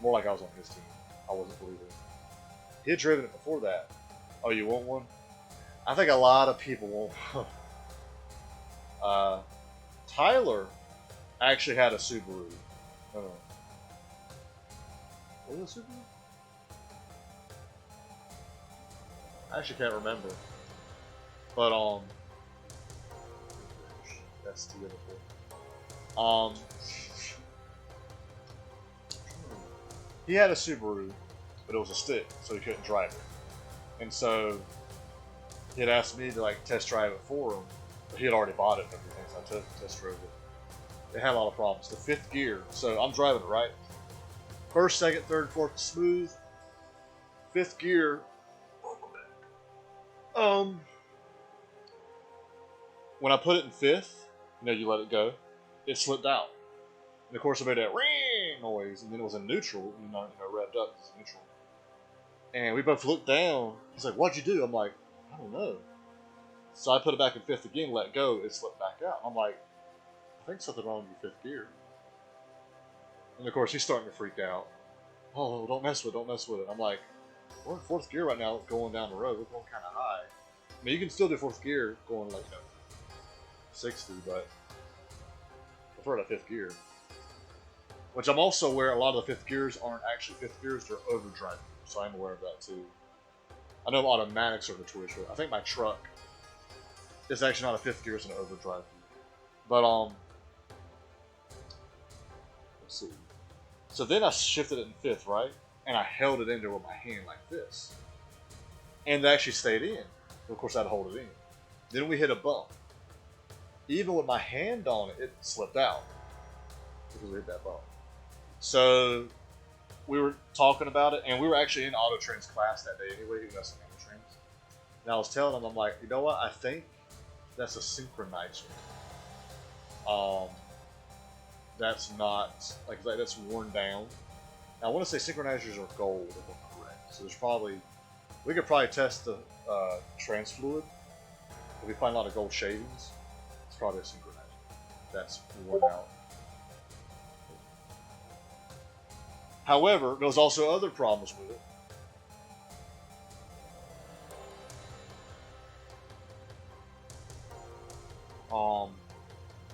more like I was on his team, I wasn't believing it. He had driven it before that. Oh, you want one? I think a lot of people want one. Tyler actually had a Subaru. Was it a Subaru? I actually can't remember. But, that's too difficult. He had a Subaru, but it was a stick, so he couldn't drive it. And so, he had asked me to, test drive it for him, but he had already bought it and everything, so I test drove it. It had a lot of problems. The fifth gear, so I'm driving it, right? First, second, third, fourth, smooth. Fifth gear, when I put it in fifth, you let it go, it slipped out. And of course, it made that ring noise, and then it was in neutral, revved up, it's neutral. And we both looked down. He's like, "What'd you do?" I'm like, "I don't know." So I put it back in fifth again, let go, it slipped back out. I'm like, "I think something wrong with your fifth gear." And of course, he's starting to freak out. "Oh, don't mess with it, don't mess with it." I'm like, "We're in fourth gear right now, going down the road. We're going kind of high. I mean, you can still do fourth gear going 60, but I prefer the fifth gear." Which I'm also aware a lot of the fifth gears aren't actually fifth gears, they're overdrive. So I'm aware of that too. I know automatics are notorious for it. I think my truck is actually not a fifth gear; it's an overdrive gear. But let's see. So then I shifted it in fifth, right? And I held it in there with my hand like this, and it actually stayed in. Of course, I'd hold it in. Then we hit a bump. Even with my hand on it, it slipped out because we hit that bump. So we were talking about it, and we were actually in auto trains class that day anyway, even us in auto trains. And I was telling them, I'm like, you know what? I think that's a synchronizer. That's not like that's worn down. Now, I want to say synchronizers are gold, if I'm correct. So there's probably we could probably test the trans fluid. If we find a lot of gold shavings, it's probably a synchronizer that's worn out. However, there's also other problems with it.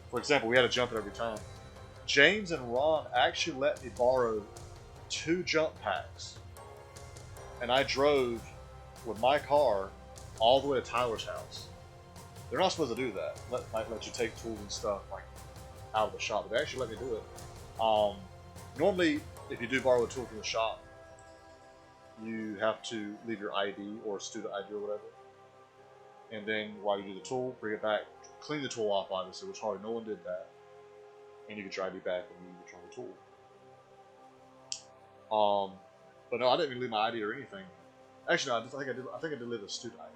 For example, we had to jump it every time. James and Ron actually let me borrow 2 jump packs, and I drove with my car all the way to Tyler's house. They're not supposed to do that. Might let you take tools and stuff like out of the shop, but they actually let me do it. Normally, if you do borrow a tool from the shop, you have to leave your ID or student ID or whatever, and then while you do the tool, bring it back, clean the tool off, obviously, which probably no one did that, and you can try to be back when you return the tool. But no, I didn't even leave my ID or anything. Actually, no, I think I did leave a student ID.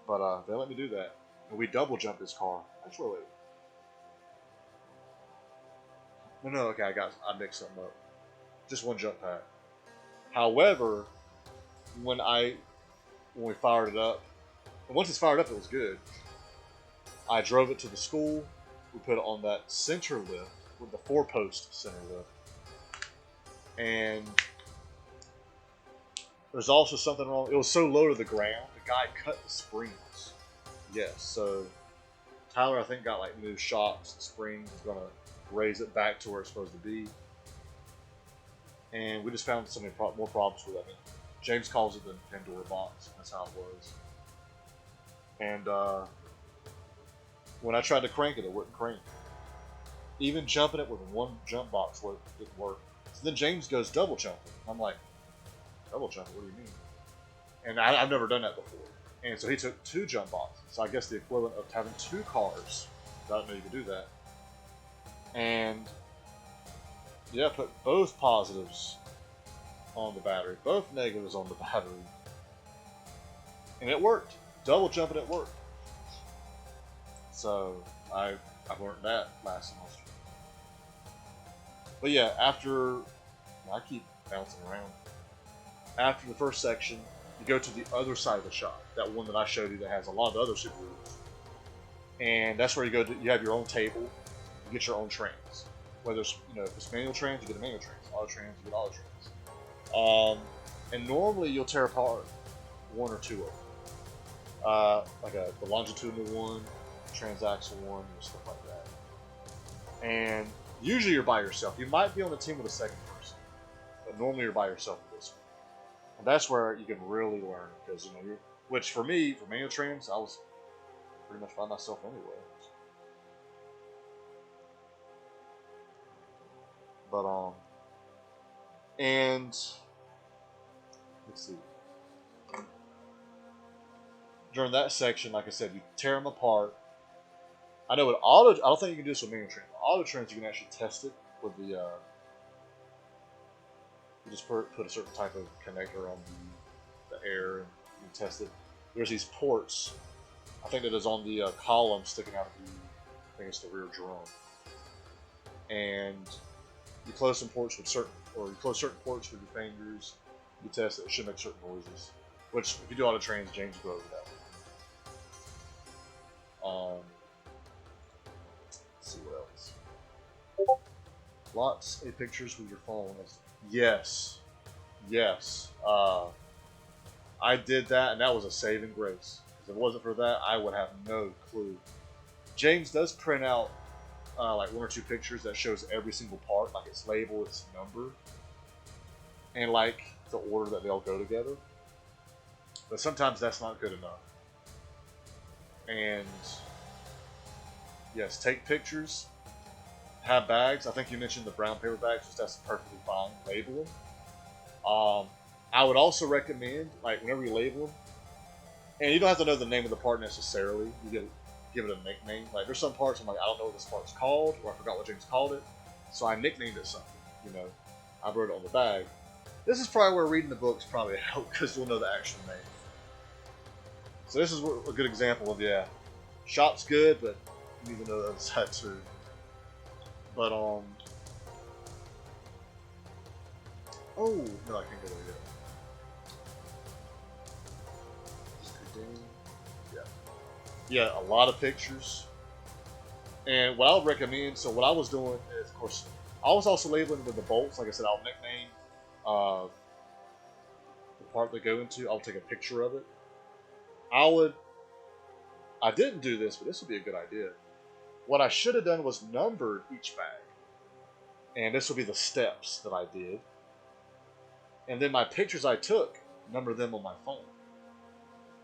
But they let me do that, and we double jumped this car. Actually, wait. No, okay, I mixed something up. Just 1 jump pack. However, when we fired it up, and once it's fired up, it was good. I drove it to the school. We put it on that center lift with the 4-post center lift, and there's also something wrong. It was so low to the ground, the guy cut the springs. Yes, so Tyler, I think, got like new shocks and springs. He's gonna raise it back to where it's supposed to be. And we just found so many more problems with it. I mean, James calls it the Pandora box. That's how it was. And when I tried to crank it, it wouldn't crank. Even jumping it with 1 jump box didn't work. So then James goes double jumping. I'm like, double jumping? What do you mean? And I've never done that before. And so he took 2 jump boxes. So I guess the equivalent of having 2 cars. I didn't know you could do that. And yeah, put both positives on the battery, both negatives on the battery, and it worked. Double jumping, it worked. So I learned that last semester. But yeah, I keep bouncing around. After the first section, you go to the other side of the shop, that one that I showed you that has a lot of other super rooms. And that's where you go to, you have your own table, you get your own trains. Whether it's, if it's manual trains, you get a manual trains. Auto trains, you get auto trains. And normally you'll tear apart 1 or 2 of them. Like the longitudinal one, transaxle one, stuff like that. And usually you're by yourself. You might be on a team with a second person, but normally you're by yourself with this one. And that's where you can really learn, because which for me, for manual trains, I was pretty much by myself anyway. But and let's see. During that section, like I said, you tear them apart. I know with I don't think you can do this with manual trains. Auto trains, you can actually test it with the. You just put a certain type of connector on the air, and you test it. There's these ports. I think that is on the column sticking out of I think it's the rear drum. And you close some ports with you close certain ports with your fingers. You test it. It should make certain noises. Which, if you do auto trains, James will go over that one. Let's see what else. Lots of pictures with your phone. Yes. I did that, and that was a saving grace. If it wasn't for that, I would have no clue. James does print out like 1 or 2 pictures that shows every single part, like its label, its number, and like the order that they all go together. But sometimes that's not good enough. And yes, take pictures. Have bags. I think you mentioned the brown paper bags, which that's perfectly fine. Label them. I would also recommend, like, whenever you label them, and you don't have to know the name of the part necessarily. You give it a nickname. Like, there's some parts I'm like, I don't know what this part's called, or I forgot what James called it, so I nicknamed it something. You know, I wrote it on the bag. This is probably where reading the books probably help because you'll know the actual name. So this is a good example of, yeah, shop's good, but you need to know the other side too. But oh no, I can't go there yet. Yeah, a lot of pictures. And what I would recommend, so what I was doing is, of course, I was also labeling with the bolts. Like I said, I'll nickname the part they go into. I'll take a picture of it. I didn't do this, but this would be a good idea. What I should have done was numbered each bag. And this will be the steps that I did. And then my pictures I took, number them on my phone.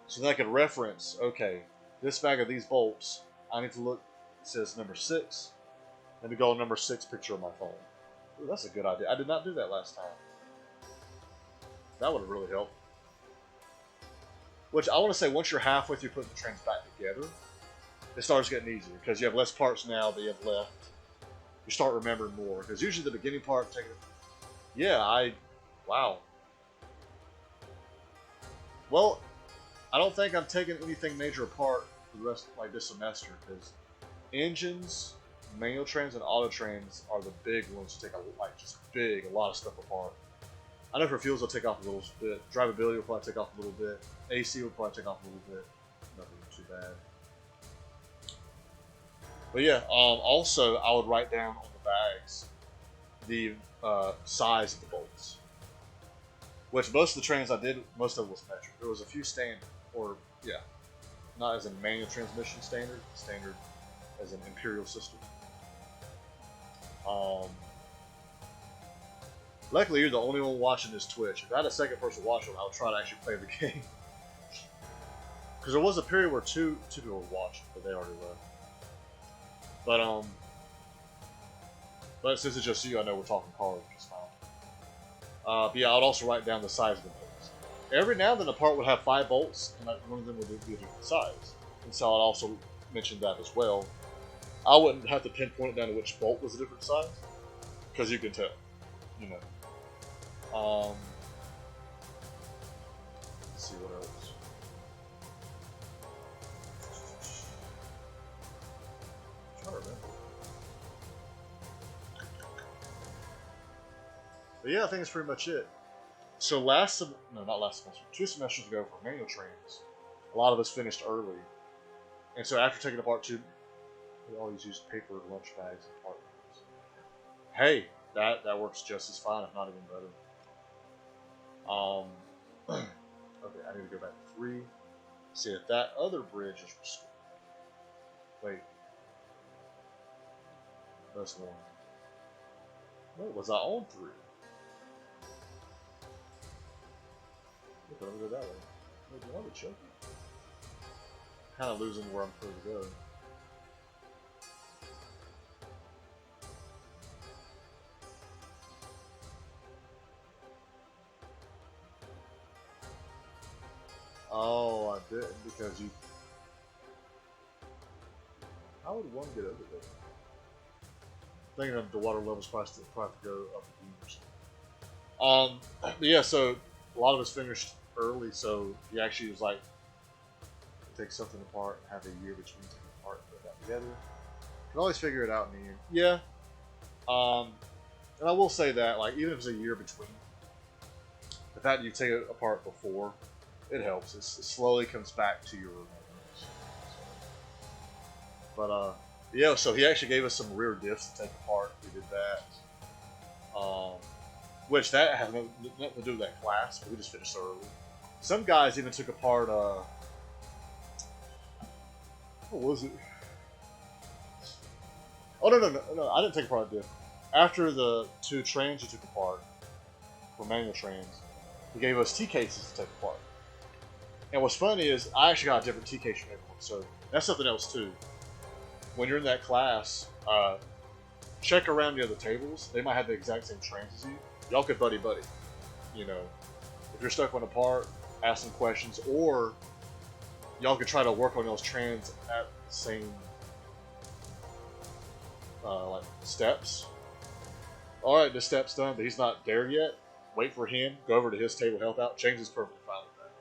So then I could reference, okay, this bag of these bolts, I need to look, it says number 6. Let me go on number 6 picture on my phone. Ooh, that's a good idea. I did not do that last time. That would have really helped. Which I want to say, once you're halfway through putting the trains back together, it starts getting easier because you have less parts now that you have left. You start remembering more because usually the beginning part, wow. Well, I don't think I'm taking anything major apart for the rest, like this semester, because engines, manual trains, and auto trains are the big ones to take a lot of stuff apart. I know for fuels will take off a little bit. Drivability will probably take off a little bit. AC will probably take off a little bit. Nothing too bad. But yeah, also I would write down on the bags the size of the bolts. Which most of the trains I did, most of it was metric. There was a few standard, not as a manual transmission standard as an imperial system. Luckily, you're the only one watching this Twitch. If I had a second person watching, I would try to actually play the game. Because there was a period where two people were watching, but they already left. But since it's just you, I know we're talking cars, which is fine. But yeah, I'd also write down the size of the bolts. Every now and then, a part would have 5 bolts, and one of them would be a different size. And so I'd also mention that as well. I wouldn't have to pinpoint it down to which bolt was a different size, because you can tell, you know. Let's see what else. I'm trying to remember. But yeah, I think that's pretty much it. So not last semester, 2 semesters ago for manual trains, a lot of us finished early. And so after taking apart 2, we always use paper lunch bags and part bags. Hey, that works just as fine, if not even better. Okay, I need to go back to 3. See if that other bridge is restored. Wait. That's 1. Wait, was I on 3? Look, let me go that way. Wait, do I have a choke? Kind of losing where I'm supposed to go. Oh, I didn't because you. How would one get over there? Thinking of the water levels probably have to go up a beam or something. But yeah, so a lot of us finished early, so he actually was like, take something apart, have a year between taking it apart, put that together. You can always figure it out in the end. Yeah. And I will say that, like, even if it's a year between, the fact that you take it apart before, it helps. It slowly comes back to your remembrance. But yeah, so he actually gave us some rear diffs to take apart. We did that. Which that has nothing to do with that class, but we just finished so early. Some guys even took apart, what was it? Oh, no, I didn't take apart a diff. After the 2 trains you took apart, for manual trains, he gave us T-cases to take apart. And what's funny is I actually got a different TK from everyone, so that's something else too. When you're in that class, check around the other tables. They might have the exact same trains as you. Y'all could buddy buddy. You know, if you're stuck on a part, ask some questions, or y'all could try to work on those trains at the same like steps. All right, this step's done, but he's not there yet. Wait for him. Go over to his table, help out. James is perfectly fine with that.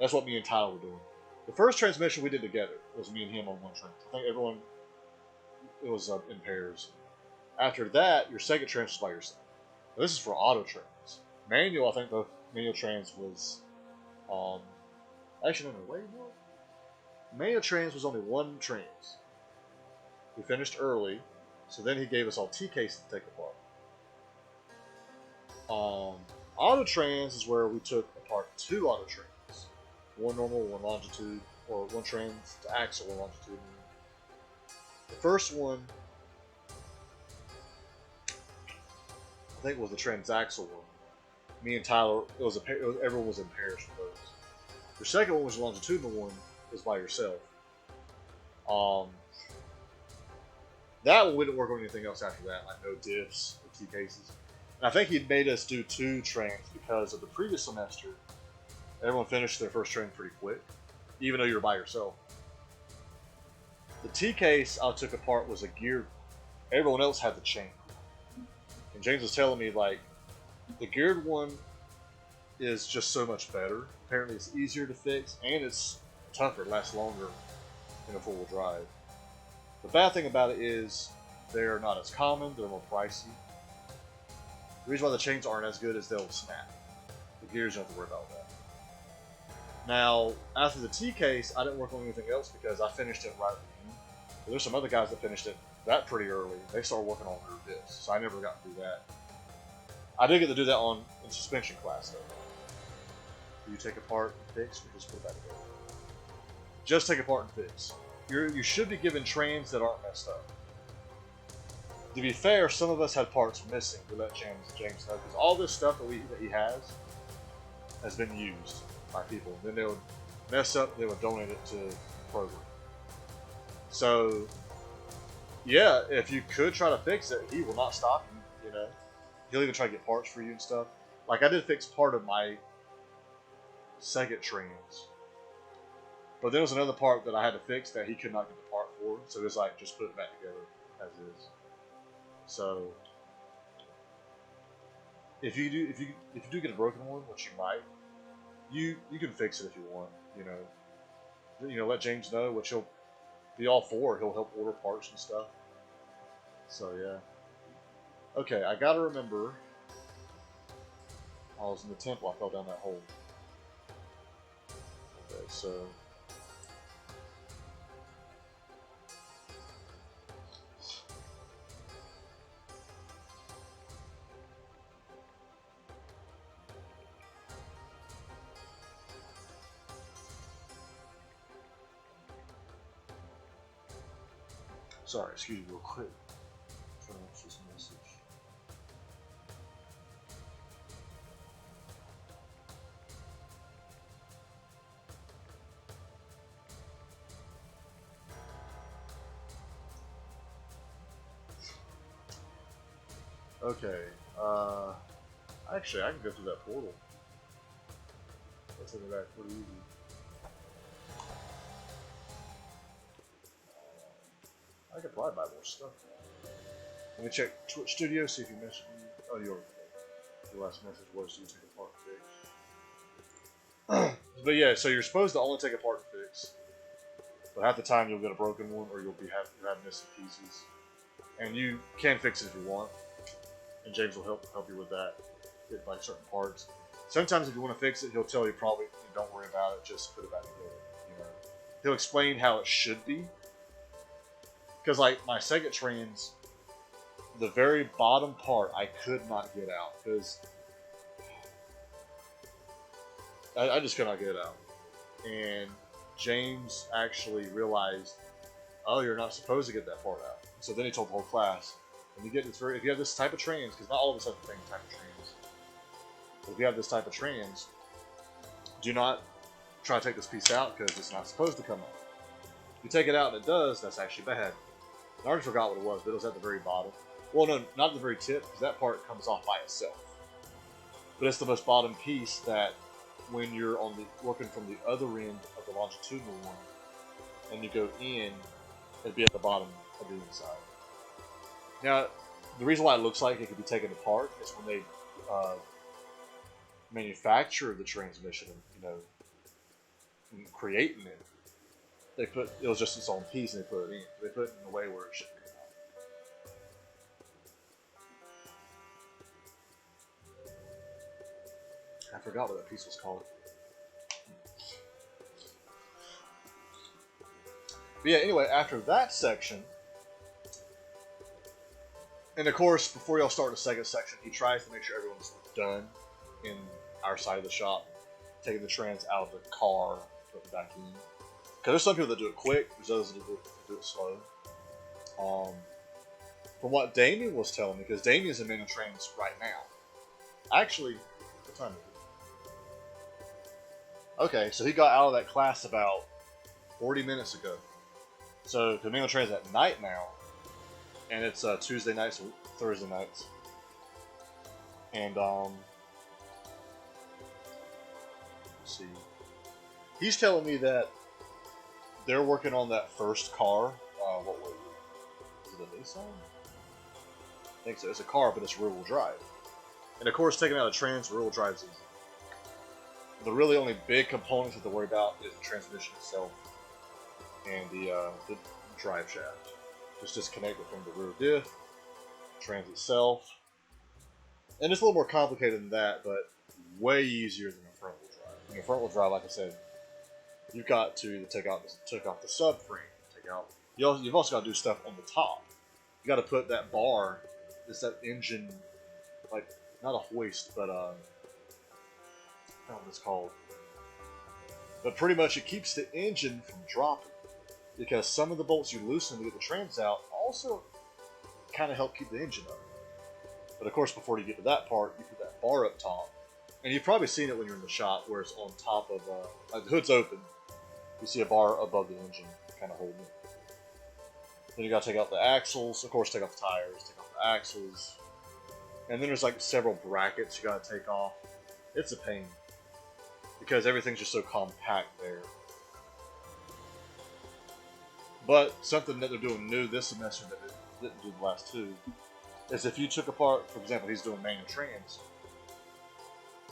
That's what me and Tyler were doing. The first transmission we did together was me and him on one train. I think everyone, it was in pairs. After that, your second train was by yourself. Now, this is for auto trains. Manual, I think the manual trains was, actually no, wait, no. Manual trains was only one trains. We finished early, so then he gave us all T-cases to take apart. Auto trains is where we took apart 2 auto trains. One normal, one longitude, or one trans to axle, one longitude. The first one, I think, was the transaxle one. Me and Tyler, everyone was in pairs for those. The second one was the longitudinal one, was by yourself. That one we didn't work on anything else after that, like no diffs or T cases. And I think he'd made us do 2 trains because of the previous semester. Everyone finished their first train pretty quick, even though you were by yourself. The T case I took apart was a geared. Everyone else had the chain. And James was telling me, like, the geared one is just so much better. Apparently it's easier to fix, and it's tougher, it lasts longer in a four-wheel drive. The bad thing about it is they're not as common, they're more pricey. The reason why the chains aren't as good is they'll snap. The gears, you don't have to worry about that. Now, after the T case, I didn't work on anything else because I finished it right at the end. But there's some other guys that finished it that pretty early. They started working on their bits, so I never got to do that. I did get to do that in suspension class, though. Do you take apart and fix, or just put it back together? Just take apart and fix. You should be given trains that aren't messed up. To be fair, some of us had parts missing. We let James know, because all this stuff that he has been used by people. And then they would mess up, they would donate it to the program. So, yeah, if you could try to fix it, he will not stop you, you know. He'll even try to get parts for you and stuff. Like, I did fix part of my second trains. But there was another part that I had to fix that he could not get the part for. So it was like, just put it back together as is. So, if you do get a broken one, which you might, you can fix it if you want. You know, let James know, which he'll be all for. He'll help order parts and stuff. So yeah. Okay, I gotta remember. I was in the temple. I fell down that hole. Okay, so. Sorry, excuse me real quick. I'm trying to answer this message. Okay, actually I can go through that portal. Let's look at that pretty easy. I could probably buy more stuff. Let me check Twitch Studio, see if you messaged me. Oh, your last message was you take apart and fix. But yeah, so you're supposed to only take apart and fix. But half the time you'll get a broken one, or you'll have missing pieces. And you can fix it if you want. And James will help you with that. Get like certain parts. Sometimes if you want to fix it, he'll tell you probably don't worry about it, just put it back together. You know, he'll explain how it should be. Because, like, my second trans, the very bottom part, I could not get out. Because I just could not get it out. And James actually realized, oh, you're not supposed to get that part out. So then he told the whole class, when you get this if you have this type of trans, because not all of us have the same type of trans. But if you have this type of trans, do not try to take this piece out because it's not supposed to come out. If you take it out and it does, that's actually bad. I already forgot what it was, but it was at the very bottom. Well, no, not at the very tip, because that part comes off by itself. But it's the most bottom piece that when you're on the working from the other end of the longitudinal one, and you go in, it'd be at the bottom of the inside. Now, the reason why it looks like it could be taken apart is when they manufacture the transmission, creating it. They put it was just its own piece, and they put it in. They put it in a way where it should be. I forgot what that piece was called. But yeah, anyway, after that section, and of course, before y'all start the second section, he tries to make sure everyone's done in our side of the shop, taking the trans out of the car, putting it back in. Because there's some people that do it quick, there's others that do it slow. From what Damien was telling me, because Damien's in manual trans right now. Actually, what time is it? Okay, so he got out of that class about 40 minutes ago. So the manual trans at night now, and it's Tuesday nights and Thursday nights. And let's see, he's telling me that they're working on that first car. What was it? Is it a Nissan? I think so. It's a car, but it's rear-wheel drive. And of course, taking out a trans, rear-wheel drive is easy. The really only big components you have to worry about is the transmission itself and the drive shaft. Just disconnect it from the rear diff, trans itself. And it's a little more complicated than that, but way easier than a front-wheel drive. I mean, front-wheel drive, like I said, you've got to either take off the subframe, you've also got to do stuff on the top. You got to put that bar, it's that engine, like not a hoist, but I don't know what it's called. But pretty much it keeps the engine from dropping, because some of the bolts you loosen to get the trans out also kind of help keep the engine up. But of course, before you get to that part, you put that bar up top, and you've probably seen it when you're in the shop, where it's on top of like the hood's open. You see a bar above the engine, kind of holding it. Then you got to take out the axles, of course, take off the tires, take off the axles, and then there's like several brackets you got to take off. It's a pain because everything's just so compact there. But something that they're doing new this semester that they didn't do the last two is if you took apart, for example, he's doing manual trans.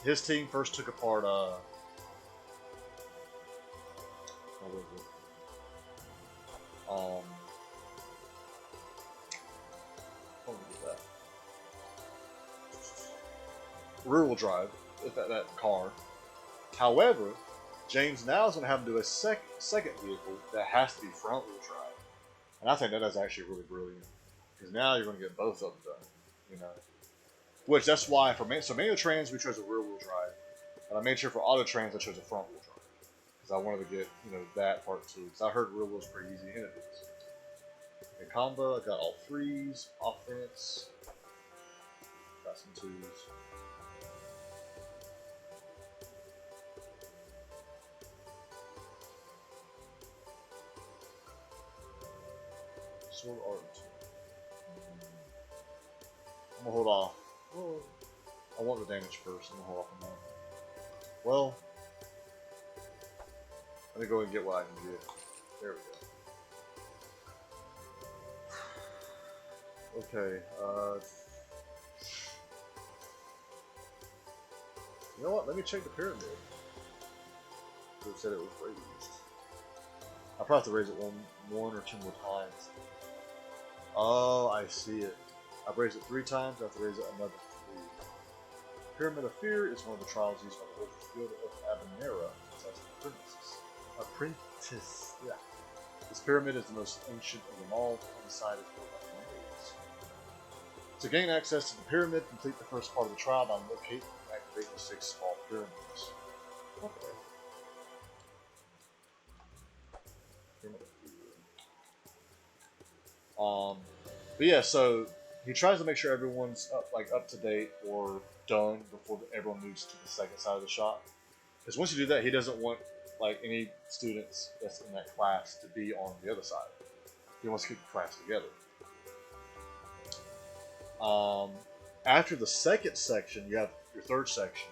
His team first took apart what was it? What was that? Rear-wheel drive, that car. However, James now is going to have to do a second vehicle that has to be front-wheel drive. And I think that is actually really brilliant. Because now you're going to get both of them done, Which, that's why, for manual trans, we chose a rear-wheel drive. And I made sure for auto trans, I chose a front-wheel drive. Because I wanted to get, that part too. Because I heard rear wheel's pretty easy, and it is. In combo, I got all threes, offense, got some twos. Sword art. I'm gonna hold off. Whoa. I want the damage first. I'm gonna hold off on that. Well, let me go and get what I can get. There we go. Okay, you know what? Let me check the pyramid. It said it was raised. I'll probably have to raise it one or two more times. Oh, I see it. I've raised it 3 times, I have to raise it another 3. Pyramid of Fear is one of the trials used by the Wizard's Guild of Abenera as an apprentice. Yeah. This pyramid is the most ancient of them all, but inside is built like maze. To gain access to the pyramid, complete the first part of the trial by locating and activating the 6 small pyramids. Okay. Pyramid of Fear. But yeah, so he tries to make sure everyone's up to date or done before everyone moves to the second side of the shop. Because once you do that, he doesn't want like any students that's in that class to be on the other side. He wants to keep the class together. After the second section, you have your third section,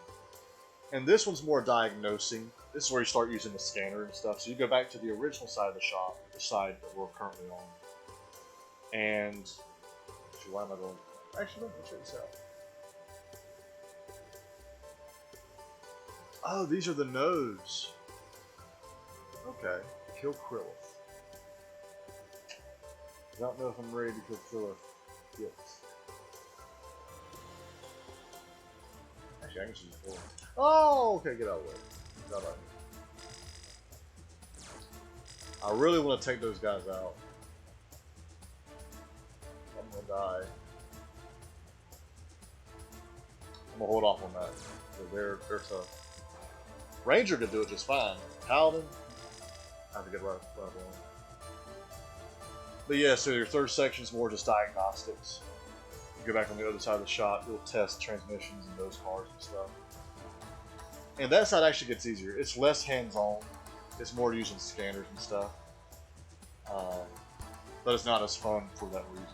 and this one's more diagnosing. This is where you start using the scanner and stuff. So you go back to the original side of the shop, the side that we're currently on, and actually, why am I going? Actually, let me check this out. Oh, these are the nodes. Okay, kill Krillith. I don't know if I'm ready to kill Krillith yet. Actually, I can just use four. Oh, okay, get out of the way. Get out of here. I really want to take those guys out. I'm gonna die. I'm gonna hold off on that. They're tough. Ranger could do it just fine. Paladin, I have to get right on. But yeah, so your third section is more just diagnostics. You go back on the other side of the shop, you'll test transmissions and those cars and stuff. And that side actually gets easier. It's less hands-on. It's more using scanners and stuff. But it's not as fun for that reason.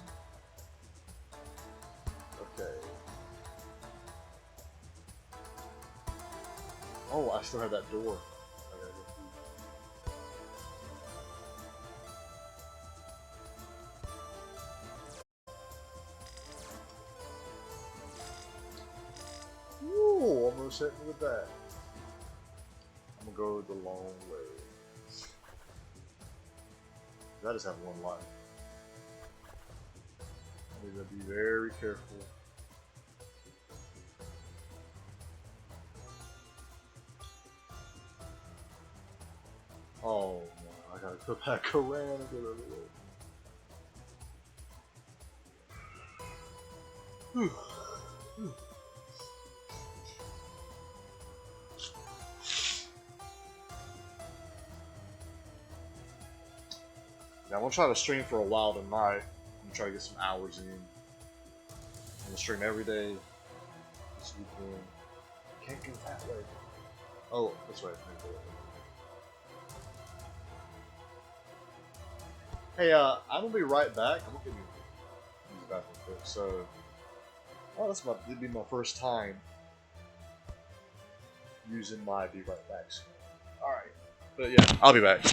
Okay. Oh, I still have that door. I gotta go through. Ooh, almost hit me with that. I'm gonna go the long way. I just have one life. I need to be very careful. Oh no, I gotta go back around and get over there. Now I'm gonna try to stream for a while tonight. I'm gonna try to get some hours in. I'm gonna stream every day this weekend. Can't go that way. Oh, this way. Hey, I'm gonna be right back. I'm gonna give you use the bathroom quick. So, oh, it'd be my first time using my be right back screen. All right, but yeah, I'll be back.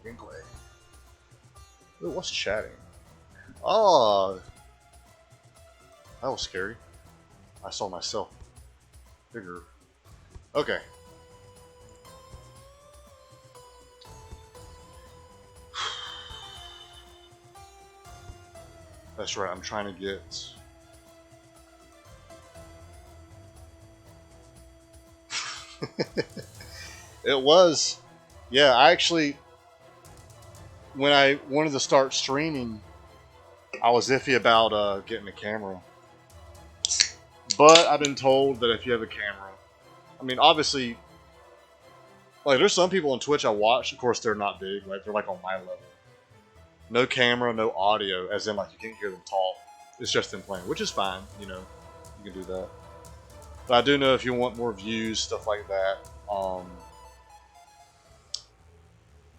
Gameplay. Ooh, what's chatting? Oh, that was scary. I saw myself bigger. Okay. That's right, I'm trying to get... It was... Yeah, I actually... When I wanted to start streaming, I was iffy about getting a camera. But I've been told that if you have a camera... I mean, obviously... Like, there's some people on Twitch I watch, of course they're not big, like, they're like on my level. No camera, no audio, as in like you can't hear them talk. It's just them playing, which is fine, you know, you can do that. But I do know if you want more views, stuff like that,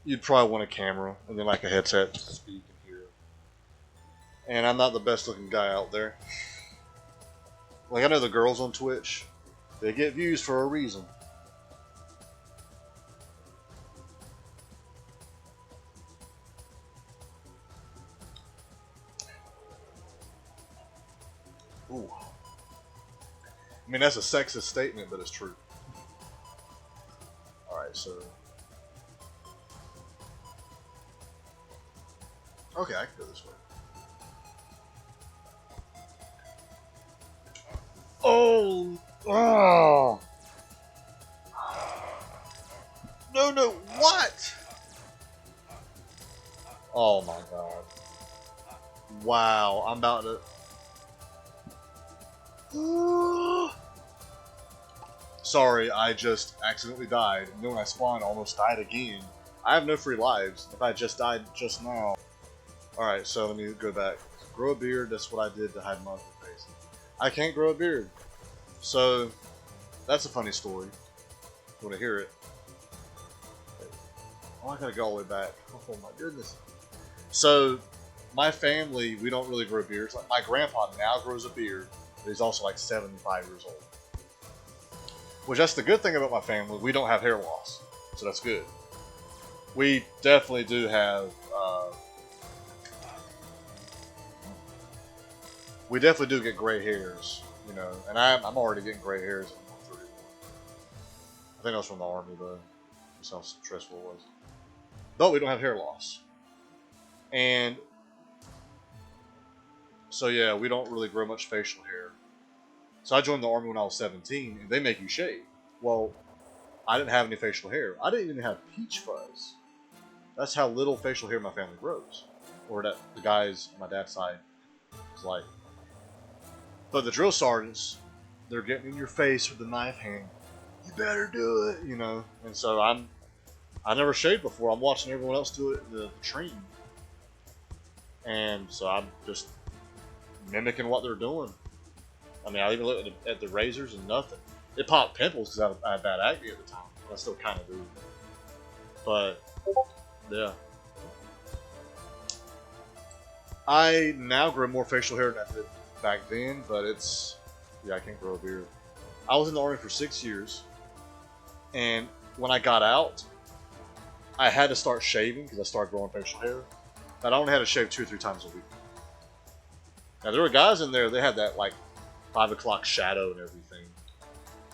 you'd probably want a camera and then like a headset so you can hear. And I'm not the best looking guy out there. Like I know the girls on Twitch, they get views for a reason. Ooh. I mean, that's a sexist statement, but it's true. Alright, so... Okay, I can go this way. Oh! Oh! No, no, what? Oh my god. Wow, I'm about to... Sorry, I just accidentally died. And then when I spawned, I almost died again. I have no free lives. If I just died just now. Alright, so let me go back. Grow a beard, that's what I did to hide my ugly face. I can't grow a beard. So, that's a funny story. You want to hear it? Oh, I gotta go all the way back. Oh my goodness. So, my family, we don't really grow beards. Like, my grandpa now grows a beard. He's also like 75 years old. Which that's the good thing about my family. We don't have hair loss. So that's good. We definitely do have... we definitely do get gray hairs. You know. And I'm already getting gray hairs at 131. I think that was from the army though. That's how stressful it was. But we don't have hair loss. And... So yeah, we don't really grow much facial hair. So I joined the army when I was 17, and they make you shave. Well, I didn't have any facial hair. I didn't even have peach fuzz. That's how little facial hair my family grows. Or that the guys on my dad's side is like. But the drill sergeants, they're getting in your face with the knife hand. You better do it, you know. And so I never shaved before. I'm watching everyone else do it in the training. And so I'm just mimicking what they're doing. I mean, I even looked at the razors and nothing. It popped pimples because I had bad acne at the time. I still kind of do. But, yeah. I now grow more facial hair than I did back then, but it's... Yeah, I can't grow a beard. I was in the army for 6 years. And when I got out, I had to start shaving because I started growing facial hair. But I only had to shave 2 or 3 times a week. Now, there were guys in there, they had that, like, 5 o'clock shadow and everything.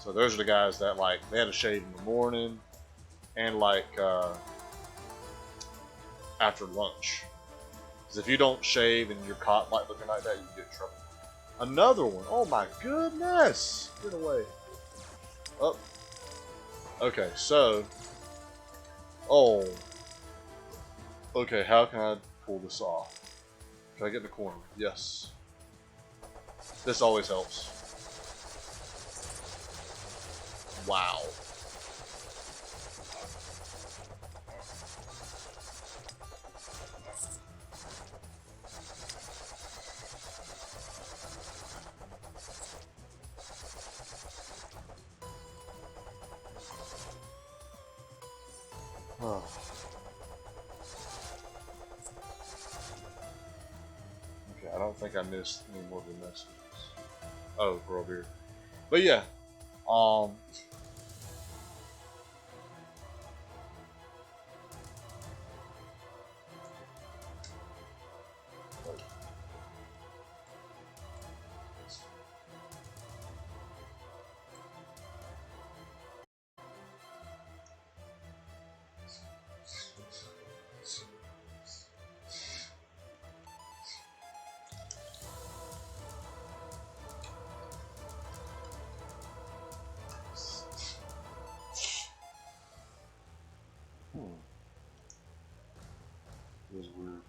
So those are the guys that like they had to shave in the morning and like after lunch. Because if you don't shave and you're caught like looking like that, you can get in trouble. Another one. Oh my goodness! Get away. Oh. Okay, so. Oh. Okay, how can I pull this off? Can I get in the corner? Yes. This always helps. Wow. Oh. Okay, I don't think I missed any more than this. Oh, girl beard. But yeah, It was weird.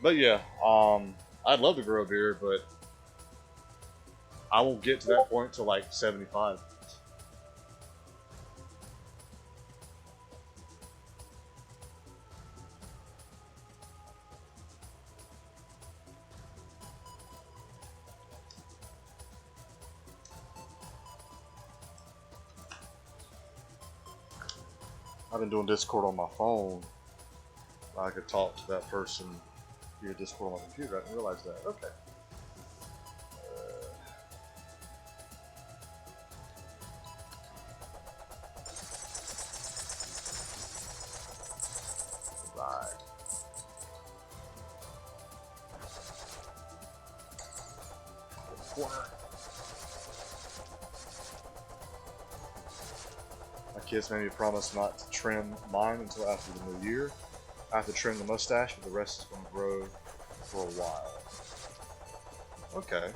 But yeah, I'd love to grow a beard, but I won't get to that point till like 75. I've been doing Discord on my phone. I could talk to that person via Discord on my computer. I didn't realize that. Okay. Right. Corner. My kids made me promise not to trim mine until after the new year. I have to trim the mustache, but the rest is going to grow for a while. Okay.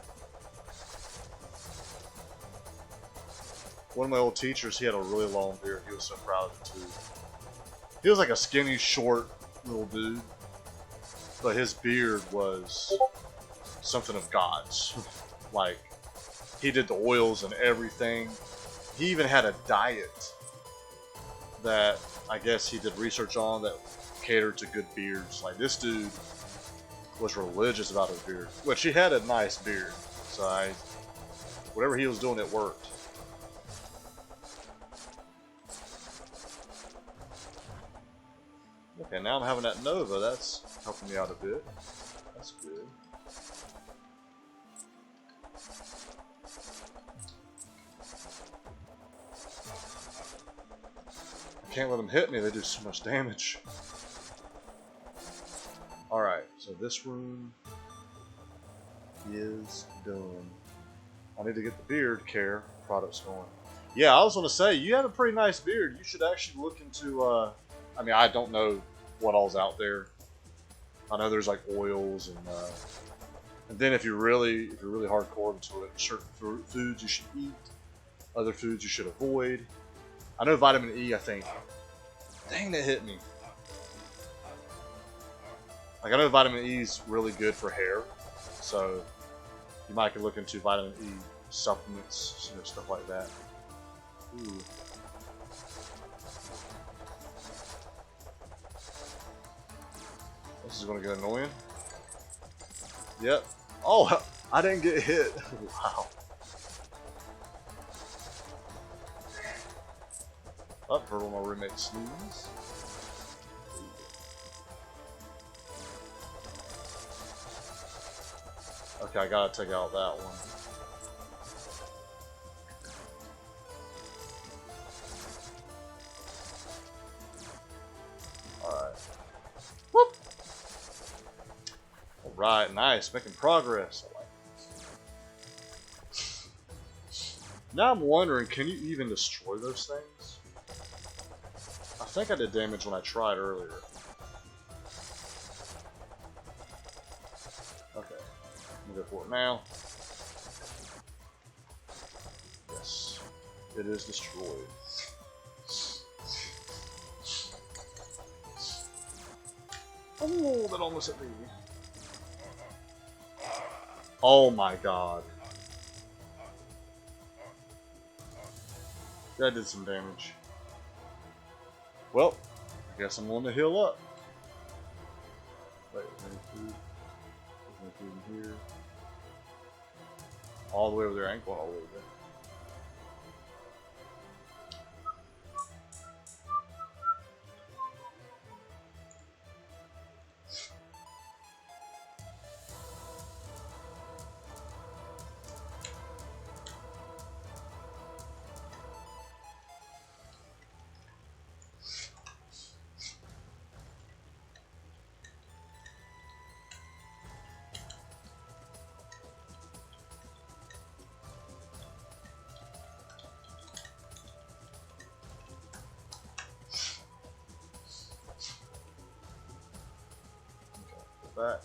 One of my old teachers, he had a really long beard. He was so proud of it too. He was like a skinny, short little dude, but his beard was something of God's. Like, he did the oils and everything. He even had a diet that I guess he did research on that catered to good beards. Like, this dude was religious about his beard, which he had a nice beard. So whatever he was doing, it worked. Okay, now I'm having that Nova. That's helping me out a bit. That's good. I can't let them hit me. They do so much damage. Alright, so this room is done. I need to get the beard care products going. Yeah, I was going to say, you have a pretty nice beard. You should actually look into, I mean, I don't know what all's out there. I know there's like oils and then if you're really hardcore into it, certain foods you should eat, other foods you should avoid. I know vitamin E, I think. Dang, that hit me. Like, I know vitamin E is really good for hair, so you might could look into vitamin E supplements, you know, stuff like that. Ooh. This is going to get annoying. Yep. Oh, I didn't get hit. Wow. Oh, heard one of my roommates sneeze. Okay, I gotta take out that one. Alright. Whoop! Alright, nice. Making progress. I like it. Now I'm wondering, can you even destroy those things? I think I did damage when I tried earlier. Okay. I'm gonna go for it now. Yes. It is destroyed. Oh, that almost hit me. Oh my god. That did some damage. Well, I guess I'm going to heal up. Wait, any food? There's no food in here. All the way over there, I ain't going all the way over there. Back.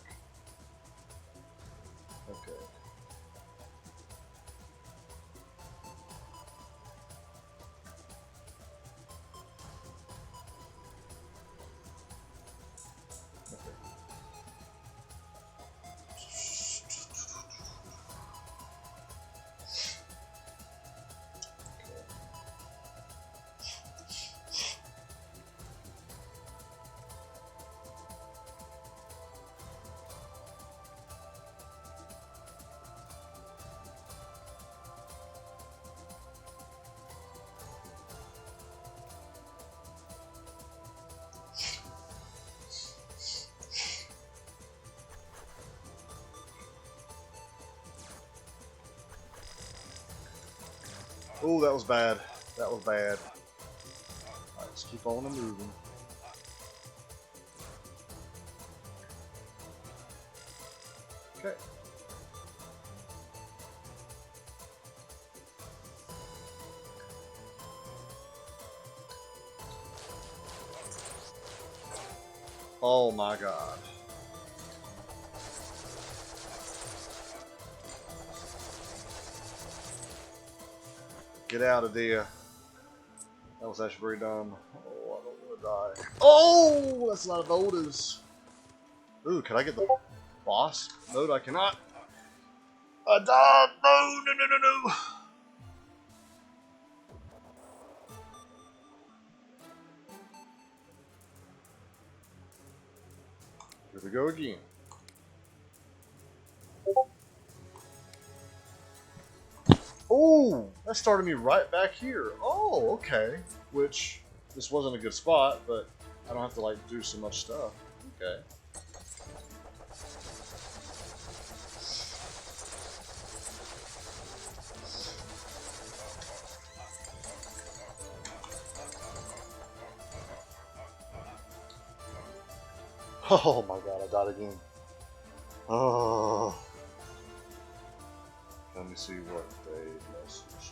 Okay. Oh, that was bad. That was bad. Alright, let's keep on moving. Okay. Oh my god. Get out of there. That was actually very dumb. Oh, I don't want to die. Oh, that's a lot of voters. Ooh, can I get the boss? No, I cannot. I died. No, no, no, no, no. Here we go again. Oh, that started me right back here. Oh, okay. Which, this wasn't a good spot, but I don't have to, like, do so much stuff. Okay. Oh my god, I died again. Oh. Let me see what they messaged.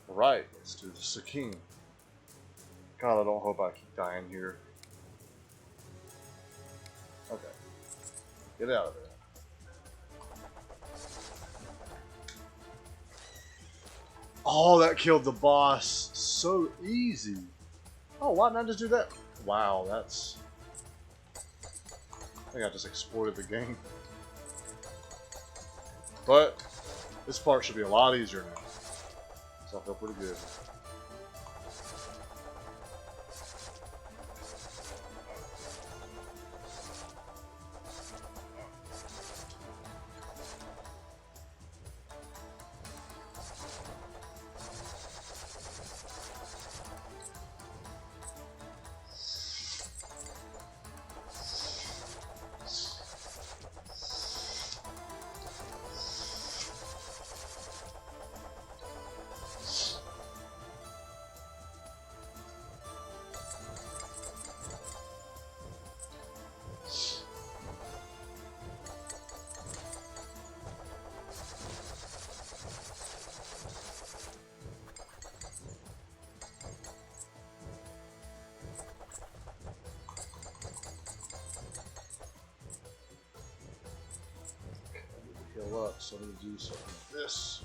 Right, let's do the Sakin. God, I don't hope I keep dying here. Okay. Get out of there. Oh, that killed the boss. So easy. Oh, why not just do that? Wow, that's... I think I just exported the game. But, this part should be a lot easier now. So I feel pretty good. Heal up, so I'm going to do something like this.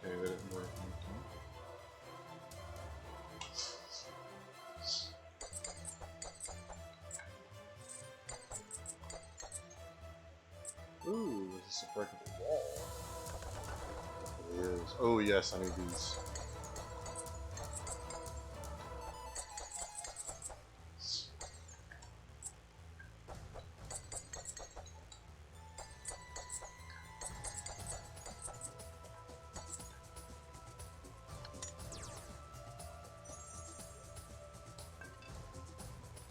Okay, that didn't work. Ooh, is this a breakable wall? It is. Oh yes, I need these.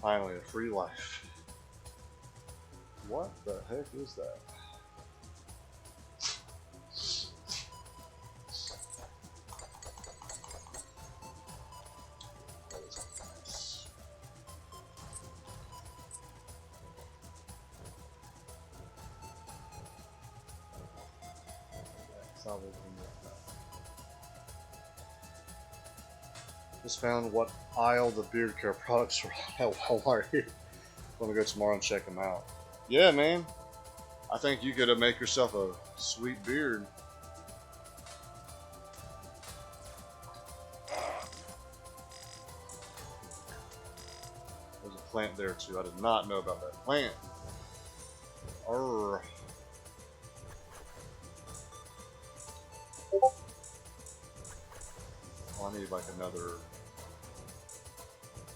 Finally, a free life. What the heck is that? That is nice. salvage from that. Just found what aisle the beard care products are on at Walmart here. I'm gonna go tomorrow and check them out. Yeah, man. I think you could make yourself a sweet beard. There's a plant there too. I did not know about that plant. Arrgh. Oh, I need like another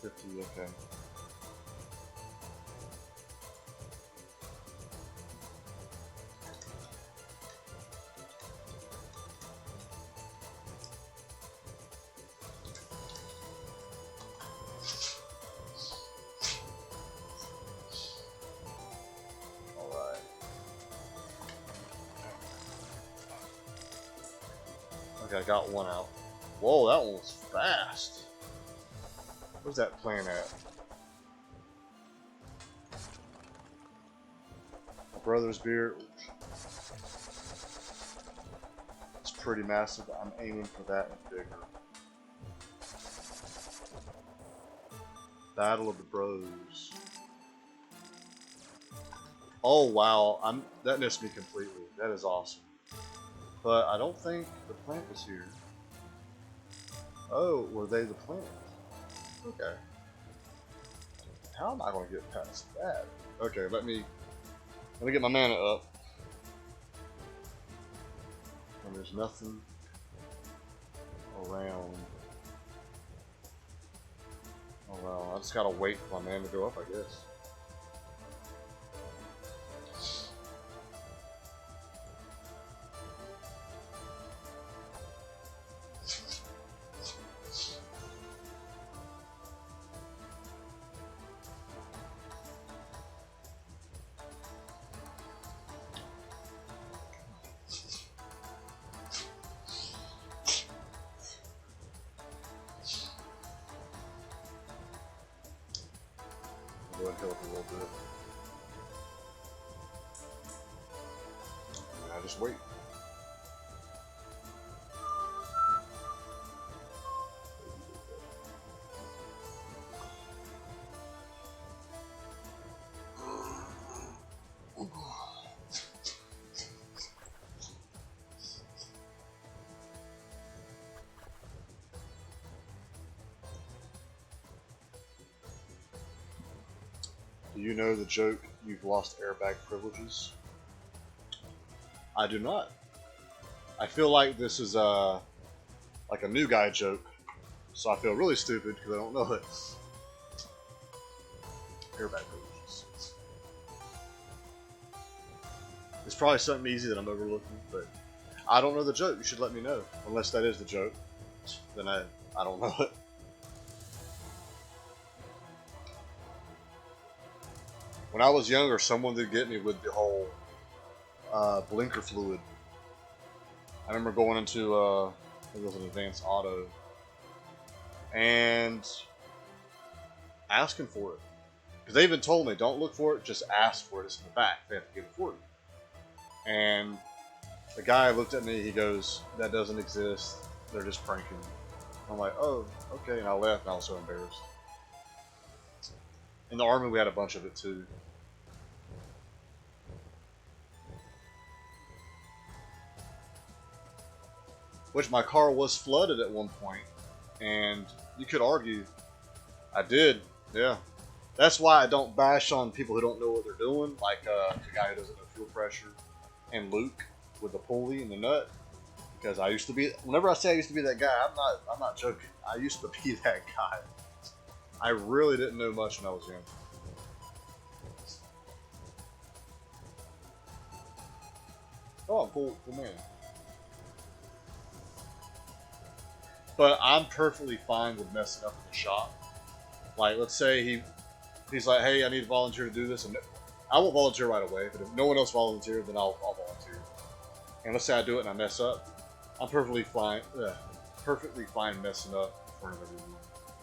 50, okay. Okay, I got one out. Whoa, that one was fast. Where's that plant at? My brother's beard. It's pretty massive. I'm aiming for that and bigger. Battle of the Bros. Oh wow, that missed me completely. That is awesome. But I don't think the plant was here. Oh, were they the plant? Okay. How am I going to get past that? Okay, let me get my mana up. And there's nothing around. Oh well, I just gotta wait for my mana to go up, I guess. Go ahead and heal up a little bit. And I just wait. Do you know the joke, you've lost airbag privileges? I do not. I feel like this is like a new guy joke, so I feel really stupid because I don't know it. Airbag privileges. It's probably something easy that I'm overlooking, but I don't know the joke. You should let me know. Unless that is the joke, then I don't know it. When I was younger, someone did get me with the whole blinker fluid. I remember going into I think it was an advanced auto and asking for it, because they even told me don't look for it, just ask for it. It's in the back. They have to give it for you. And the guy looked at me. He goes, "That doesn't exist. They're just pranking." I'm like, "Oh, okay," and I left. And I was so embarrassed. In the army, we had a bunch of it too. Which my car was flooded at one point, and you could argue I did, yeah. That's why I don't bash on people who don't know what they're doing, like the guy who doesn't know fuel pressure, and Luke with the pulley and the nut. Because I used to be, whenever I say I used to be that guy, I'm not joking. I used to be that guy. I really didn't know much when I was young. Oh, cool man. But I'm perfectly fine with messing up in the shop. Like, let's say he's like, "Hey, I need a volunteer to do this," and I won't volunteer right away. But if no one else volunteers, then I'll volunteer. And let's say I do it and I mess up, I'm perfectly fine messing up in front of everyone.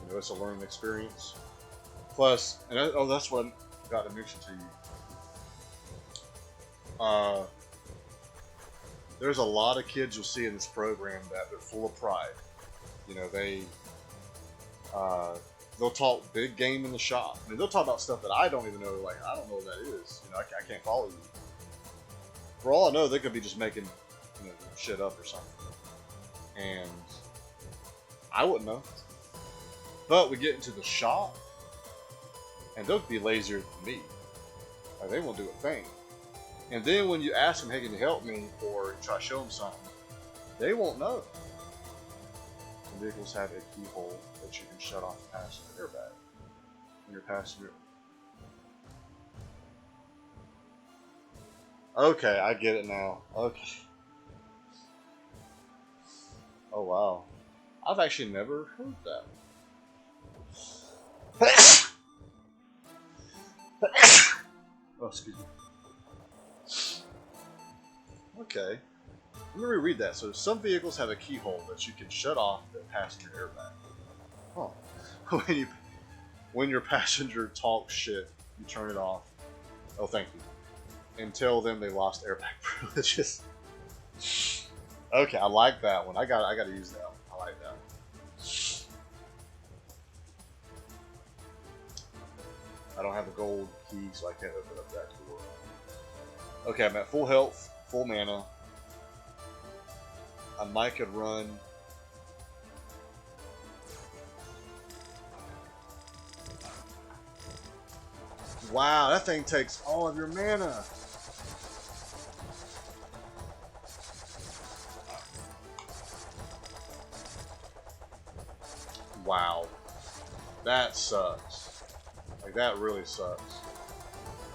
You know, it's a learning experience. Plus, and that's what I got to mention to you. there's a lot of kids you'll see in this program that they're full of pride. You know, they'll talk big game in the shop. I mean, they'll talk about stuff that I don't even know. Like, I don't know what that is. You know, I can't follow you. For all I know, they could be just making, you know, shit up or something. And I wouldn't know. But we get into the shop, and they'll be lazier than me. Like, they won't do a thing. And then when you ask them, hey, can you help me? Or you try to show them something, they won't know. Some vehicles have a keyhole that you can shut off the passenger airbag. When your passenger... Okay, I get it now. Okay. Oh, wow. I've actually never heard that. Oh, excuse me. Okay. Let me reread that. So some vehicles have a keyhole that you can shut off the passenger airbag. Huh. When your passenger talks shit, you turn it off. Oh, thank you. And tell them they lost airbag privileges. Okay, I like that one. I gotta use that one. I like that one. I don't have a gold key, so I can't open up that door. Okay, I'm at full health, full mana. I might could run. Wow, that thing takes all of your mana. Wow, that sucks. Like, that really sucks.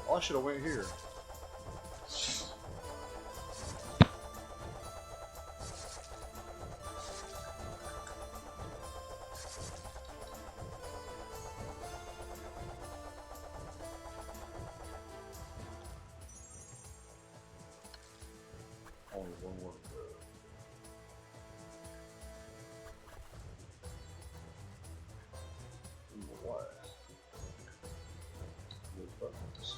Oh, I should have went here. Only one more to go. What? Those buttons.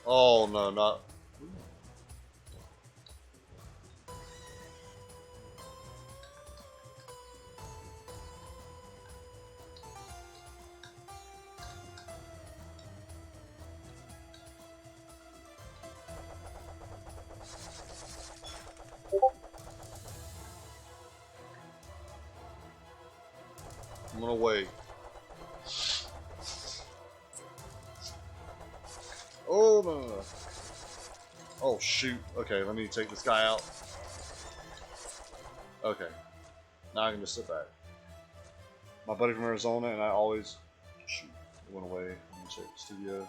Oh no, not. I'm gonna wait. Oh no. Oh shoot. Okay, let me take this guy out. Okay. Now I can just sit back. My buddy from Arizona and I always... Shoot. It went away. Let me check the studio.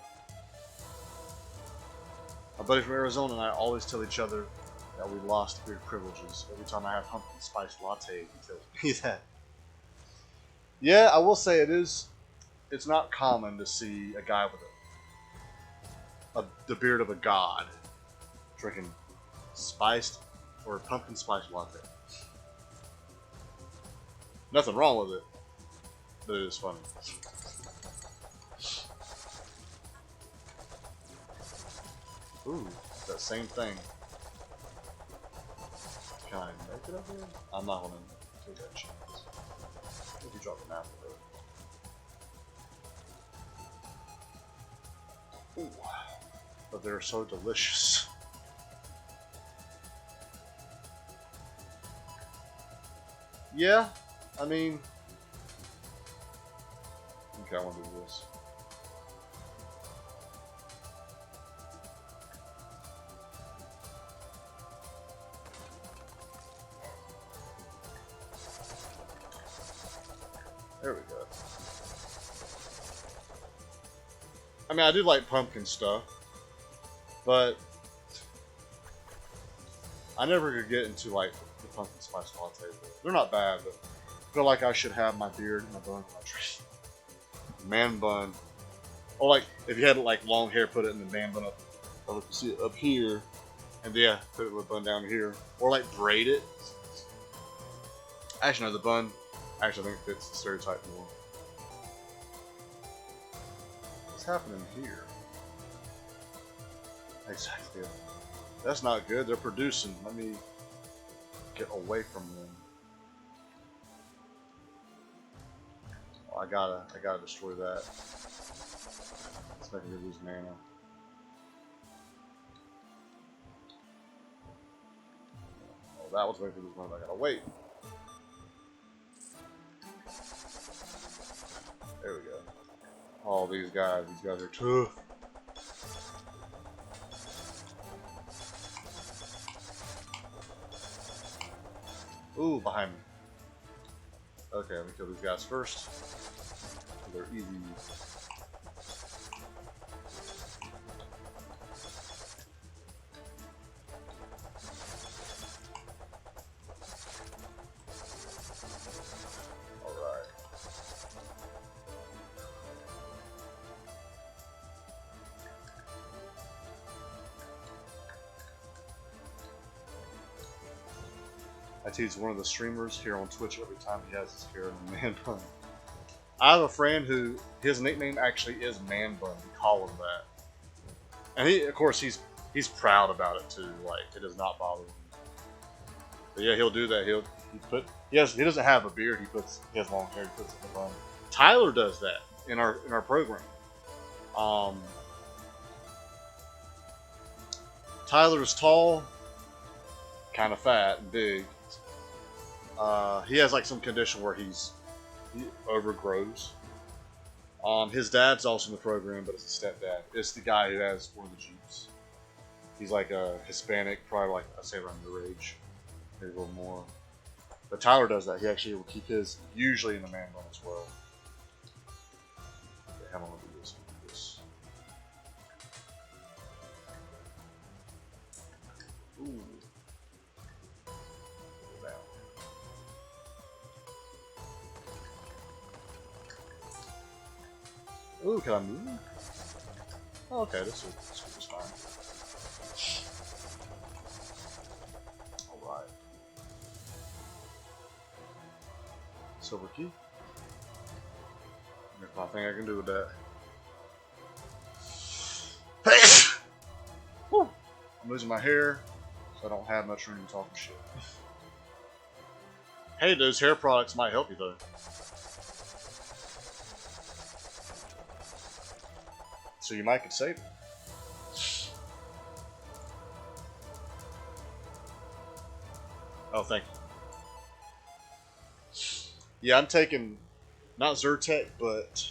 My buddy from Arizona and I always tell each other that we lost weird privileges. Every time I have pumpkin spice latte, he tells me that. Yeah, I will say it's not common to see a guy with the beard of a god drinking spiced or pumpkin spice latte. Nothing wrong with it, but it is funny. Ooh, that same thing. Can I make it up here? I'm not gonna take that chance. If you drop an apple though. Ooh, but they're so delicious. Yeah, I mean, okay, I want to do this. There we go. I mean, I do like pumpkin stuff, but I never could get into like the pumpkin spice latte. They're not bad, but I feel like I should have my beard and my bun on my tree. Man bun. Or like, if you had like long hair, put it in the man bun up. Or you see it up here, and yeah, put it with a bun down here. Or like braid it. Actually, no, the bun. Actually, I think it fits the stereotype more. What's happening here? Exactly. That's not good. They're producing. Let me get away from them. Oh, I gotta destroy that. It's making me lose mana. Oh, that was making me lose mana. I gotta wait. There we go. Oh, these guys are tough. Ooh, behind me. Okay, let me kill these guys first. They're easy. Alright. I tease one of the streamers here on Twitch every time he has his hair in a man bun. I have a friend who his nickname actually is Man Bun. We call him that, and he, of course, he's proud about it too. Like it does not bother him. But yeah, he'll do that. He doesn't have a beard. He has long hair. He puts it in the bun. Tyler does that in our program. Tyler's tall, kind of fat and big. He has like some condition where he overgrows. His dad's also in the program, but it's a stepdad. It's the guy who has one of the Jeeps. He's like a Hispanic, probably like I'd say around your age, maybe a little more. But Tyler does that. He actually will keep his usually in the man bun as well. Okay, how am I gonna do this? Ooh. Ooh, can I move? Oh, okay, this is fine. Alright. Silver key. There's nothing I can do with that. Woo! I'm losing my hair, so I don't have much room to talk shit. Hey, those hair products might help you though. So you might could save it. Oh, thank you. Yeah, I'm taking not Zyrtec, but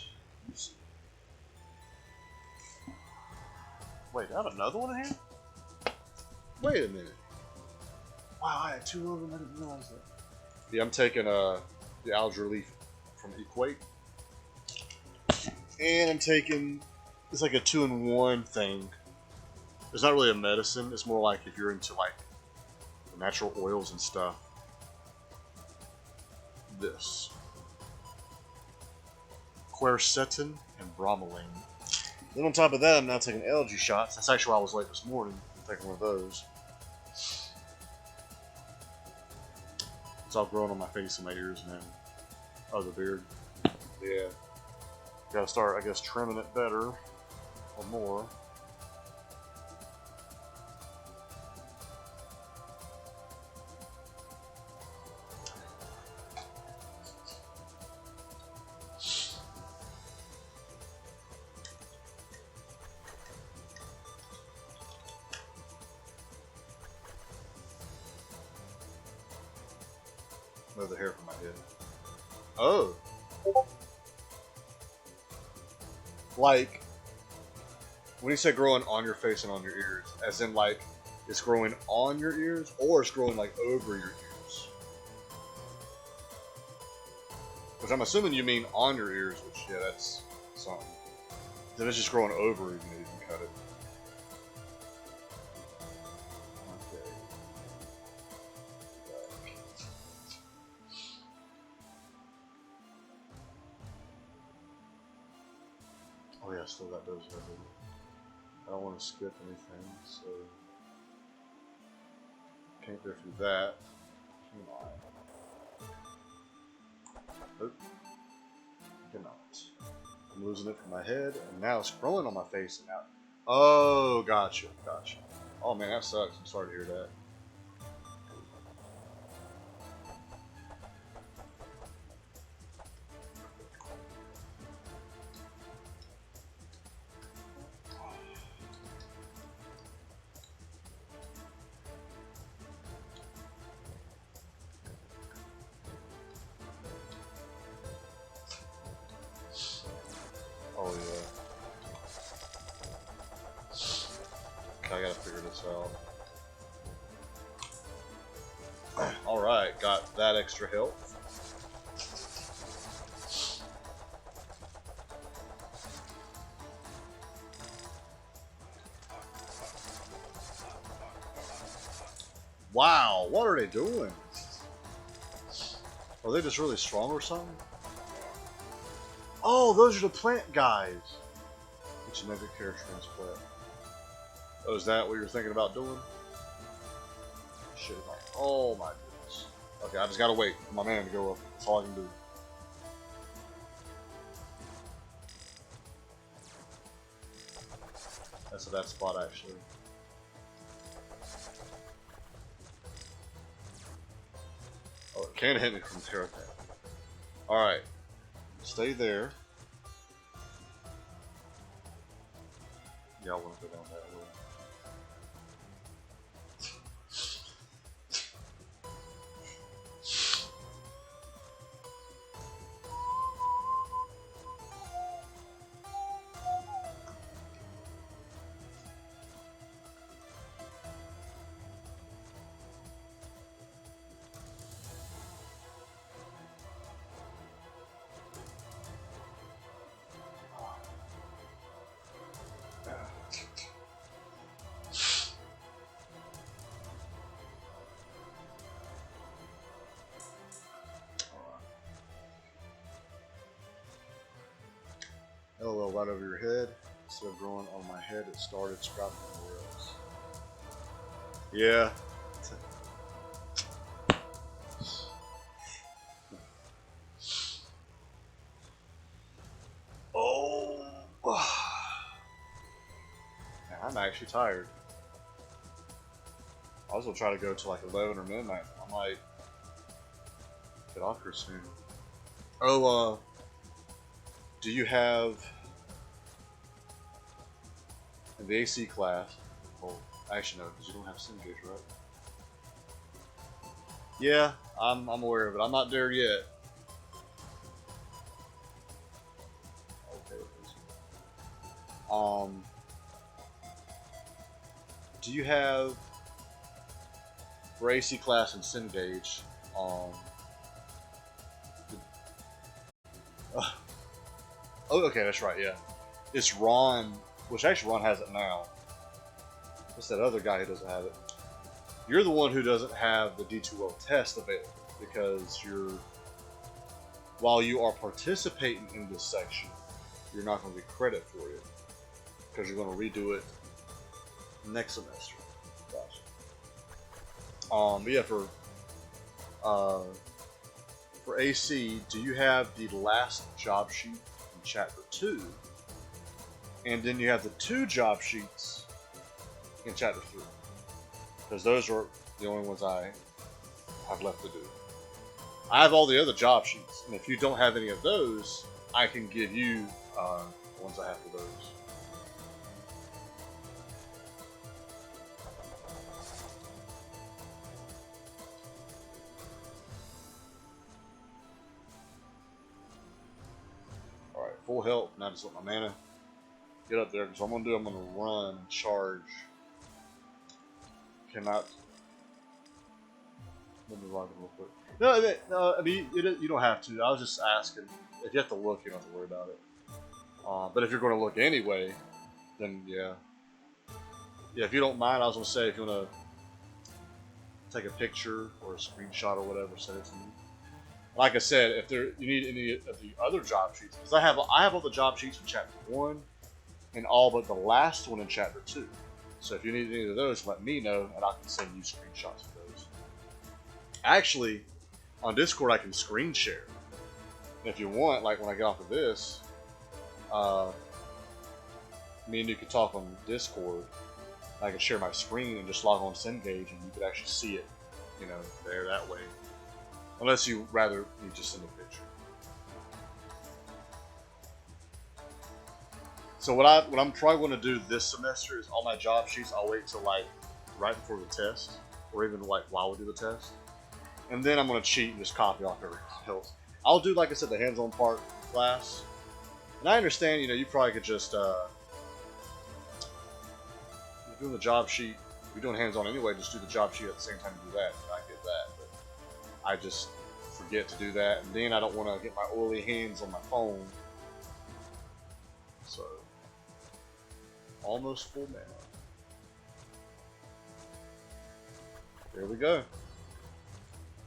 wait, I have another one in here? Wait a minute. Wow, I had two of them. I didn't realize that. Yeah, I'm taking the Algae Relief from Equate, and I'm taking. It's like a 2-in-1 thing. It's not really a medicine. It's more like if you're into like the natural oils and stuff. This quercetin and bromelain. Then on top of that, I'm now taking allergy shots. That's actually why I was late this morning. I'm taking one of those. It's all growing on my face and my ears now. Oh, the beard. Yeah. Gotta start, I guess, trimming it better. Or more. Move the hair from my head. Oh! Like, when you say growing on your face and on your ears, as in like it's growing on your ears, or it's growing like over your ears? Which I'm assuming you mean on your ears, which yeah, that's something. Then it's just growing over, even though you can cut it. Okay. Oh yeah, I still got those right there. I don't want to skip anything, so can't go through that. Come on. Nope. Cannot. I'm losing it from my head, and now it's growing on my face, and now Oh, gotcha, gotcha. Oh man, that sucks. I'm sorry to hear that. Oh yeah. Okay, I gotta figure this out. Alright, got that extra health. Wow, what are they doing? Are they just really strong or something? Oh, those are the plant guys. Which is genetic care transplant. Oh, is that what you're thinking about doing? Shit. Oh my goodness. Okay, I just gotta wait for my man to go up. That's all I can do. That's a bad spot, actually. Oh, it can hit me from Terra. Alright. Stay there. Yeah, I want to go down that way. LOL right over your head. Instead of growing on my head, it started sprouting everywhere else. Yeah. Oh. Man, I'm actually tired. I was gonna try to go to like 11 or midnight. I might get off here soon. Oh, do you have in the AC class? Well, actually no, because you don't have Syngage, right? Yeah, I'm aware of it. I'm not there yet. Okay. Do you have for AC class and Syngage? Oh, okay, that's right. Yeah, it's Ron, which actually Ron has it now. It's that other guy who doesn't have it. You're the one who doesn't have the D2L test available because while you are participating in this section, you're not going to get credit for it because you're going to redo it next semester. Gotcha. But yeah, for AC, do you have the last job sheet in chapter 2? And then you have the 2 job sheets in chapter 3. Because those are the only ones I have left to do. I have all the other job sheets, and if you don't have any of those, I can give you the ones I have for those. Alright, full health. Now just let my mana get up there, because what I'm going to run and charge. Cannot. Let me log in real quick. No, I mean, you don't have to. I was just asking. If you have to look, you don't have to worry about it. But if you're going to look anyway, then yeah. Yeah, if you don't mind, I was going to say if you want to take a picture or a screenshot or whatever, send it to me. Like I said, if you need any of the other job sheets, because I have all the job sheets in chapter 1 and all but the last one in chapter 2. So if you need any of those, let me know, and I can send you screenshots of those. Actually, on Discord, I can screen share. And if you want, like when I get off of this, me and you could talk on Discord. I could share my screen and just log on to Cengage, and you could actually see it, you know, there that way. Unless you rather me just send a picture. So what I'm probably going to do this semester is all my job sheets I'll wait till like right before the test, or even like while we do the test, and then I'm going to cheat and just copy off everything else. I'll do, like I said, the hands-on part in class, and I understand, you know, you probably could just you're doing the job sheet, you're doing hands-on anyway, just do the job sheet at the same time you do that. And I get that, but I just forget to do that, and then I don't want to get my oily hands on my phone. So almost full mana. There we go.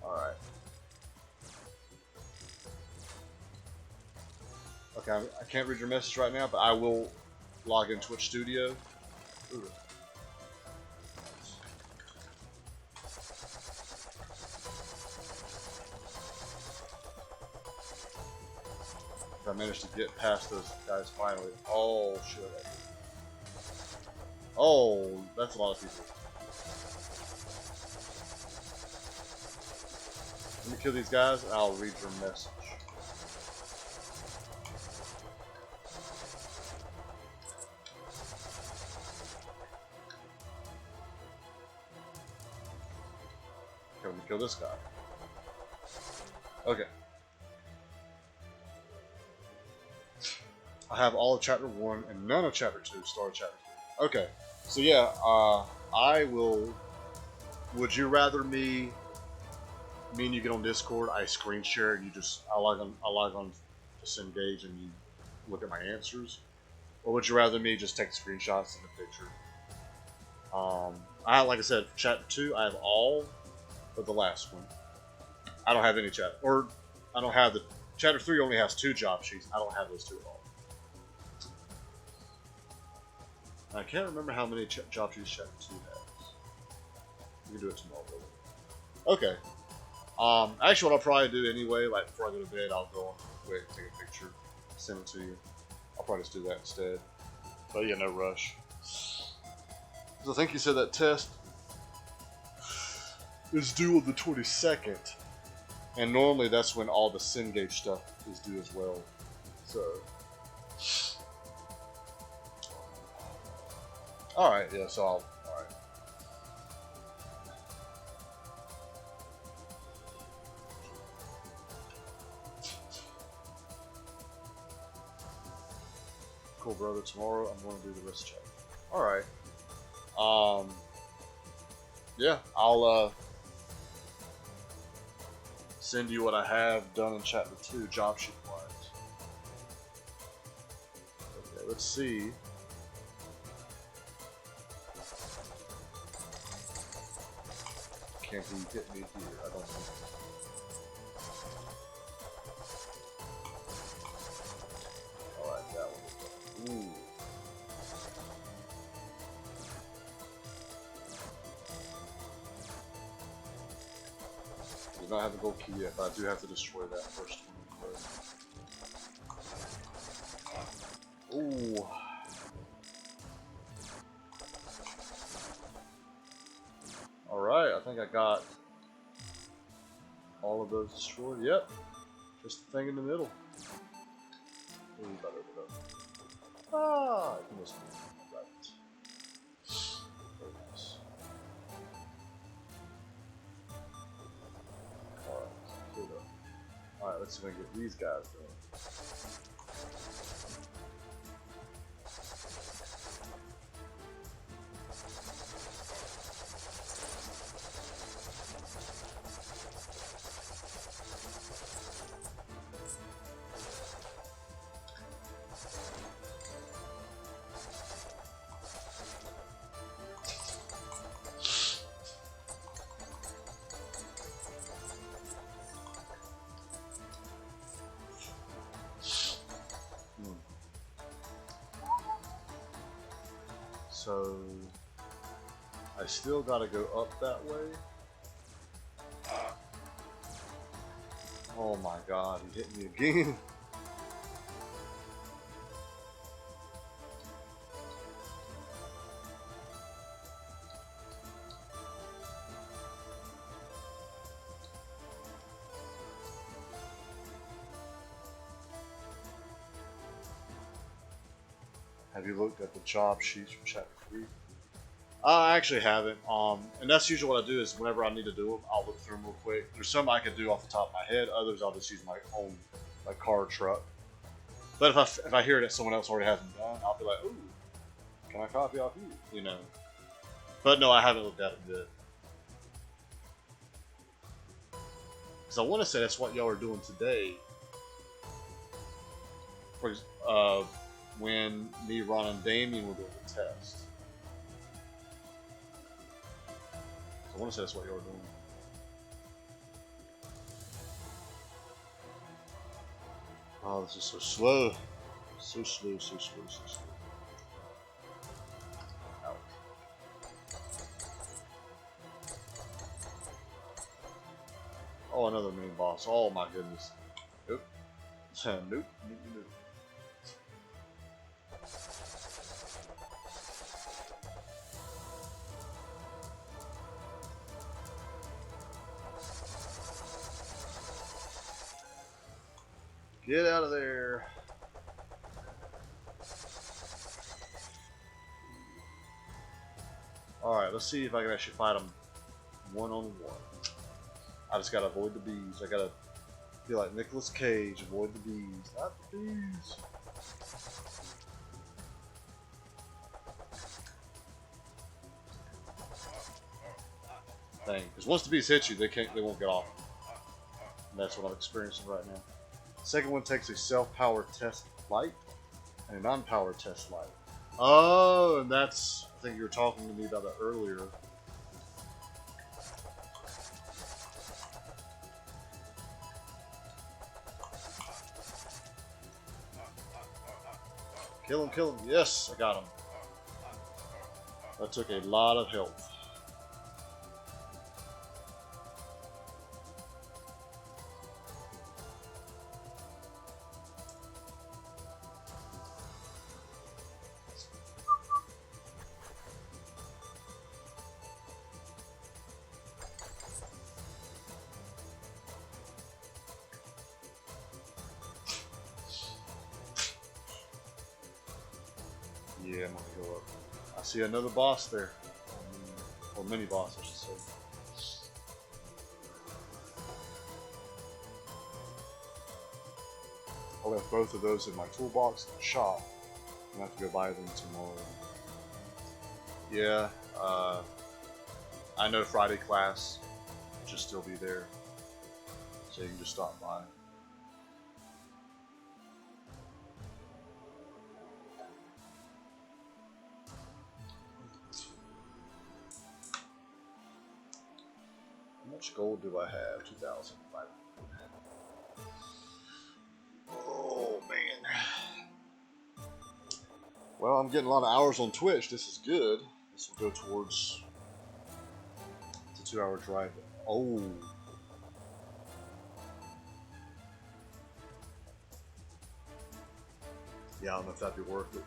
Alright. Okay, I can't read your message right now, but I will log in Twitch Studio. Ooh. If I managed to get past those guys finally. Oh, shit. Oh, that's a lot of people. Let me kill these guys and I'll read your message. Okay, let me kill this guy. Okay. I have all of Chapter 1 and none of Chapter 2, start of Chapter 2. Okay, so yeah, I will... Would you rather me and you get on Discord, I screen share, and you just... I log on to Cengage and you look at my answers? Or would you rather me just take screenshots in the picture? Like I said, Chapter 2, I have all but the last one. I don't have any chapter... Or, I don't have the... Chapter 3 only has 2 job sheets. I don't have those 2 at all. I can't remember how many job sheets Chapter 2 has. We can do it tomorrow. Okay. Actually, what I'll probably do anyway, like before I go to bed, I'll go on quick, take a picture, send it to you. I'll probably just do that instead. But yeah, no rush. So I think you said that test is due on the 22nd. And normally that's when all the Cengage stuff is due as well. So... Alright, yeah, so I'll... Alright. Cool, brother. Tomorrow I'm going to do the wrist check. Alright. Yeah, I'll, send you what I have done in Chapter 2, job sheet wise. Okay, let's see. Can't he hit me here? I don't know. Alright, that one. Ooh. Do not have the gold key yet, but I do have to destroy that first one. Ooh. Alright, I think I got all of those destroyed. Yep. Just the thing in the middle. Ooh, better, better. Ah, it must be right. Very nice. Alright, here we go. Alright, let's see if I can get these guys done. So I still gotta go up that way. Oh my god, he hit me again. Have you looked at the job sheets from chapter 3? I actually haven't. And that's usually what I do is whenever I need to do them, I'll look through them real quick. There's some I can do off the top of my head. Others I'll just use my own car or truck. But if I hear that someone else already has them done, I'll be like, ooh, can I copy off you? You know. But no, I haven't looked at it yet. Because I want to say that's what y'all are doing today. For when me, Ron, and Damien were doing the test. I want to say that's what y'all are doing. Oh, this is so slow. So slow, so slow, so slow. Ouch. Oh, another mini boss. Oh my goodness. Nope. Nope. Nope. Nope. Get out of there. Alright, let's see if I can actually fight them one-on-one. I just gotta avoid the bees. I gotta feel like Nicolas Cage, avoid the bees. Not the bees. Dang, because once the bees hit you, they won't get off. And that's what I'm experiencing right now. Second one takes a self-powered test light and a non-powered test light. Oh, and that's, I think you were talking to me about that earlier. Kill him, kill him. Yes, I got him. That took a lot of health. Yeah, I'm gonna go up. I see another boss there. Or mini boss, I should say. I left both of those in my toolbox in the shop. I'm gonna have to go buy them tomorrow. Yeah, I know Friday class will just still be there. So you can just stop by. How much gold do I have? 2,500. Oh man. Well, I'm getting a lot of hours on Twitch. This is good. This will go towards the 2-hour drive. Oh. Yeah, I don't know if that'd be worth it.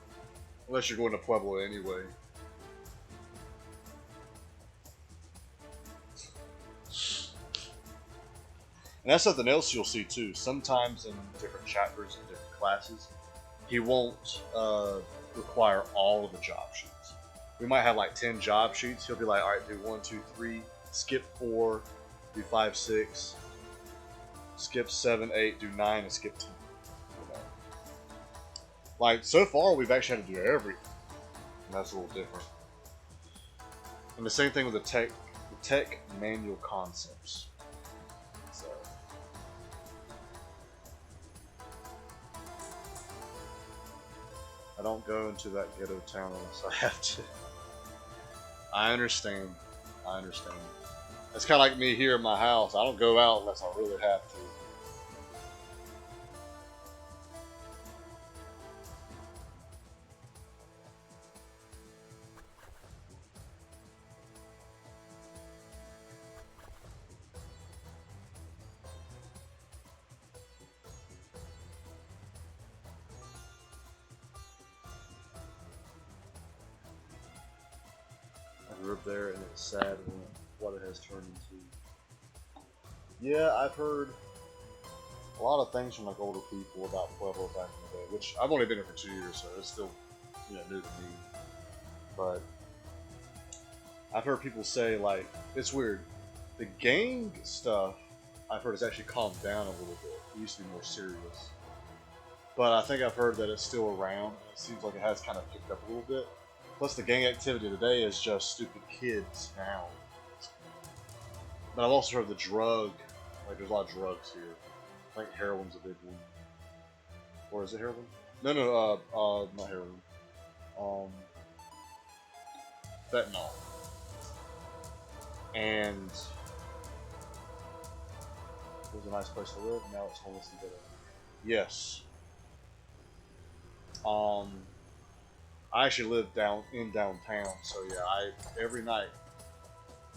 Unless you're going to Pueblo anyway. And that's something else you'll see too. Sometimes in different chapters and different classes, he won't require all of the job sheets. We might have like 10 job sheets. He'll be like, all right, do 1, 2, 3, skip 4, do 5, 6, skip 7, 8, do 9, and skip 10. You know? Like, so far, we've actually had to do everything. And that's a little different. And the same thing with the tech manual concepts. So. I don't go into that ghetto town unless I have to. I understand. I understand. It's kind of like me here in my house. I don't go out unless I really have to. I grew up there and it's sad what it has turned into. Yeah, I've heard a lot of things from like older people about Pueblo back in the day, which I've only been here for 2 years, so it's still, new to me. But I've heard people say, like, it's weird. The gang stuff, I've heard, has actually calmed down a little bit. It used to be more serious. But I think I've heard that it's still around, and it seems like it has kind of picked up a little bit. Plus, the gang activity today is just stupid kids now. But I've also heard the drug, like, there's a lot of drugs here. I think heroin's a big one. Or is it heroin? No, not heroin. Fentanyl. And it was a nice place to live. Now it's homeless and ghetto. Yes. I actually live in downtown, so yeah, every night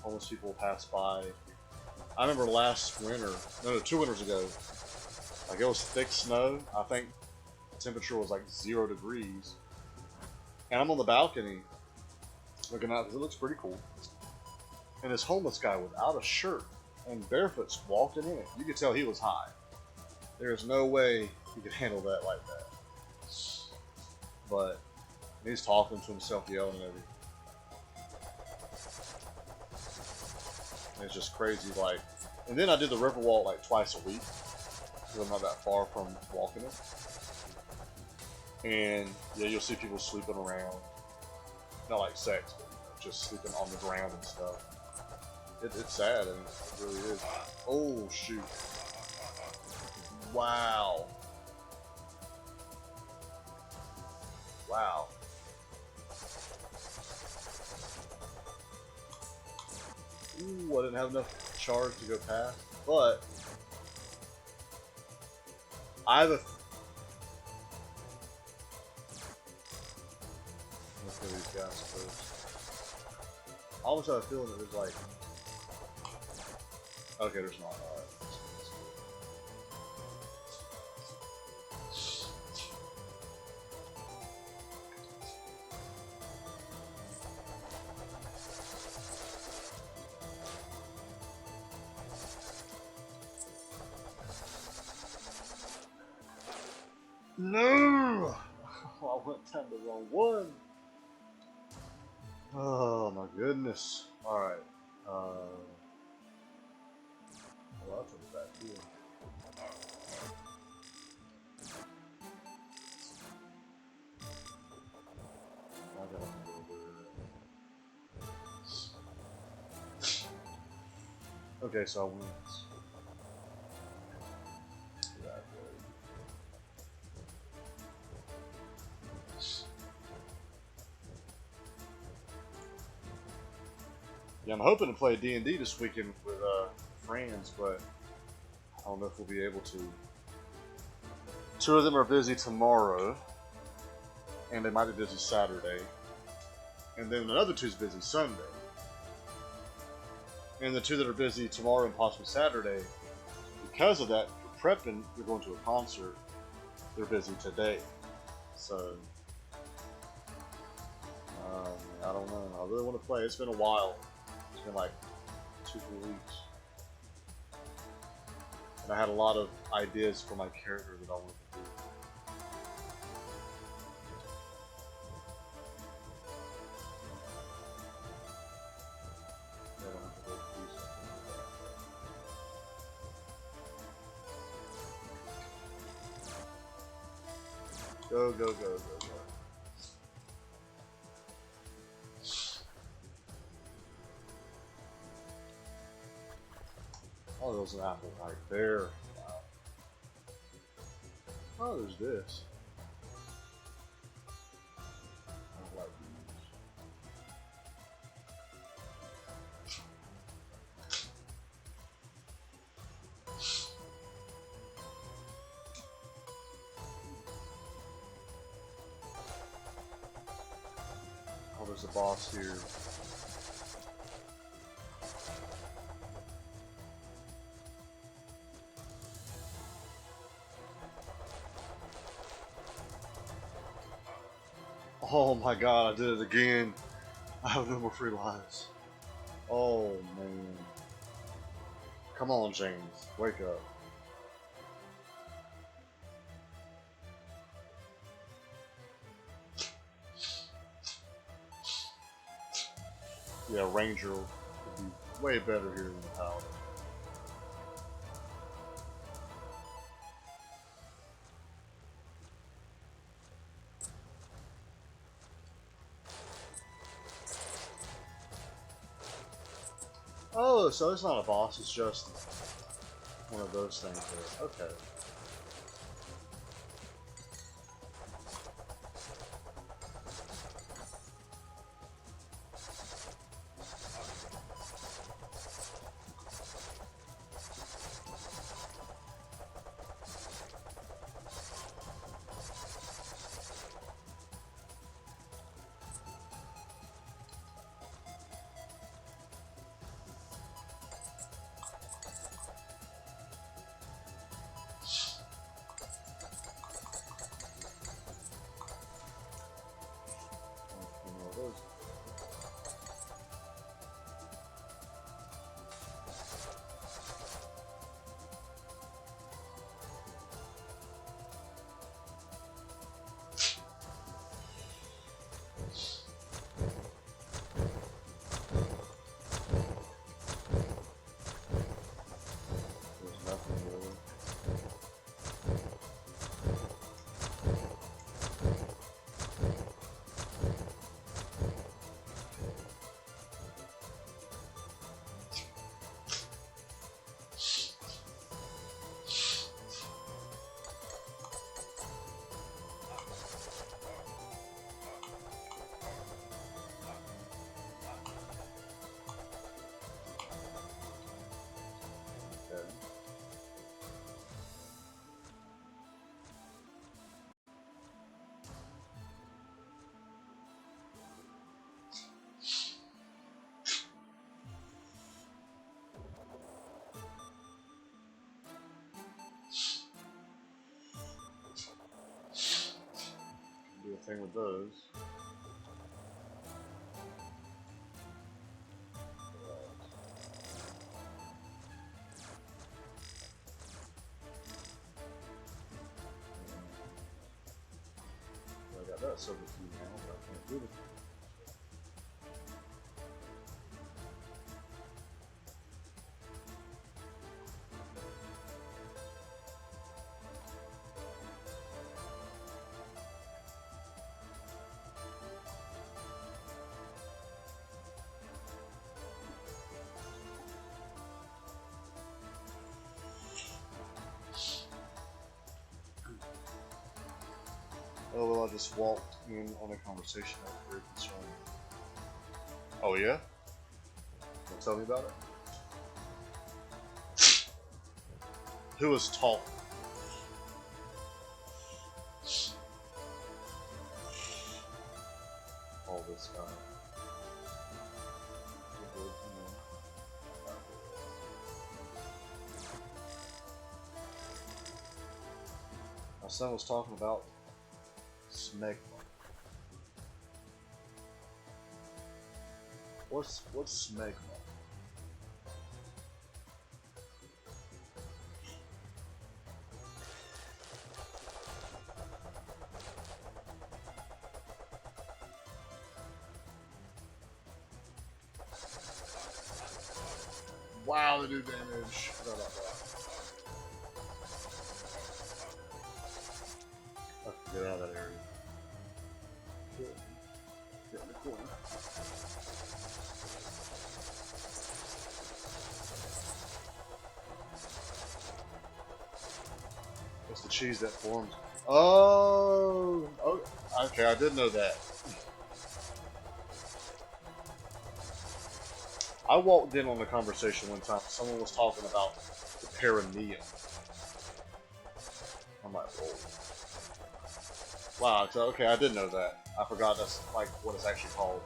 homeless people pass by. I remember last winter, no, 2 winters ago, like it was thick snow. I think the temperature was like 0 degrees, and I'm on the balcony looking out because it looks pretty cool. And this homeless guy without a shirt and barefoot walking in it. You could tell he was high. There's no way he could handle that like that. But he's talking to himself, yelling and everything. And it's just crazy, like. And then I did the river walk like twice a week, because I'm not that far from walking it. And yeah, you'll see people sleeping around, not like sex, but just sleeping on the ground and stuff. It's sad, and it really is. Oh shoot! Wow! Wow! Ooh, I didn't have enough charge to go past, but I have a. Let's get these guys first. I almost have a feeling that there's like. Okay, there's not. Alright. No! Oh, I went down the wrong one. Oh my goodness. Alright. Well, I'll put it back here. I gotta go there. Okay, so I went. That way. Yeah, I'm hoping to play D&D this weekend with friends, but I don't know if we'll be able to. 2 of them are busy tomorrow, and they might be busy Saturday, and then another 2's busy Sunday. And the 2 that are busy tomorrow and possibly Saturday, because of that, for prepping, they're going to a concert. They're busy today, so I don't know. I really want to play. It's been a while. It's been like 2-3 weeks. And I had a lot of ideas for my character that I wanted to do. Yeah, I don't have to go do something. Go, go, go, go, go. Oh, there's an apple right there. Wow. Oh, there's this. I like these. Oh, there's a boss here. Oh my god, I did it again. I have no more free lives. Oh man. Come on, James. Wake up. Yeah, Ranger would be way better here than the Paladin. Oh, so it's not a boss, it's just one of those things there. Okay. There's nothing really. Okay. Do a thing with those. I got that silver key now, but I can't do it. Oh well, I just walked in on a conversation that was very concerning. Oh yeah? Wanna tell me about it? Who was taught? All this guy. My son was talking about smegma. What's smegma? Wow, they do damage. Forgot about that. I have to get out of that area. Get in the corner. What's the cheese that forms? Oh, okay, I did know that. I walked in on a conversation one time. Someone was talking about the perineum. I'm like, whoa. Wow, so, okay, I did know that. I forgot that's like what it's actually called.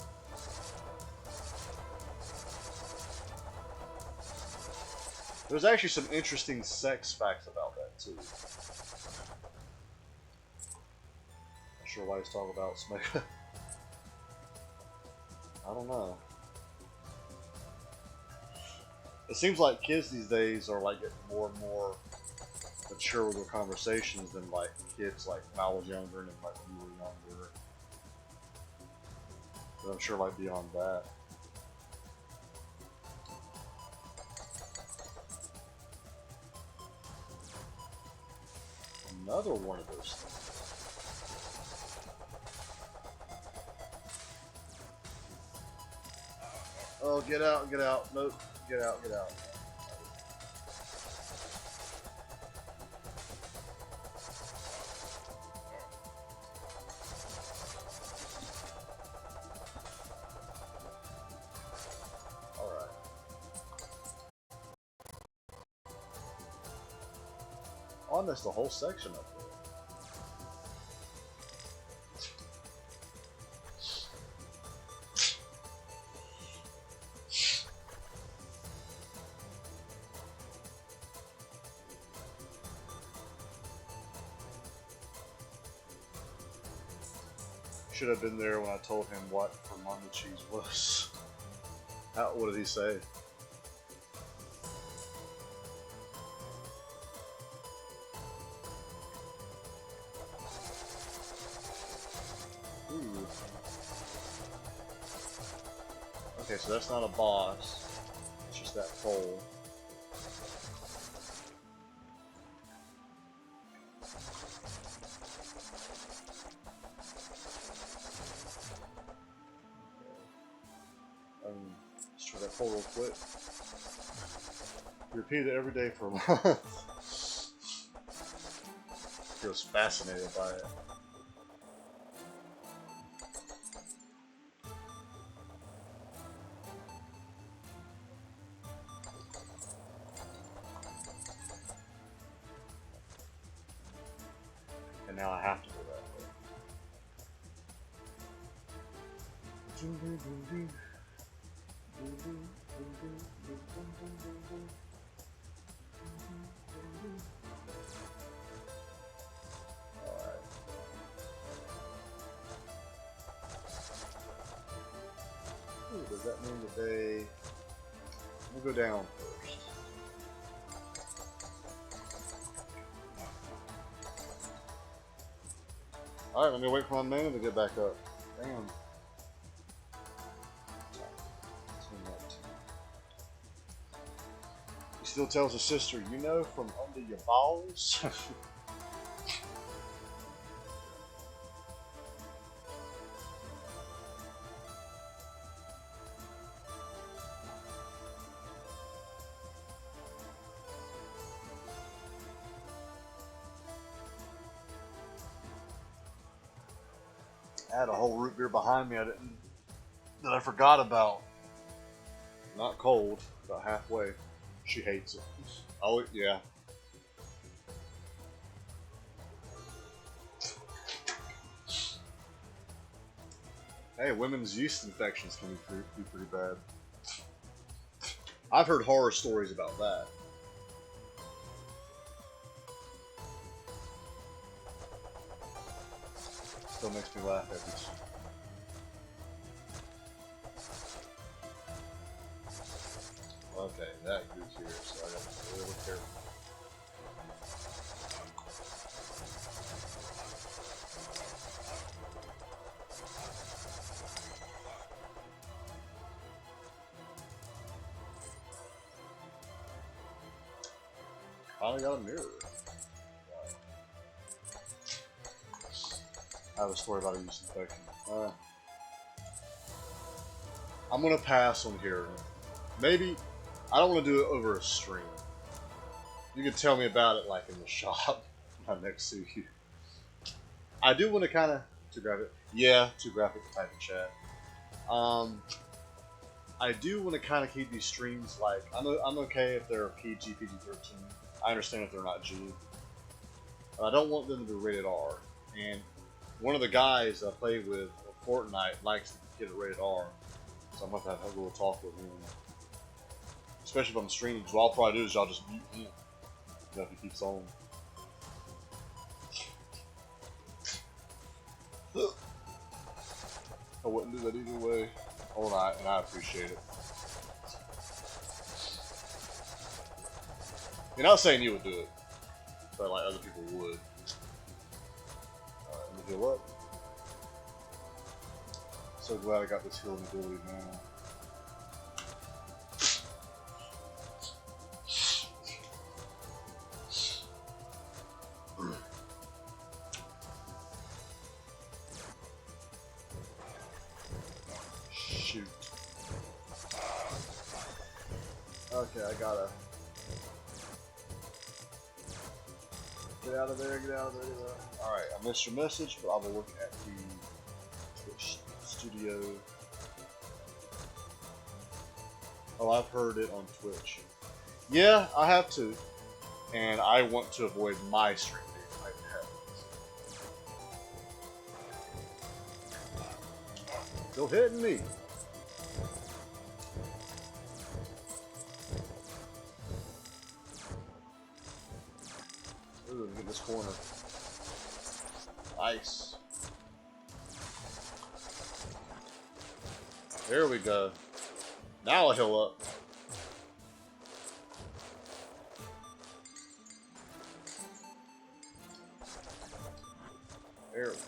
There's actually some interesting sex facts about that too. Not sure why he's talking about smoke. I don't know. It seems like kids these days are like getting more and more mature with their conversations than like kids like when I was younger and like when you were younger. But I'm sure like beyond that. another one of those things. Oh, get out, get out. Nope, get out, get out. Alright. Oh, I missed the whole section up there. Should have been there when I told him what Vermont cheese was. What did he say? Ooh. Okay, so that's not a boss. It's just that pole. Let's try that pole real quick. You repeat it every day for a month. He was fascinated by it. And now I have to go that way. Alright. Does that mean that they... We'll go down first. Alright, let me wait for my mana to get back up. Damn. He still tells his sister, you know, from under your balls. I had a whole root beer behind me that I forgot about. Not cold, about halfway. She hates it. Oh, yeah. Hey, women's yeast infections can be pretty bad. I've heard horror stories about that. Still makes me laugh every time. Okay, that goes here, so I gotta be really careful. Finally got a mirror. I have a story about a yeast infection. I'm gonna pass on here. Maybe I don't want to do it over a stream. You can tell me about it like in the shop. I'm next to you. I do want to kind of too graphic. Yeah, too graphic to type in chat. I do want to kind of keep these streams like I'm okay if they're PG, PG-13. I understand if they're not G. But I don't want them to be rated R. And one of the guys I play with Fortnite likes to get it rated R. So I'm going to have a little talk with him. Especially if I'm streaming. So what I'll probably do is I'll just mute him. If he keeps on. I wouldn't do that either way. Oh, and I appreciate it. You're not saying you would do it, but like other people would. Alright, let me heal up. So glad I got this healing ability now. Okay, I gotta get out of there, get out of there, get out. Alright, I missed your message, but I'll be looking at the Twitch studio. Oh, I've heard it on Twitch. Yeah, I have too. And I want to avoid my stream being like hell. Still hitting me. Ooh, get this corner. Nice. There we go. Now I'll heal up. There we go.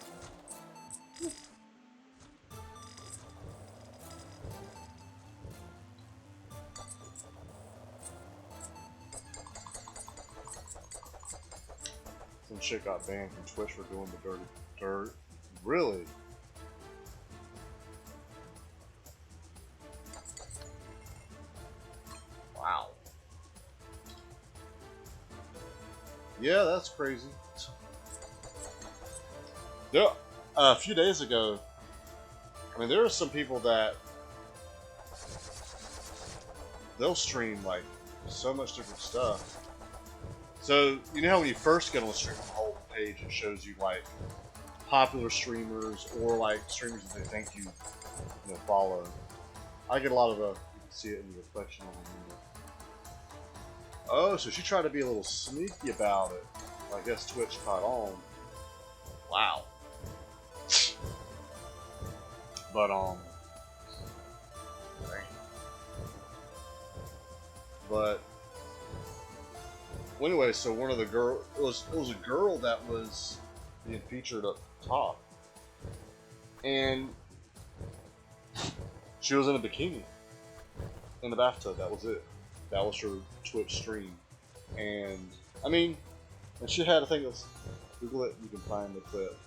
Some shit got banned from Twitch for doing the dirty dirt. Really? Wow. Yeah, that's crazy. Yeah, a few days ago, I mean, there are some people that they'll stream like so much different stuff. So, you know how when you first get on the stream whole page, it shows you like popular streamers or like streamers that they think you follow. I get a lot of you can see it in the reflection on the mirror. Oh, so she tried to be a little sneaky about it. I guess Twitch caught on. Wow. But but well, anyway, so one of the girl it was a girl that was being featured up top, and she was in a bikini in the bathtub. That was it. That was her Twitch stream, and I mean, and she had, I think it was, Google it, you can find the clip.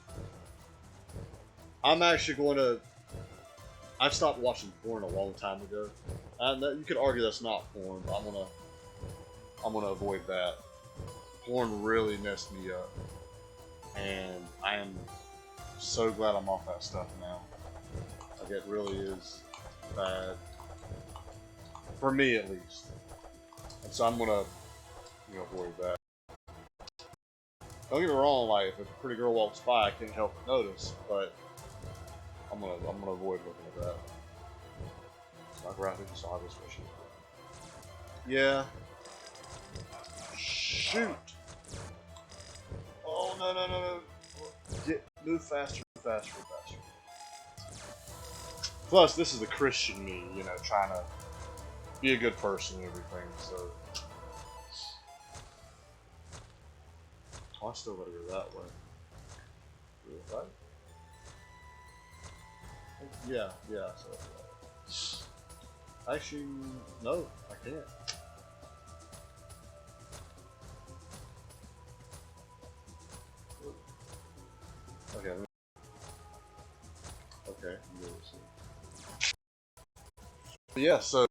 I'm actually going to. I've stopped watching porn a long time ago, and you could argue that's not porn, but I'm gonna avoid that. Porn really messed me up, and I am so glad I'm off that stuff now. Like, it really is bad for me, at least, and so I'm gonna avoid that. Don't get me wrong, like if a pretty girl walks by, I can't help but notice, but I'm gonna avoid looking at that. My graphics is obvious for shit. Yeah. Shoot. Oh no. Move faster, faster. Plus, this is the Christian me, trying to be a good person and everything. So, I still gotta go that way. Right? Yeah. So, actually, no, I can't. Okay. Yeah. So,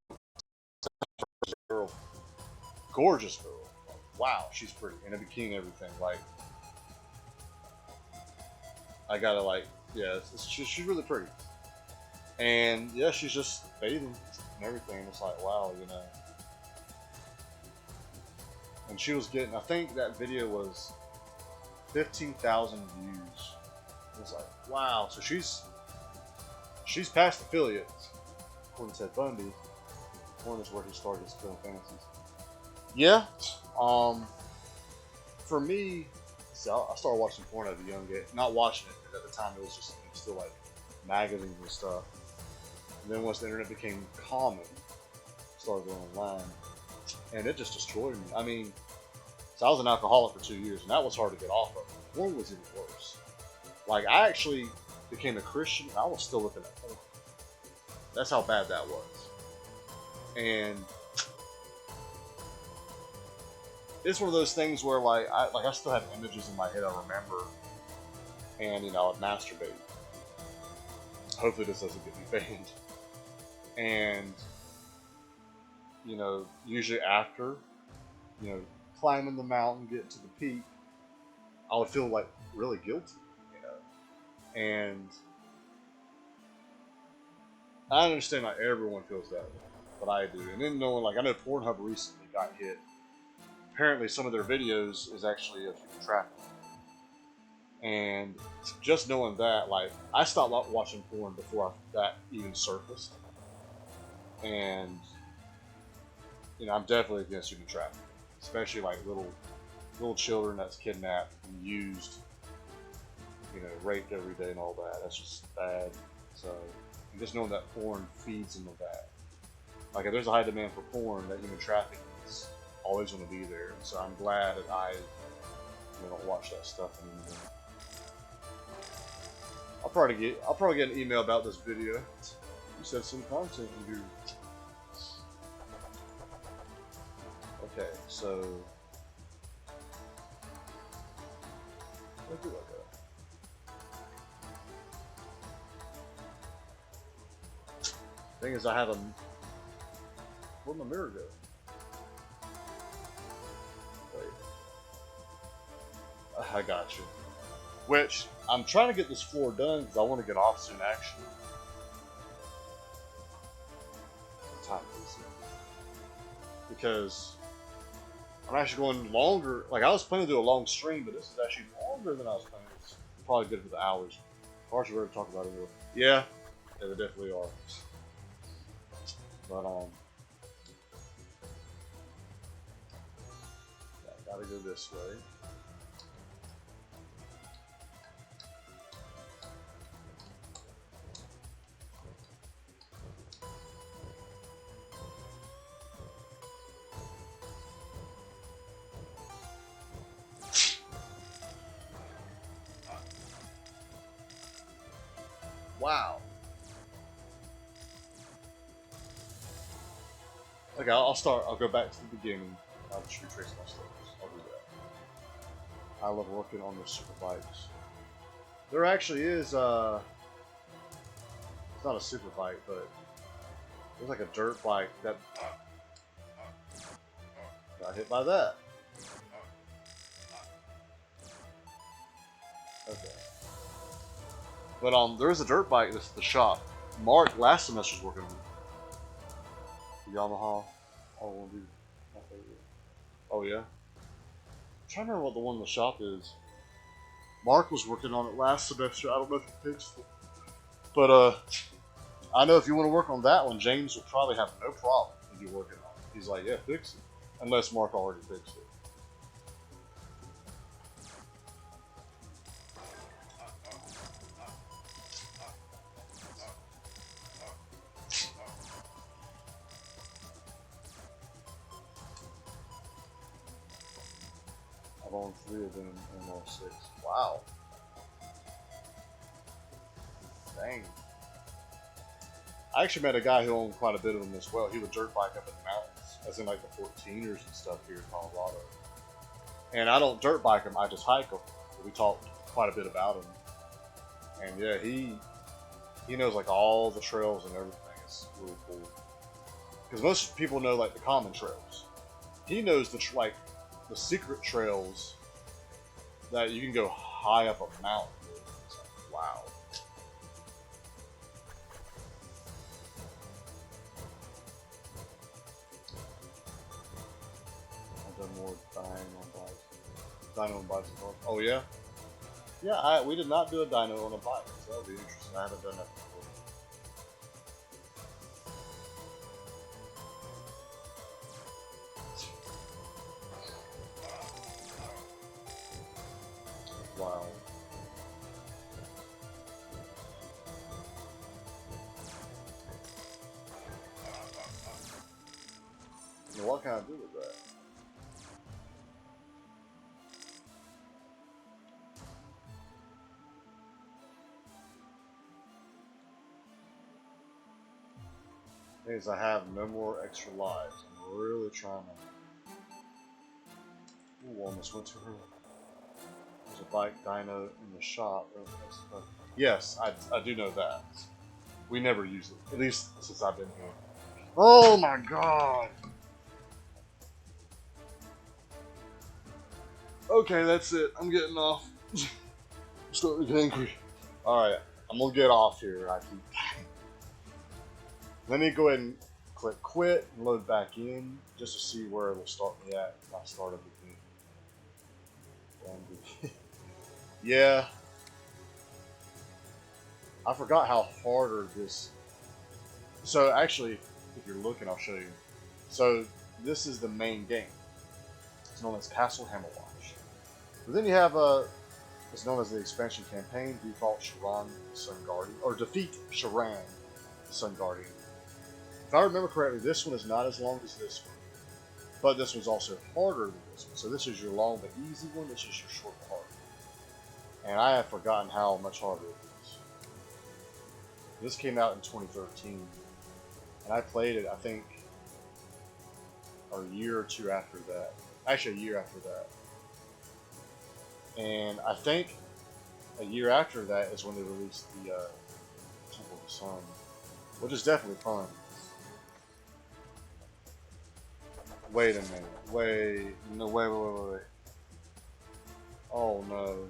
girl, gorgeous girl. Wow, she's pretty in a bikini and everything. Like, I gotta yeah, she's really pretty. And yeah, she's just bathing and everything. It's like, wow, And she was getting, I think that video was 15,000 views. It was like, wow. So she's past affiliates, according to Ted Bundy. One is where he started his killing fantasies. Yeah. For me, so I started watching porn at a young age. Not watching it, because at the time it was still like magazines and stuff. And then once the internet became common, I started going online, and it just destroyed me. I mean, so I was an alcoholic for 2 years, and that was hard to get off of. Porn was even worse. Like, I actually became a Christian, and I was still looking at porn. That's how bad that was. And it's one of those things where, I still have images in my head I remember, and I would masturbate. Hopefully, this doesn't get me banned. And you know, usually after, you know, climbing the mountain, getting to the peak, I would feel like really guilty, you know. And I understand not everyone feels that way, but I do. And then knowing, like, I know Pornhub recently got hit. Apparently, some of their videos is actually of human trafficking. And just knowing that, like, I stopped watching porn before that even surfaced. And, you know, I'm definitely against human trafficking, especially like little children that's kidnapped and used, you know, raped every day and all that. That's just bad. So, and just knowing that porn feeds into that. Like, if there's a high demand for porn, that human trafficking is always going to be there. So I'm glad that I, you know, don't watch that stuff anymore. I'll probably get an email about this video. You said some content in here. Okay, so what do I got? Thing is, I have a. Where'd my mirror go? Wait. I got you. Which I'm trying to get this floor done because I want to get off soon. Actually, what time is it? Because I'm actually going longer. Like, I was planning to do a long stream, but this is actually longer than I was planning. It's probably good for the hours. Hard to really talk about it anyway. Yeah, they definitely are. But yeah, gotta go this way. Wow. Okay, I'll start. I'll go back to the beginning. I'll just retrace my steps. I'll do that. I love working on the super bikes. There actually is, it's not a super bike, but there's like a dirt bike that got hit by that. Okay. But there is a dirt bike that's at the shop. Mark last semester's working on it. The Yamaha. Oh, dude. Oh yeah. I'm trying to remember what the one in the shop is. Mark was working on it last semester. I don't know if he fixed it. But I know if you want to work on that one, James will probably have no problem if you're working on it. He's like, yeah, fix it. Unless Mark already fixed it. I've owned 3 of them and lost 6. Wow. Dang. I actually met a guy who owned quite a bit of them as well. He would dirt bike up in the mountains, as in like the 14ers and stuff here in Colorado. And I don't dirt bike them, I just hike them. We talked quite a bit about him. And yeah, he knows like all the trails and everything. It's really cool. Because most people know like the common trails. He knows the secret trails that you can go high up a mountain. It's like, wow. I've done more dyno on bikes. Oh yeah? Yeah, we did not do a dyno on a bike, so that would be interesting. I haven't done that before. Wow. Now what can I do with that? Is I have no more extra lives. I'm really trying to. Ooh, almost went too early. There's a bike dyno in the shop. Yes, I do know that. We never use it, at least since I've been here. Oh my god! Okay, that's it. I'm getting off. I'm starting to get angry. Alright, I'm gonna get off here. Let me go ahead and click quit and load back in just to see where it'll start me at if I start everything. Yeah. I forgot how harder this. So actually, if you're looking, I'll show you. So this is the main game. It's known as Castle Hammerwatch. But then you have it's known as the expansion campaign, Default Sharan Sun Guardian, or Defeat Sharan Sun Guardian. If I remember correctly, this one is not as long as this one, but this one's also harder than this one. So this is your long but easy one. This is your short but hard. And I have forgotten how much harder it is. This came out in 2013, and I played it, I think, a year or two after that. Actually, a year after that. And I think a year after that is when they released the Temple of the Sun, which is definitely fun. Wait a minute. Wait. Oh no.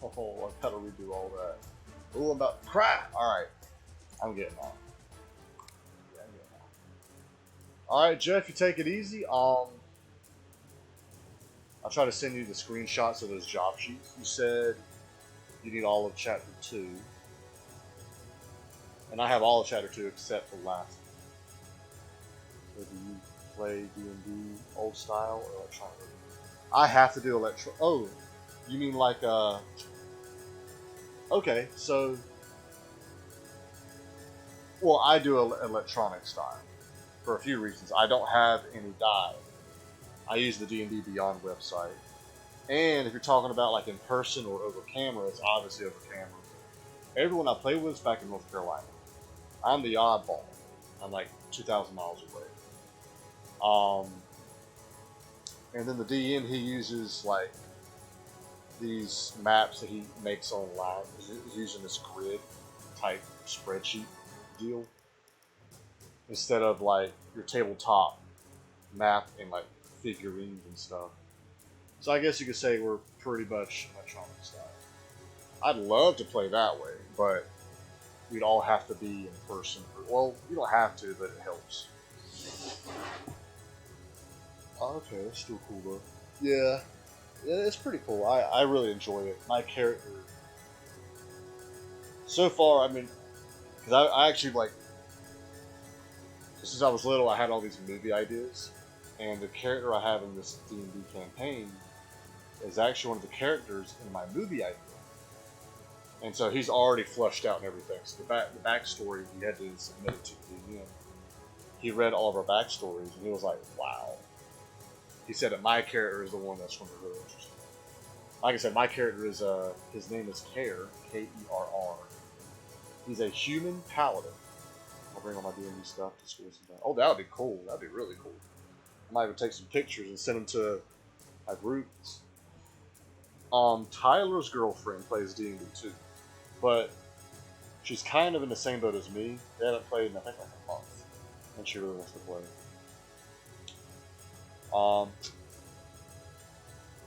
Oh, I gotta redo all that. Ooh, I'm about to cry. Alright. I'm getting off. Yeah, I'm getting off. Alright, Jeff, you take it easy. I'll try to send you the screenshots of those job sheets. You said you need all of Chapter 2. And I have all of Chapter 2 except the last one. So do you play D&D old style or electronic? I have to do electro. Oh, you mean like okay, so well, I do electronic style for a few reasons. I don't have any die. I use the D&D Beyond website, and if you're talking about like in person or over camera, it's obviously over camera. Everyone I play with is back in North Carolina. I'm the oddball. I'm like 2,000 miles away. And then the DM, he uses like these maps that he makes online. He's using this grid type spreadsheet deal instead of like your tabletop map and like figurines and stuff. So I guess you could say we're pretty much electronic style. I'd love to play that way, but we'd all have to be in person. Well, you don't have to, but it helps. Okay, that's still cool though. Yeah, it's pretty cool. I really enjoy it. My character, so far, I mean, because I actually like, since I was little, I had all these movie ideas, and the character I have in this D&D campaign is actually one of the characters in my movie idea. And so he's already flushed out and everything. So the backstory, he had to submit it to the DM. He read all of our backstories, and he was like, wow. He said that my character is the one that's going to be really interesting. Like I said, my character is, his name is Kerr, K-E-R-R. He's a human paladin. I'll bring all my D&D stuff to school sometime. Oh, that would be cool. That would be really cool. I might even take some pictures and send them to my groups. Tyler's girlfriend plays D&D too, but she's kind of in the same boat as me. They haven't played in, I think, like a month, and she really wants to play.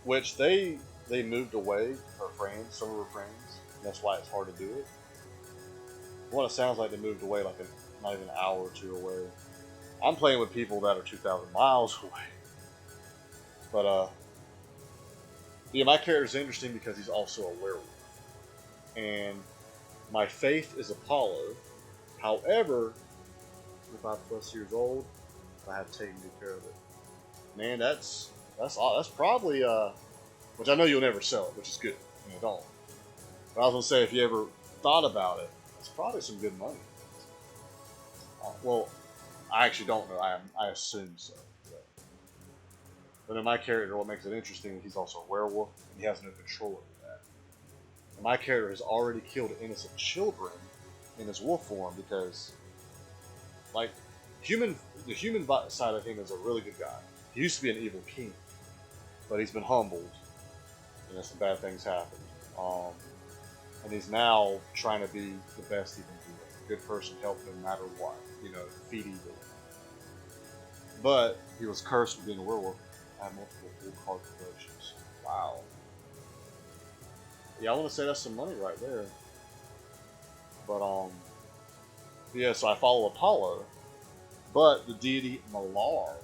Which they moved away, her friends, some of her friends, and that's why it's hard to do it. What it sounds like, they moved away like not even an hour or two away. I'm playing with people that are 2,000 miles away. But, yeah, my character's interesting because he's also a werewolf. And my faith is Apollo. However, 25+ years old, I have taken good care of it. Man, that's probably, which I know you'll never sell it, which is good. You know, don't. But I was going to say, if you ever thought about it, it's probably some good money. Well, I actually don't know. I assume so. But in my character, what makes it interesting is he's also a werewolf, and he has no control over that. And my character has already killed innocent children in his wolf form because, like, the human side of him is a really good guy. He used to be an evil king, but he's been humbled, and some bad things happened. And he's now trying to be the best he can be. A good person, help no matter what. You know, defeat evil. But he was cursed with being a werewolf. have multiple full card collections. Wow. Yeah, I want to say that's some money right there. But yeah. So I follow Apollo, but the deity Malar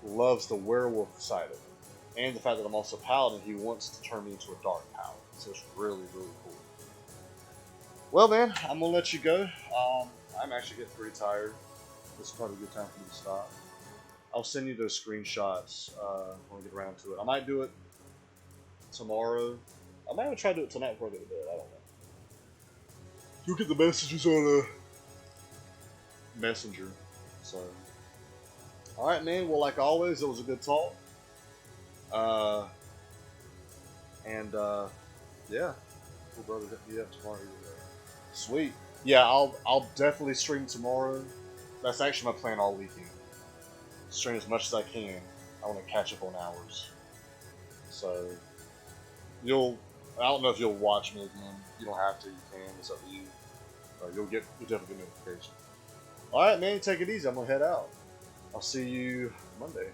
loves the werewolf side of it, and the fact that I'm also Paladin. He wants to turn me into a dark Paladin. So it's really, really cool. Well, man, I'm gonna let you go. I'm actually getting pretty tired. This is probably a good time for me to stop. I'll send you those screenshots when we get around to it. I might do it tomorrow. I might even try to do it tonight before I go to bed. I don't know. You'll get the messages on Messenger. So, all right, man. Well, like always, it was a good talk. And yeah, cool brother. Hit me up tomorrow. Sweet. Yeah, I'll definitely stream tomorrow. That's actually my plan all weekend. Stream as much as I can. I want to catch up on hours. So I don't know if you'll watch me again. You don't have to. You can. It's up to you. You'll definitely get notification. All right, man. Take it easy. I'm gonna head out. I'll see you Monday.